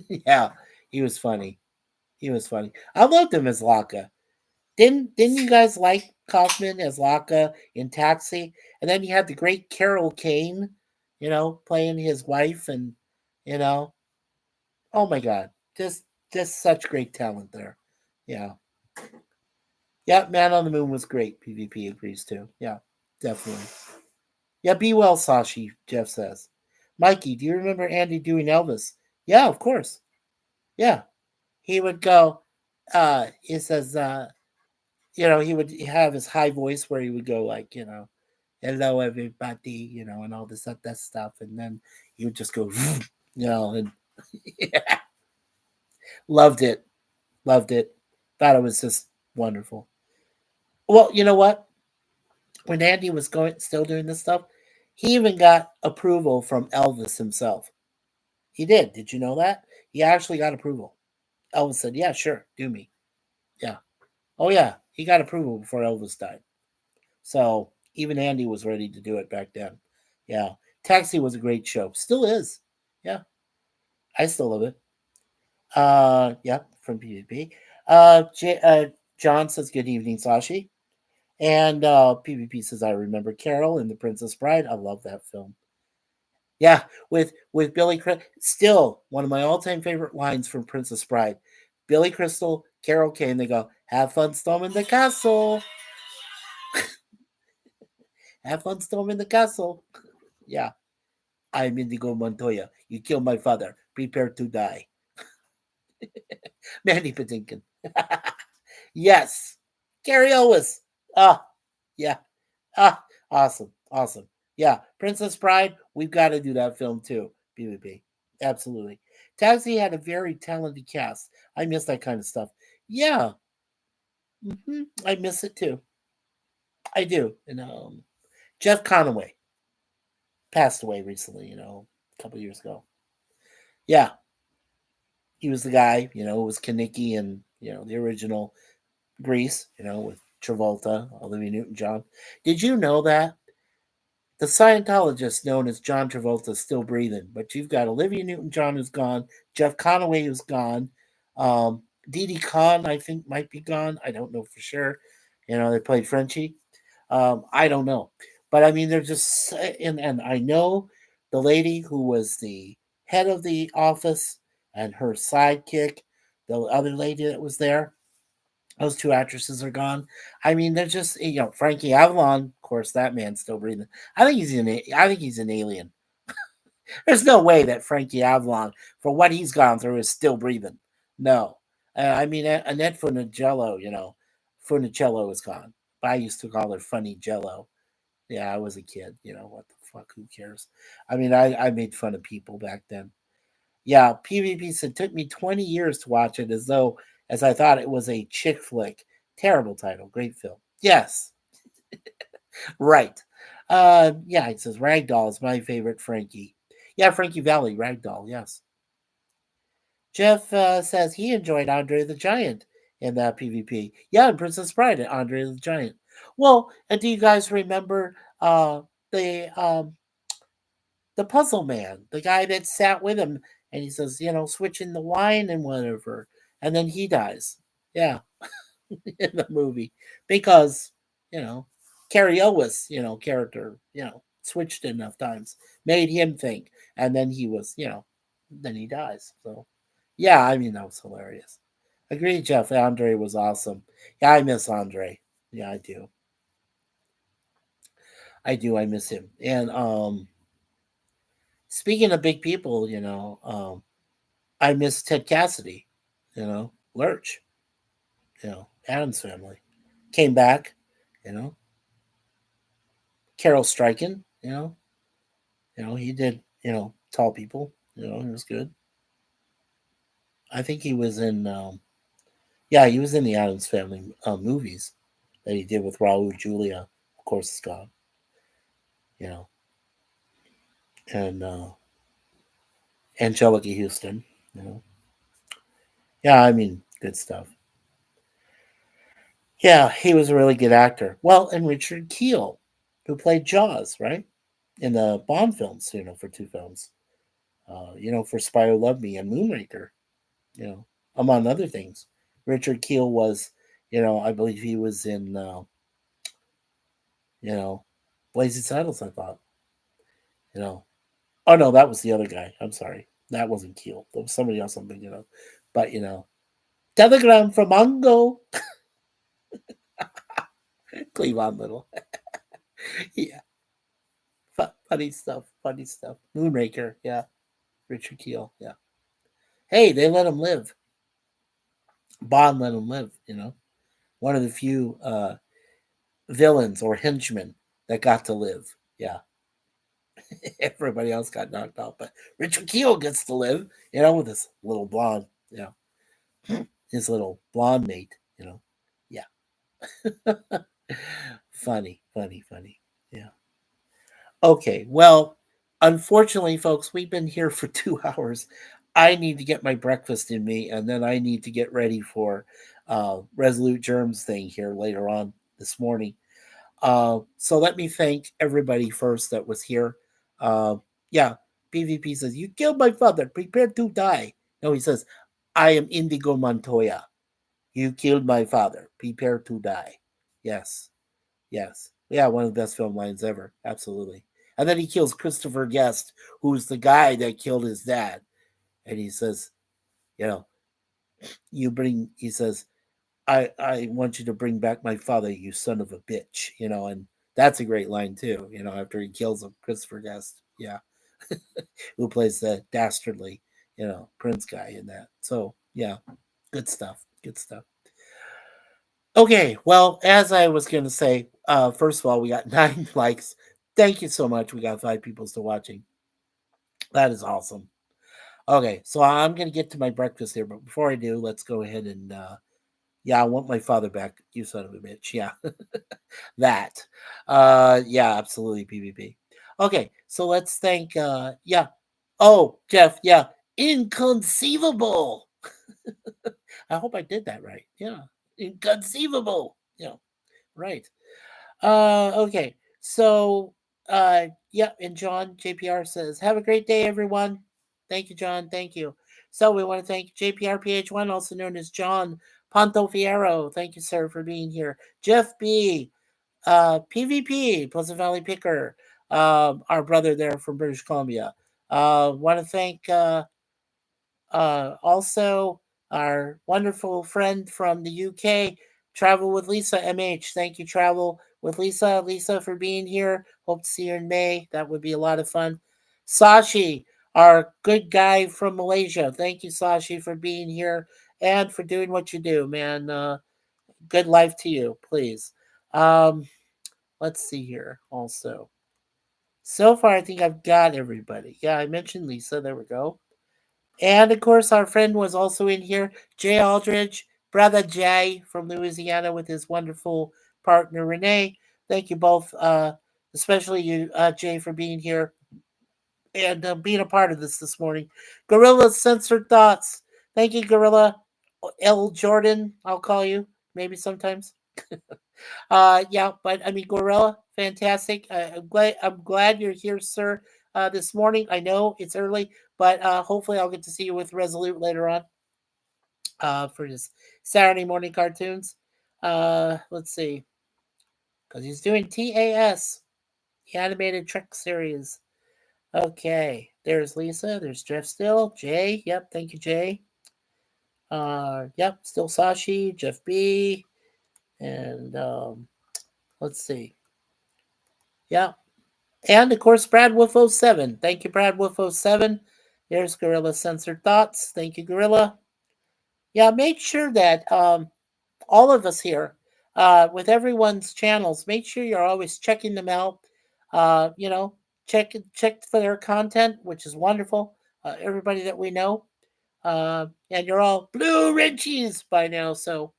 Yeah. He was funny. He was funny. I loved him as Laka. Didn't you guys like Kaufman as Laka in Taxi? And then you had the great Carol Kane, playing his wife and you know, oh my god. Just such great talent there. Yeah. Yeah, Man on the Moon was great. PvP agrees too. Yeah, definitely. Yeah, be well, Sashi, Jeff says. Mikey, do you remember Andy doing Elvis? Yeah, of course. Yeah. He would go, he says, he would have his high voice where he would go like, hello everybody, and all this that stuff. And then he would just go, and yeah, loved it. Loved it. Thought it was just wonderful. Well, you know what? When Andy was still doing this stuff, he even got approval from Elvis himself. He did. Did you know that? He actually got approval. Elvis said, "Yeah, sure, do me." Yeah. Oh yeah, he got approval before Elvis died. So even Andy was ready to do it back then. Yeah. Taxi was a great show. Still is. Yeah. I still love it. Yeah, from PvP. John says, "Good evening, Sashi." And PvP says, "I remember Carol and the Princess Bride. I love that film." Yeah, with Billy Crystal, still one of my all-time favorite lines from Princess Bride. Billy Crystal, Carol Kane, they go, "Have fun storming the castle. Have fun storming the castle." Yeah, I'm Indigo Montoya. You killed my father. Prepare to die. Mandy Patinkin. Yes. Gary Elwes. Ah, yeah. Ah, awesome. Awesome. Yeah. Princess Bride, we've got to do that film too. PvP. Absolutely. Taxi had a very talented cast. I miss that kind of stuff. Yeah. I miss it too. I do. Jeff Conaway passed away recently, a couple years ago. Yeah. He was the guy, it was Kaneki and, the original Grease, with Travolta, Olivia Newton John. Did you know that? The Scientologist known as John Travolta is still breathing, but you've got Olivia Newton John who's gone, Jeff Conaway who's gone, Didi Khan I think might be gone. I don't know for sure. They played Frenchie. I don't know, but I mean they're just and I know the lady who was the head of the office and her sidekick, the other lady that was there. Those two actresses are gone. I mean, they're just Frankie Avalon. Of course, that man's still breathing. I think he's an alien. There's no way that Frankie Avalon, for what he's gone through, is still breathing. No, I mean Annette Funicello, Funicello is gone. I used to call her Funny Jello. Yeah, I was a kid. What the fuck? Who cares? I mean, I made fun of people back then. Yeah, PvP said took me 20 years to watch it as I thought it was a chick flick. Terrible title, great film. Yes, right. Yeah, it says Ragdoll is my favorite Frankie. Yeah, Frankie Valley, Ragdoll, yes. Jeff says he enjoyed Andre the Giant in that PvP. Yeah, and Princess Bride and Andre the Giant. Well, and do you guys remember the the puzzle man, the guy that sat with him, and he says, switching the wine and whatever, and then he dies. Yeah, in the movie because you know Carrie Elwes, character, switched enough times, made him think, and then he was, then he dies. So, yeah, I mean that was hilarious. Agreed, Jeff. Andre was awesome. Yeah, I miss Andre. Yeah, I do. I do. I miss him. And speaking of big people, I miss Ted Cassidy, Lurch, Adam's Family. Came back, you know, Carol Struyken, he did, Tall People, he was good. I think he was in, yeah, he was in the Adams Family movies that he did with Raul Julia, of course, Scott, you know, and Angelica Houston, you know. Yeah, I mean, good stuff. Yeah, he was a really good actor. Well, and Richard Kiel, who played Jaws, right? In the Bond films, for two films. For Spy Who Loved Me and Moonraker, you know, among other things. Richard Kiel was, I believe he was in, you know, Blazing Saddles, I thought, you know. Oh, no, that was the other guy. I'm sorry. That wasn't Kiel. That was somebody else I'm thinking of. But, Telegram from Mongo. Cleavon Little. Yeah. Funny stuff. Funny stuff. Moonraker. Yeah. Richard Kiel. Yeah. Hey, they let him live. Bond let him live, One of the few villains or henchmen that got to live. Yeah. Everybody else got knocked out. But Richard Kiel gets to live, with his little blonde, his little blonde mate, Yeah. Funny, funny, funny. Yeah. Okay. Well, unfortunately, folks, we've been here for 2 hours. I need to get my breakfast in me, and then I need to get ready for Resolute Germs thing here later on this morning. So let me thank everybody first that was here. Uh, yeah, PvP says, "You killed my father. Prepare to die." No, he says, "I am Indigo Montoya. You killed my father. Prepare to die." Yes, yes. Yeah, one of the best film lines ever. Absolutely. And then he kills Christopher Guest, who's the guy that killed his dad. And he says, you know, he says, I want you to bring back my father, you son of a bitch, and that's a great line too, after he kills him, Christopher Guest, yeah, who plays the dastardly, Prince guy in that. So yeah, good stuff, good stuff. Okay, well, as I was gonna say, first of all, we got 9 likes. Thank you so much. We got 5 people still watching. That is awesome. Okay, so I'm gonna get to my breakfast here, but before I do, let's go ahead and yeah, I want my father back, you son of a bitch. Yeah. That. Yeah, absolutely PvP. Okay, so let's thank yeah. Oh, Jeff, yeah. Inconceivable. I hope I did that right. Yeah. Inconceivable. Yeah, right. Okay. So yeah, and John JPR says, "Have a great day, everyone." Thank you, John. Thank you. So we want to thank JPRPH1, also known as John Ponto Fierro. Thank you, sir, for being here. Jeff B, PvP, Pleasant Valley Picker, our brother there from British Columbia. Want to thank also our wonderful friend from the UK, Travel with Lisa MH. Thank you, Travel with Lisa, for being here. Hope to see you in May. That would be a lot of fun. Sashi, our good guy from Malaysia. Thank you, Sashi, for being here and for doing what you do, man. good life to you, please. Um, let's see here. Also, so far, I think I've got everybody. Yeah, I mentioned Lisa. There we go. And of course, our friend was also in here, Jay Aldridge, brother Jay from Louisiana, with his wonderful partner Renee. Thank you both, especially you, Jay, for being here and being a part of this morning. Gorilla Censored Thoughts. Thank you, Gorilla. L. Jordan, I'll call you maybe sometimes. Yeah, but I mean, Gorilla, fantastic. I'm glad you're here, sir. This morning. I know it's early, but hopefully I'll get to see you with Resolute later on. For his Saturday morning cartoons. Let's see, because he's doing TAS, the animated Trek series. Okay, there's Lisa. There's Jeff still. Jay. Yep. Thank you, Jay. Yep. Still Sashi. Jeff B. And let's see. Yeah. And of course, Brad Wolf 07. Thank you, Brad Wolf 07. There's Gorilla Censored Thoughts. Thank you, Gorilla. Yeah, make sure that all of us here, with everyone's channels, make sure you're always checking them out. You know, check for their content, which is wonderful. Everybody that we know, and you're all blue Rinchies by now, so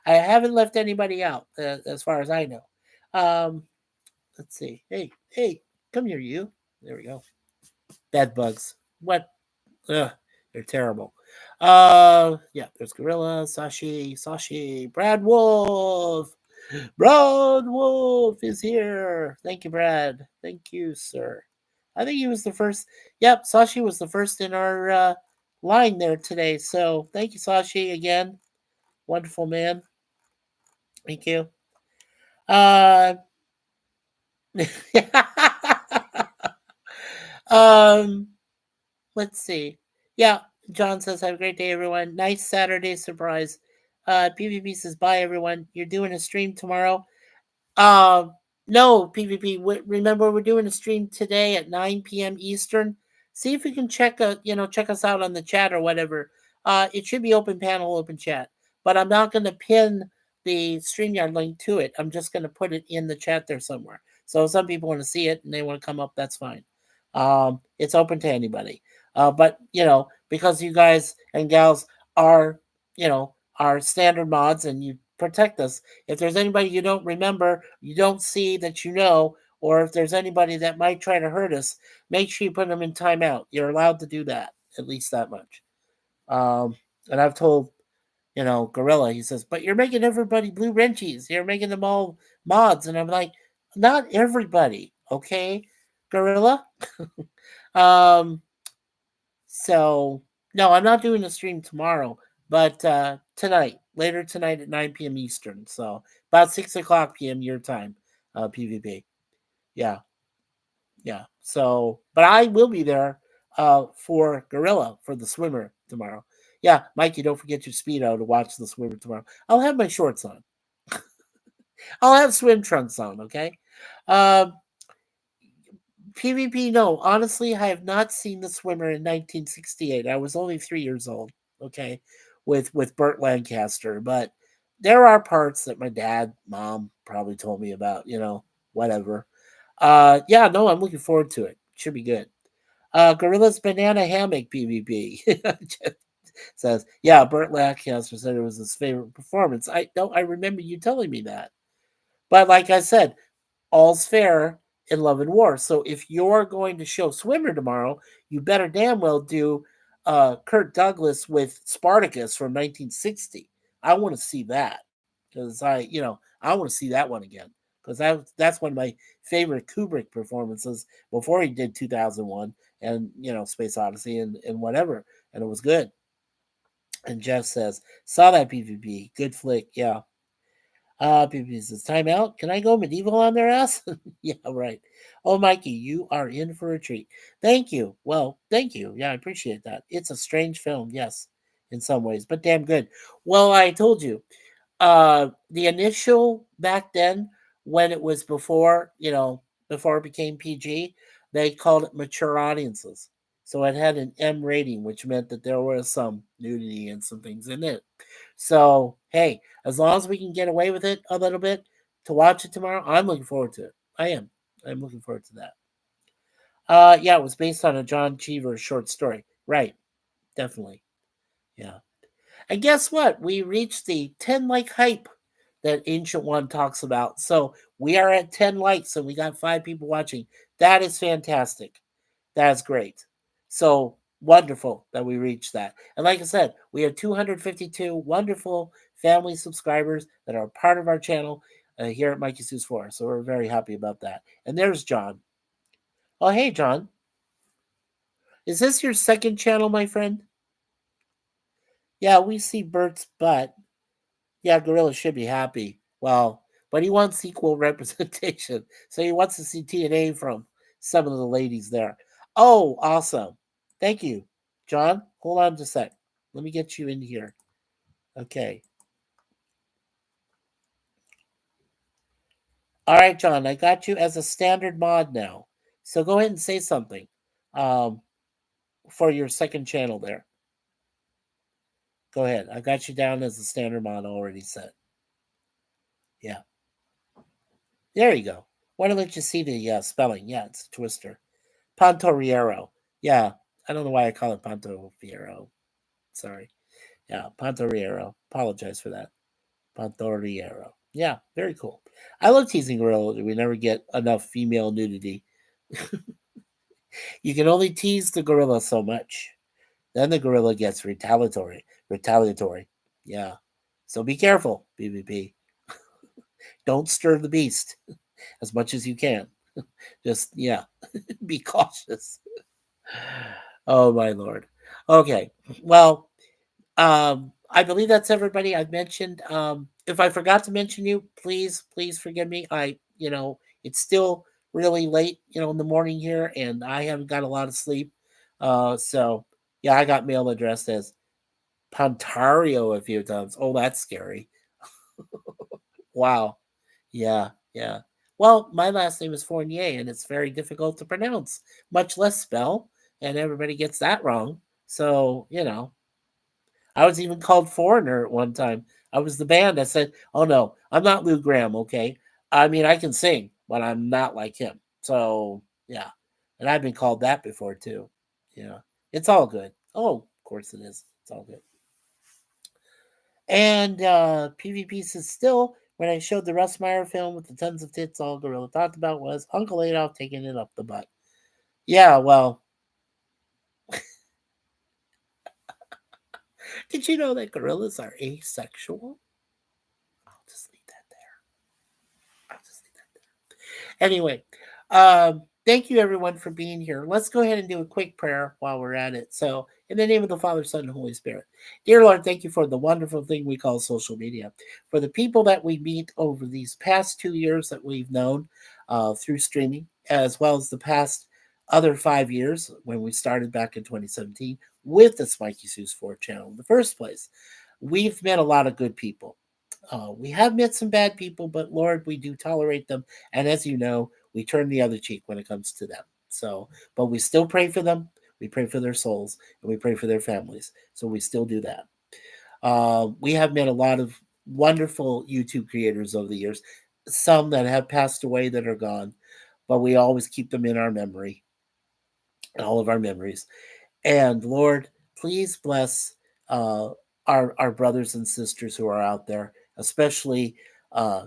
I haven't left anybody out as far as I know. Let's see. Hey, come here, you. There we go. Bed bugs. What? Ugh, they're terrible. Yeah, there's Gorilla, Sashi, Brad Wolf. Brad Wolf is here. Thank you, Brad. Thank you, sir. I think he was the first. Yep, Sashi was the first in our line there today. So thank you, Sashi, again. Wonderful man. Thank you. Uh, um, let's see. Yeah, John says, have a great day, everyone. Nice Saturday surprise. PvP says, bye, everyone. You're doing a stream tomorrow. Uh, no, PvP. Remember, we're doing a stream today at 9 p.m. Eastern. See if you can check us out on the chat or whatever. It should be open panel, open chat. But I'm not going to pin the StreamYard link to it. I'm just going to put it in the chat there somewhere. So if some people want to see it and they want to come up, that's fine. It's open to anybody. But because you guys and gals are, our standard mods and you protect us. If there's anybody you don't remember, you don't see that or if there's anybody that might try to hurt us, make sure you put them in timeout. You're allowed to do that, at least that much. And I've told, Gorilla, he says, but you're making everybody blue Renchies. You're making them all mods. And I'm like, not everybody, okay, Gorilla? um, so, no, I'm not doing a stream tomorrow, but tonight, later tonight at 9 p.m. Eastern. So, about 6 o'clock p.m. your time, PvP. Yeah, yeah. So, but I will be there for Gorilla, for the swimmer tomorrow. Yeah, Mikey, don't forget your Speedo to watch the swimmer tomorrow. I'll have my shorts on. I'll have swim trunks on, okay? Um, PvP, no. Honestly, I have not seen The Swimmer in 1968. I was only 3 years old, okay, with Burt Lancaster. But there are parts that my dad, mom probably told me about, whatever. Yeah, no, I'm looking forward to it. Should be good. Gorilla's Banana Hammock PvP says, yeah, Burt Lancaster said it was his favorite performance. I remember you telling me that. But like I said, all's fair in love and war. So if you're going to show Swimmer tomorrow, you better damn well do Kirk Douglas with Spartacus from 1960. I want to see that because I want to see that one again because that's one of my favorite Kubrick performances before he did 2001 and Space Odyssey and whatever, and it was good. And Jeff says, saw that PvP, good flick, yeah. PvP says, time out. Can I go medieval on their ass? Yeah, right. Oh, Mikey, you are in for a treat. Thank you. Well, thank you. Yeah, I appreciate that. It's a strange film, yes, in some ways, but damn good. Well, I told you, the initial back then, when it was before it became PG, they called it mature audiences. So it had an M rating, which meant that there was some nudity and some things in it. So, hey, as long as we can get away with it a little bit to watch it tomorrow, I'm looking forward to it. I am. I'm looking forward to that. Yeah, it was based on a John Cheever short story. Right, definitely. Yeah. And guess what? We reached the 10 like hype that Ancient One talks about. So we are at 10 likes and we got 5 people watching. That is fantastic. That's great. So wonderful that we reached that. And like I said, we have 252 wonderful family subscribers that are part of our channel here at MikeySuzeFour. So we're very happy about that. And there's John. Oh, hey, John. Is this your second channel, my friend? Yeah, we see Bert's butt. Yeah, Gorilla should be happy. Well, but he wants equal representation. So he wants to see TNA from some of the ladies there. Oh, awesome. Thank you. John, hold on just a sec. Let me get you in here. Okay. All right, John, I got you as a standard mod now. So go ahead and say something um, for your second channel there. Go ahead. I got you down as a standard mod already set. Yeah. There you go. Why don't I let you see the spelling? Yeah, it's a twister. Pantoriero. Yeah. I don't know why I call it Pantoriero. Sorry. Yeah, Pantoriero. Apologize for that. Pantoriero. Yeah, very cool. I love teasing gorilla. We never get enough female nudity. You can only tease the gorilla so much. Then the gorilla gets retaliatory. Retaliatory. Yeah. So be careful, BBP. Don't stir the beast as much as you can. Just, yeah, be cautious. Oh, my Lord. Okay. Well, I believe that's everybody I've mentioned. If I forgot to mention you, please forgive me. It's still really late, in the morning here, and I haven't got a lot of sleep. So yeah, I got mail addressed as Pontario a few times. Oh, that's scary. Wow. Yeah, yeah. Well, my last name is Fournier, and it's very difficult to pronounce, much less spell, and everybody gets that wrong. So, I was even called foreigner at one time. I was the band. I said, "Oh no, I'm not Lou Graham." Okay, I mean I can sing, but I'm not like him. So yeah, and I've been called that before too. Yeah, it's all good. Oh, of course it is. It's all good. And PvP says still when I showed the Russ Meyer film with the tons of tits, all Gorilla talked about was Uncle Adolf taking it up the butt. Yeah, well, did you know that gorillas are asexual? I'll just leave that there. I'll just leave that there. Anyway, thank you everyone for being here. Let's go ahead and do a quick prayer while we're at it. So, in the name of the Father, Son, and Holy Spirit, dear Lord, thank you for the wonderful thing we call social media, for the people that we meet over these past 2 years that we've known through streaming, as well as the past other 5 years when we started back in 2017 with the MikeySuzeFour channel in the first place. We've met a lot of good people. We have met some bad people, but Lord, we do tolerate them. And as you know, we turn the other cheek when it comes to them. So, but we still pray for them. We pray for their souls and we pray for their families. So we still do that. We have met a lot of wonderful YouTube creators over the years, some that have passed away that are gone, but we always keep them in our memory, all of our memories. And Lord, please bless uh, our brothers and sisters who are out there, especially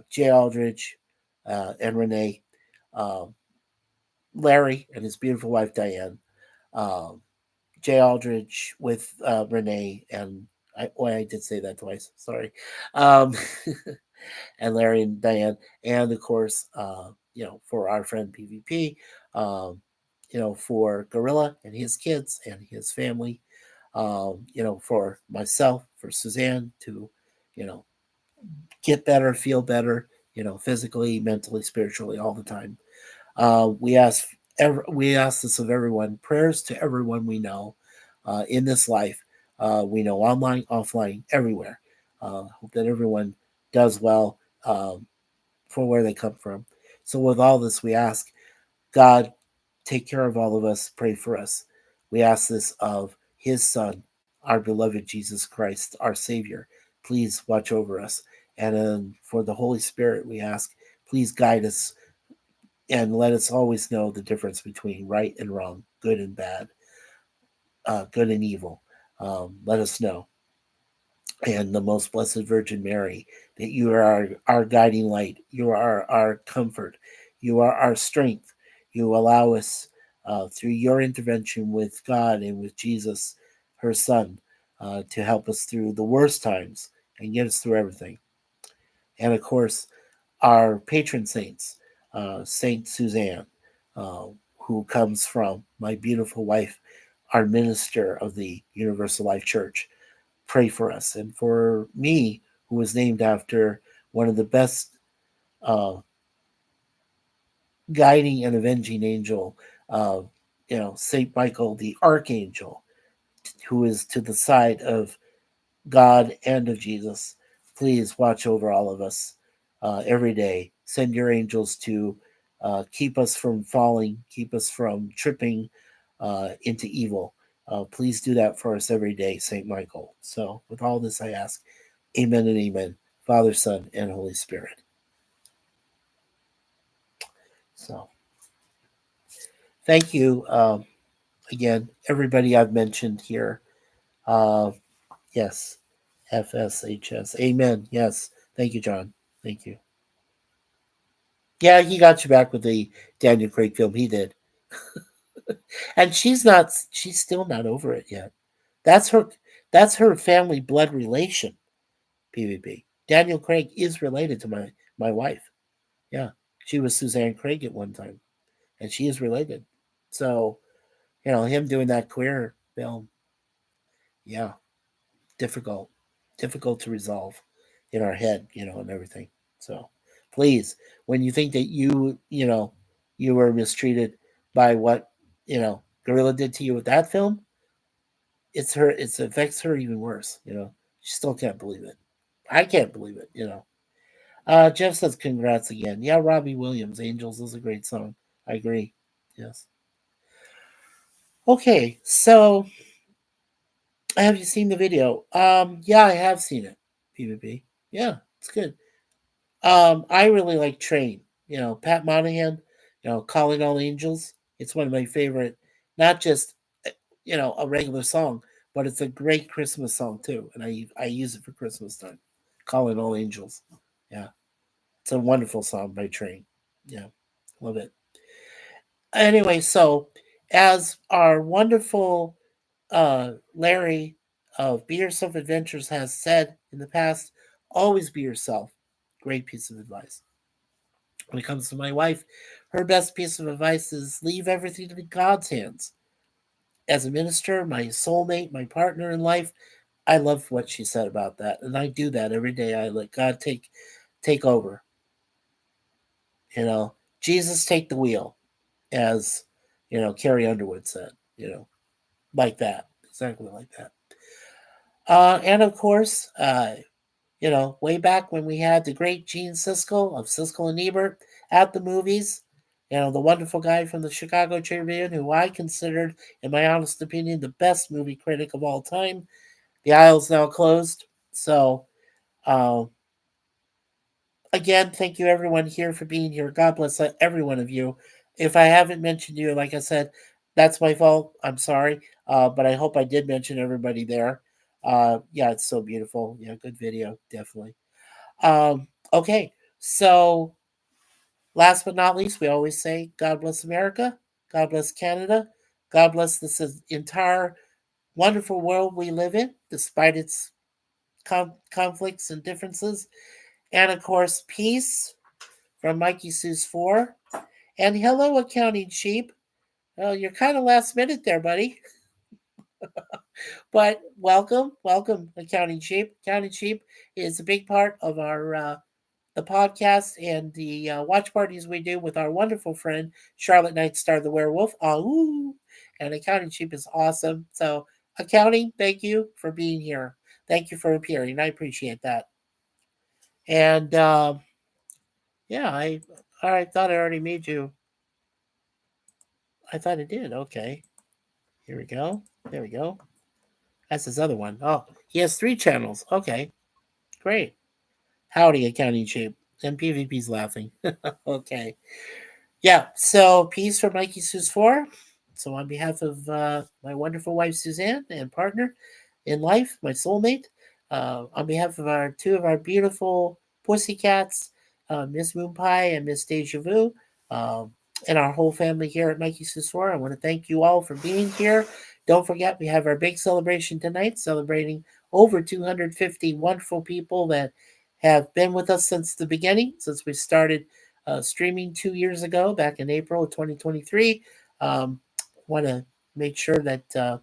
Jay Aldridge and Renee, um, Larry and his beautiful wife Diane, um, Jay Aldridge with Renee, and I did say that twice. Sorry, um, and Larry and Diane, and of course, for our friend PvP, um, for Gorilla and his kids and his family, for myself, for Suzanne to, you know, get better, feel better, physically, mentally, spiritually, all the time. We ask this of everyone. Prayers to everyone we know in this life. We know online, offline, everywhere. Hope that everyone does well for where they come from. So with all this, we ask God take care of all of us. Pray for us. We ask this of His Son, our beloved Jesus Christ, our Savior, please watch over us. And for the Holy Spirit, we ask, please guide us and let us always know the difference between right and wrong, good and bad, good and evil. Let us know. And the most blessed Virgin Mary, that you are our guiding light. You are our comfort. You are our strength. You allow us, through your intervention with God and with Jesus, her Son, to help us through the worst times and get us through everything. And of course, our patron saints, Saint Suzanne, uh, who comes from my beautiful wife, our minister of the Universal Life Church. Pray for us. And for me, who was named after one of the best uh, guiding and avenging angel, uh, Saint Michael the Archangel, who is to the side of God and of Jesus. Please watch over all of us every day. Send your angels to keep us from falling, keep us from tripping into evil. Please do that for us every day, Saint Michael. So, with all this, I ask, amen and amen. Father, Son, and Holy Spirit. So, thank you again, everybody I've mentioned here. Uh, yes, FSHS. Amen. Yes. Thank you, John. Thank you. Yeah, he got you back with the Daniel Craig film. He did. And she's still not over it yet. That's her that's her family blood relation, PvP. Daniel Craig is related to my wife. Yeah. She was Suzanne Craig at one time. And she is related. So, him doing that queer film, yeah, difficult. Difficult to resolve in our head, and everything. So please, when you think that you were mistreated by what, Gorilla did to you with that film, it affects her even worse. She still can't believe it. I can't believe it. Jeff says congrats again. Yeah, Robbie Williams, Angels is a great song. I agree. Yes. Okay, so have you seen the video? Yeah, I have seen it. PvP. Yeah, it's good. I really like Train. Pat Monahan. Calling All Angels. It's one of my favorite. Not just a regular song, but it's a great Christmas song too, and I use it for Christmas time. Calling All Angels. Yeah, it's a wonderful song by Train. Yeah, love it. Anyway, so as our wonderful Larry of Be Yourself Adventures has said in the past, always be yourself. Great piece of advice. When it comes to my wife, her best piece of advice is leave everything in God's hands. As a minister, my soulmate, my partner in life, I love what she said about that, and I do that every day. I let God take over. Jesus take the wheel, as Carrie Underwood said. Like that, exactly like that. And of course, way back when we had the great Gene Siskel of Siskel and Ebert at the movies, the wonderful guy from the Chicago Tribune, who I considered, in my honest opinion, the best movie critic of all time. The aisle's now closed. So, uh, again, thank you everyone here for being here. God bless every one of you. If I haven't mentioned you, like I said, that's my fault. I'm sorry. But I hope I did mention everybody there. Yeah, it's so beautiful. Yeah, good video, definitely. Um, okay, so last but not least, we always say, God bless America, God bless Canada, God bless this entire wonderful world we live in, despite its conflicts and differences. And of course, peace from MikeySuzeFour. And hello, Accounting Sheep. Oh, you're kind of last minute there, buddy. But welcome, Accounting Sheep. Accounting Sheep is a big part of our the podcast and the watch parties we do with our wonderful friend Charlotte Nightstar the Werewolf. Ooh, and Accounting Sheep is awesome. So, Accounting, thank you for being here. Thank you for appearing. I appreciate that. And yeah, I thought I already made you. I thought it did. Okay, here we go. There we go. That's his other one. Oh, he has 3 channels. Okay. Great. Howdy, accounting shape. And PvP's laughing. Okay. Yeah, so peace from MikeySuzeFour. So on behalf of my wonderful wife Suzanne and partner in life, my soulmate, on behalf of our two of our beautiful pussycats, Miss Moonpie and Miss Deja Vu, um, and our whole family here at MikeySuzeFour, I want to thank you all for being here. Don't forget, we have our big celebration tonight, celebrating over 250 wonderful people that have been with us since the beginning, since we started streaming 2 years ago, back in April of 2023. Want to make sure that,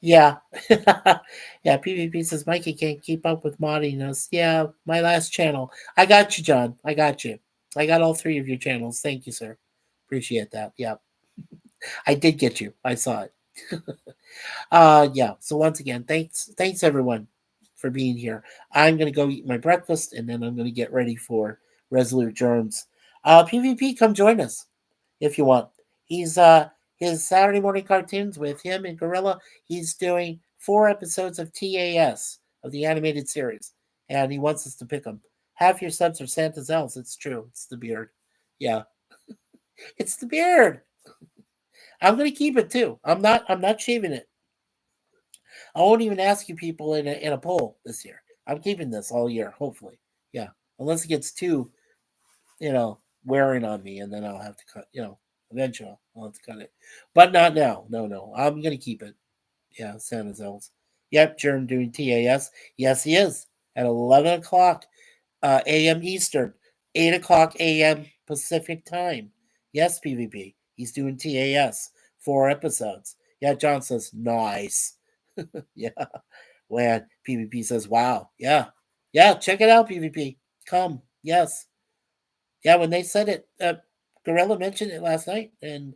yeah, yeah. PvP says Mikey can't keep up with modding us. Yeah, my last channel. I got you, John. I got you. I got all three of your channels. Thank you, sir. Appreciate that. Yeah, I did get you. I saw it. Yeah. So once again, thanks everyone for being here. I'm gonna go eat my breakfast and then I'm gonna get ready for Resolute Germs. PvP, come join us if you want. He's his Saturday morning cartoons with him and Gorilla. He's doing 4 episodes of TAS of the animated series, and he wants us to pick them. Half your subs are Santa's elves. It's true. It's the beard. Yeah, it's the beard. I'm gonna keep it too. I'm not shaving it. I won't even ask you people in a poll this year. I'm keeping this all year, hopefully. Yeah, unless it gets too, wearing on me, and then I'll have to cut. Eventually I'll have to cut it, but not now. No, no, I'm gonna keep it. Yeah, Santa's elves. Yep, Germ doing TAS. Yes, he is at 11 o'clock a.m. Eastern, 8 o'clock a.m. Pacific time. Yes, PvP. He's doing TAS 4 episodes. Yeah, John says nice. Yeah. When PvP says, wow. Yeah. Yeah. Check it out, PvP. Come. Yes. Yeah. When they said it, Gorilla mentioned it last night, and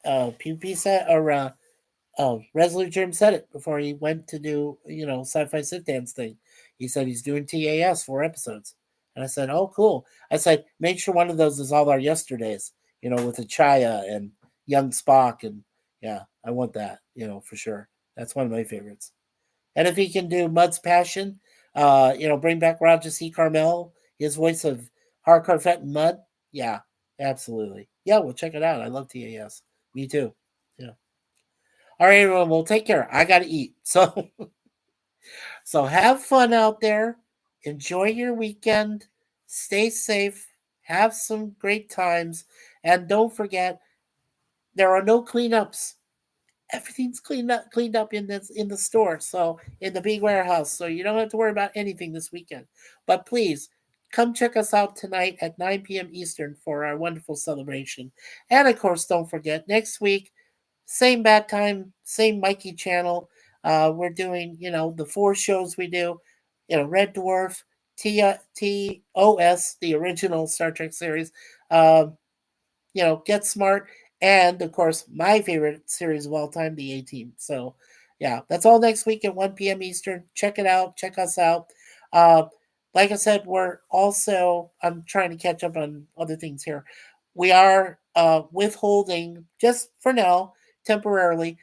PvP said, or Resolute Germ said it before he went to do, sci-fi sit dance thing. He said he's doing TAS 4 episodes. And I said, oh, cool. I said, make sure one of those is all our yesterdays, with Achaya and young Spock. And yeah, I want that, for sure. That's one of my favorites. And if he can do Mud's Passion, bring back Roger C. Carmel, his voice of Hardcore Fett and Mud. Yeah, absolutely. Yeah, we'll check it out. I love TAS. Me too. Yeah. All right, everyone. Well, take care. I got to eat. So have fun out there. Enjoy your weekend. Stay safe. Have some great times. And don't forget, there are no cleanups. Everything's cleaned up in the store, so in the big warehouse, so you don't have to worry about anything this weekend. But please come check us out tonight at 9 p.m. Eastern for our wonderful celebration. And of course, don't forget, next week, same bad time, same Mikey channel. We're doing, the 4 shows we do, Red Dwarf, TOS, the original Star Trek series, um, Get Smart, and of course, my favorite series of all time, the A Team. So, yeah, that's all next week at 1 p.m. Eastern. Check it out. Check us out. Uh, like I said, I'm trying to catch up on other things here. We are withholding, just for now, temporarily,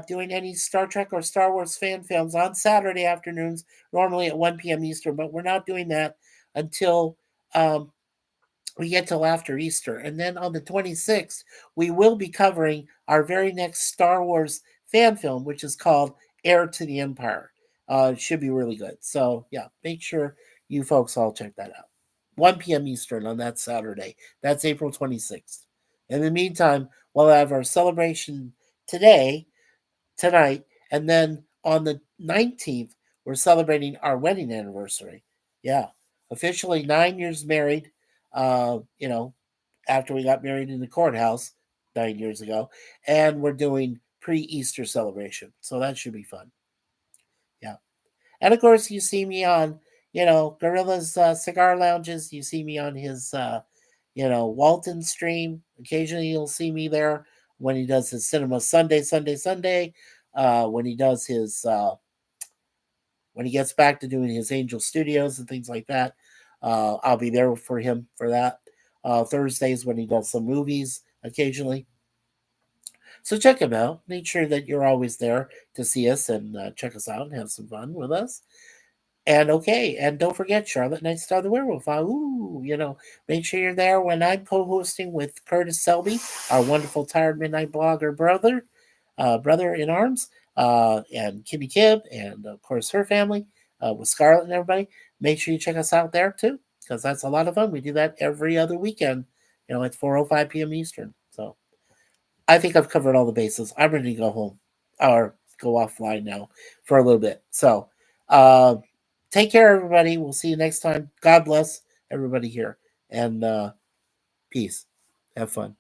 doing any Star Trek or Star Wars fan films on Saturday afternoons, normally at 1 p.m. Eastern, but we're not doing that until um, we get till after Easter. And then on the 26th, we will be covering our very next Star Wars fan film, which is called Heir to the Empire. It should be really good. So, yeah, make sure you folks all check that out. 1 p.m. Eastern on that Saturday. That's April 26th. In the meantime, we'll have our celebration tonight, and then on the 19th, we're celebrating our wedding anniversary. Yeah, officially 9 years married. Uh, you know, after we got married in the courthouse 9 years ago, and we're doing pre-Easter celebration, so that should be fun. Yeah, and of course, you see me on Gorilla's cigar lounges. You see me on his Walton stream. Occasionally, you'll see me there when he does his Cinema Sunday. When he does his when he gets back to doing his Angel Studios and things like that. I'll be there for him for that. Thursdays when he does some movies occasionally. So check him out. Make sure that you're always there to see us and check us out and have some fun with us. And okay, and don't forget Charlotte Nightstar the Werewolf. Make sure you're there when I'm co-hosting with Curtis Selby, our wonderful Tired Midnight blogger brother in arms, and Kimmy Kibb, and of course her family, with Scarlett and everybody. Make sure you check us out there too, because that's a lot of fun. We do that every other weekend, at 4:05 p.m. Eastern. So I think I've covered all the bases. I'm ready to go home or go offline now for a little bit. So, uh, take care, everybody. We'll see you next time. God bless everybody here, and peace. Have fun.